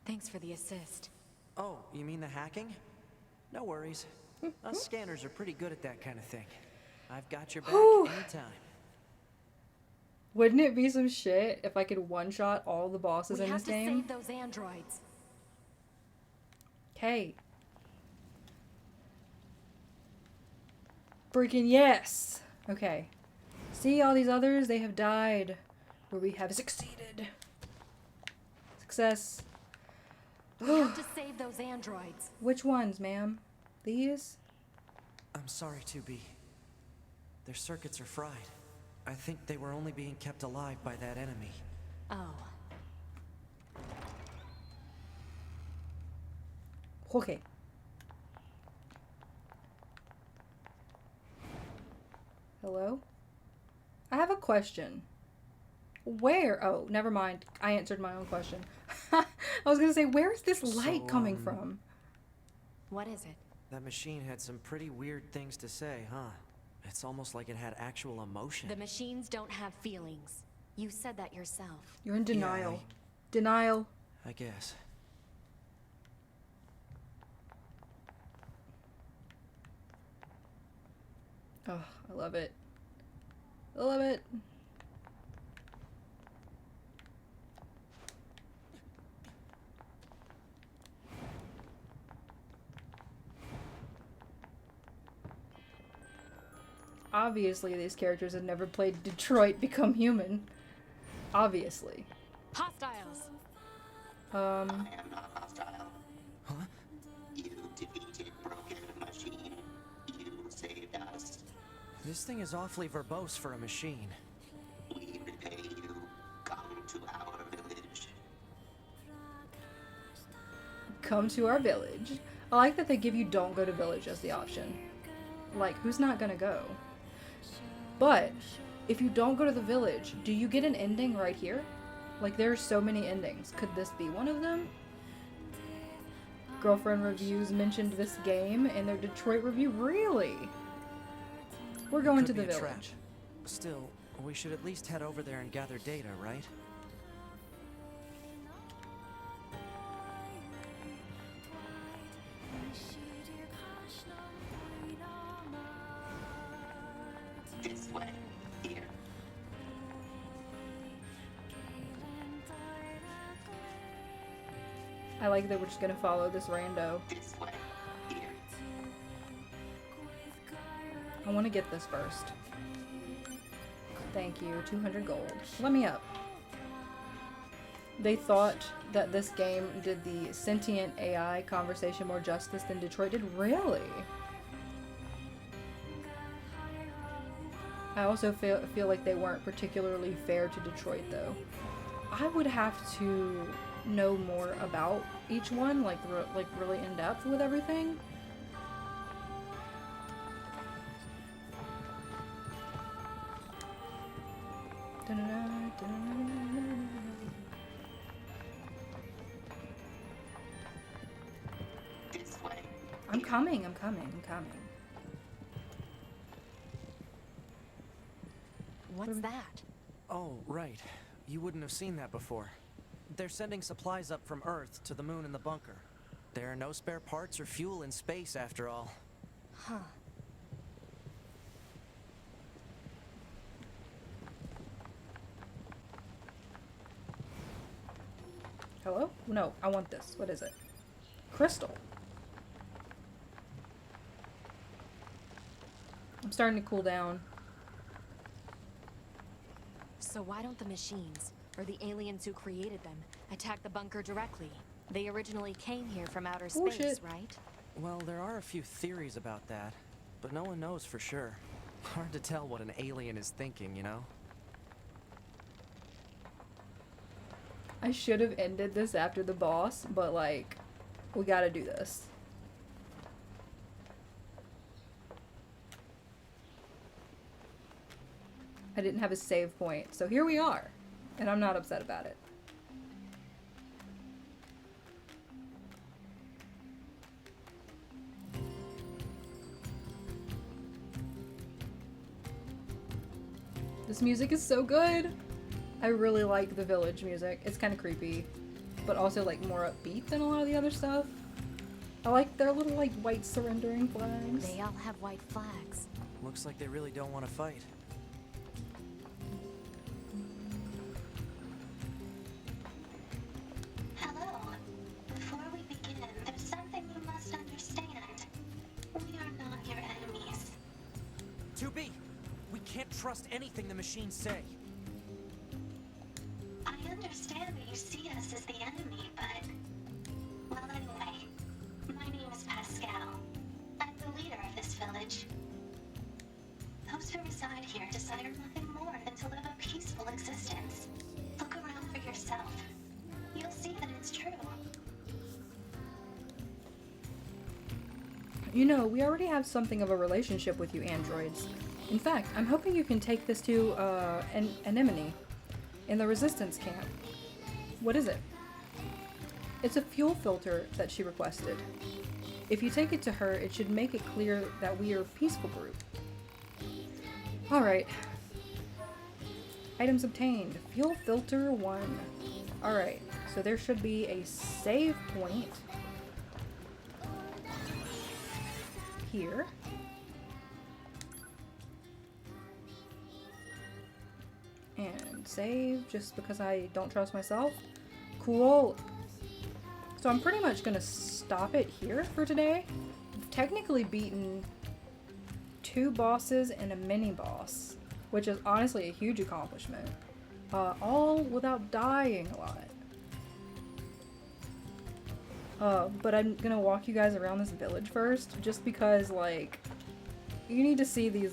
Thanks for the assist. Oh, you mean the hacking? No worries. Us scanners are pretty good at that kind of thing. I've got your back anytime. Wouldn't it be some shit if I could one-shot all the bosses in this game? We have to save those androids. Okay. Freaking yes! Okay. See all these others? They have died. Where we have succeeded. Success. We have to save those androids. Which ones, ma'am? These? I'm sorry, 2B. Their circuits are fried. I think they were only being kept alive by that enemy. Oh. Okay. Hello? I have a question. Where? Oh, never mind. I answered my own question. I was gonna say, where is this light coming from? What is it? That machine had some pretty weird things to say, huh? It's almost like it had actual emotion. The machines don't have feelings. You said that yourself. You're in denial. Yeah, Denial. I guess. Oh, I love it. I love it. Obviously, these characters have never played Detroit Become Human. Obviously. Hostiles. I am not hostile. Huh? You defeated Broken Machine. You saved us. This thing is awfully verbose for a machine. We repay you. Come to our village. Come to our village. I like that they give you don't go to village as the option. Like, who's not gonna go? But, if you don't go to the village, do you get an ending right here? Like, there's so many endings. Could this be one of them? Girlfriend Reviews mentioned this game in their Detroit review. Really? We're going to the Could be a trap. village. Still, we should at least head over there and gather data, right? I like that we're just gonna follow this rando. This way. Here. I want to get this first. Thank you. 200 gold. Let me up. They thought that this game did the sentient AI conversation more justice than Detroit did. Really? I also feel like they weren't particularly fair to Detroit, though. I would have to know more about each one, like really in depth with everything. This way. I'm coming. What's that? Oh, right. You wouldn't have seen that before. They're sending supplies up from Earth to the moon and the bunker. There are no spare parts or fuel in space, after all. Huh. Hello? No, I want this. What is it? Crystal. I'm starting to cool down. So why don't the machines, or the aliens who created them, attack the bunker directly? They originally came here from outer space, Bullshit. right? Well, there are a few theories about that, but no one knows for sure. Hard to tell what an alien is thinking, you know? I should have ended this after the boss, but like, we gotta do this. I didn't have a save point, so here we are. And I'm not upset about it. This music is so good! I really like the village music. It's kind of creepy, but also like more upbeat than a lot of the other stuff. I like their little like white surrendering flags. They all have white flags. Looks like they really don't want to fight. Hello. Before we begin, there's something you must understand. We are not your enemies. 2B! We can't trust anything the machines say. I understand that you see us as the enemy, but... Well, anyway, my name is Pascal. I'm the leader of this village. Those who reside here desire nothing more than to live a peaceful existence. Look around for yourself. You'll see that it's true. You know, we already have something of a relationship with you androids. In fact, I'm hoping you can take this to an anemone in the resistance camp. What is it? It's a fuel filter that she requested. If you take it to her, it should make it clear that we are a peaceful group. Alright. Items obtained. Fuel filter 1. Alright, so there should be a save point here. And save, just because I don't trust myself. Cool. So I'm pretty much gonna stop it here for today. I've technically beaten 2 bosses and a mini boss, which is honestly a huge accomplishment. All without dying a lot. But I'm gonna walk you guys around this village first, just because like you need to see these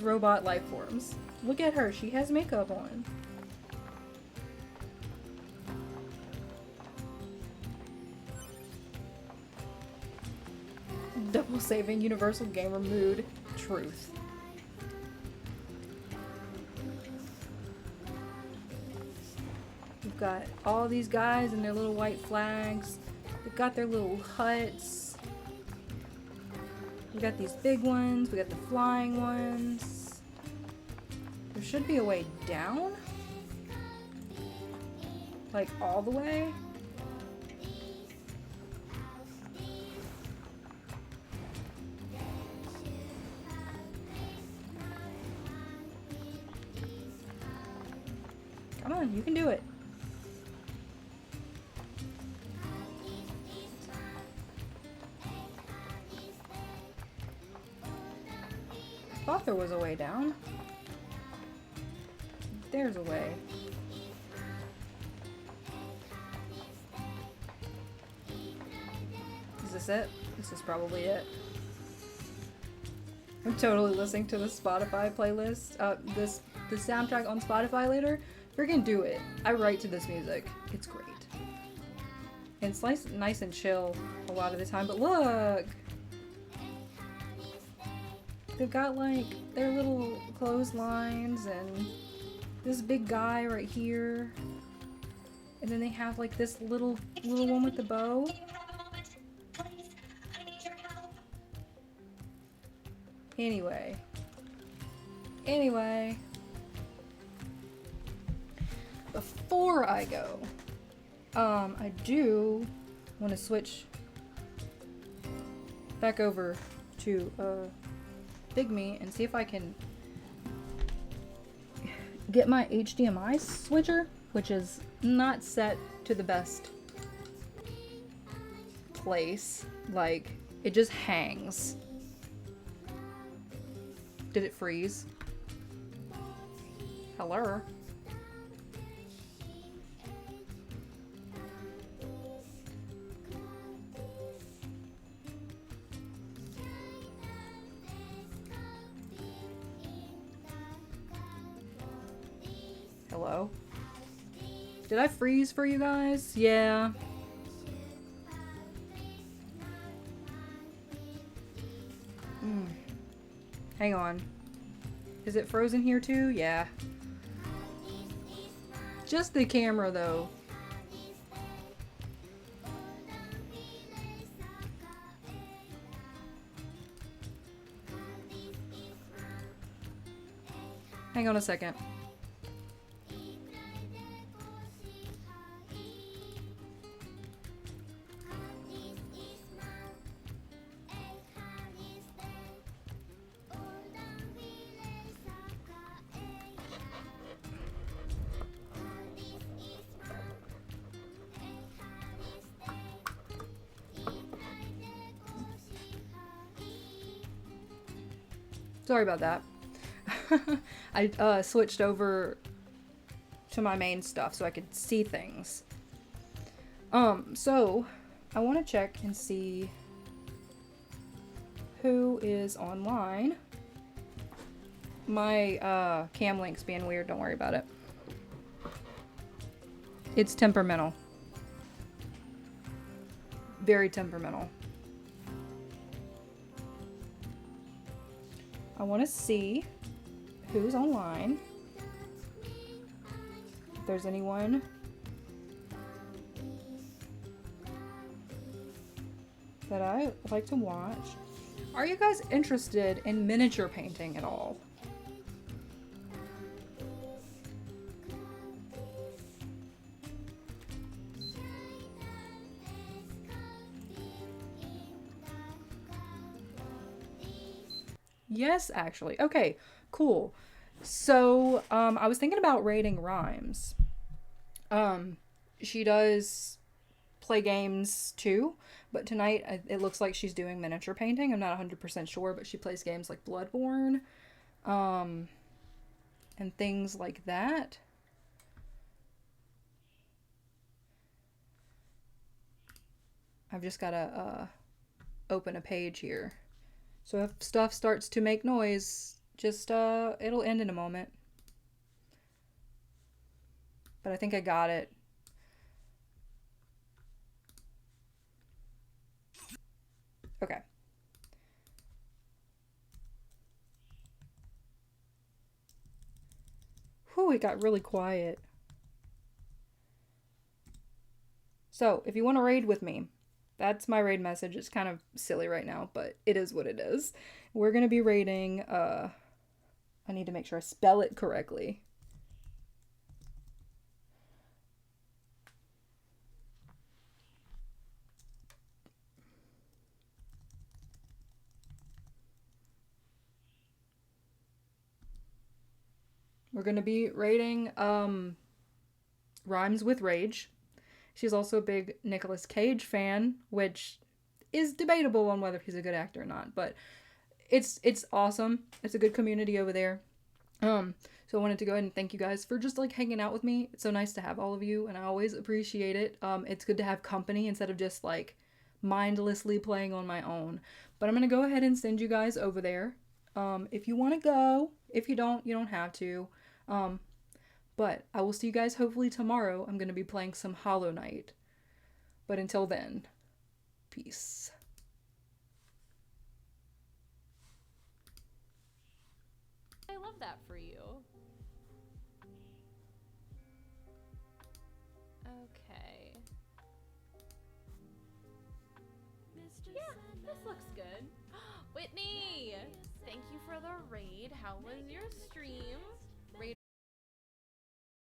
robot life forms. Look at her, she has makeup on. Double saving universal gamer mood. Truth. We've got all these guys and their little white flags. They've got their little huts. We got these big ones, we got the flying ones. There should be a way down? Like all the way? Come on, you can do it. thought there was a way down. There's a way. Is this it? This is probably it. I'm totally listening to the Spotify playlist. The soundtrack on Spotify later. Freaking do it. I write to this music. It's great. And it's nice and chill a lot of the time. But look! They've got like their little clotheslines and this big guy right here. And then they have like this little one with the bow. Anyway. Before I go, I do want to switch back over to Big Me and see if I can get my HDMI switcher, which is not set to the best place. Like, it just hangs. Did it freeze? Hello? Hello? Did I freeze for you guys? Yeah. Hang on. Is it frozen here too? Yeah. Just the camera though. Hang on a second. Sorry about that. I switched over to my main stuff so I could see things. So I want to check and see who is online. My cam link's being weird, don't worry about it. It's temperamental. Very temperamental. I want to see who's online. If there's anyone that I like to watch. Are you guys interested in miniature painting at all? Yes, actually. Okay, cool. So, I was thinking about rating Rhymes. She does play games too, but tonight it looks like she's doing miniature painting. I'm not 100% sure, but she plays games like Bloodborne, and things like that. I've just gotta, open a page here. So if stuff starts to make noise, just, it'll end in a moment. But I think I got it. Okay. Whew, it got really quiet. So, if you want to raid with me, that's my raid message. It's kind of silly right now, but it is what it is. We're going to be raiding, I need to make sure I spell it correctly. We're going to be raiding, Rhymes with Rage. She's also a big Nicolas Cage fan, which is debatable on whether he's a good actor or not, but it's awesome. It's a good community over there. So I wanted to go ahead and thank you guys for just like hanging out with me. It's so nice to have all of you, and I always appreciate it. It's good to have company instead of just like mindlessly playing on my own. But I'm gonna go ahead and send you guys over there. If you want to go. If you don't have to. But I will see you guys hopefully tomorrow. I'm gonna be playing some Hollow Knight. But until then, peace. I love that for you. Okay. Yeah, this looks good. Whitney! Thank you for the raid. How was your stream?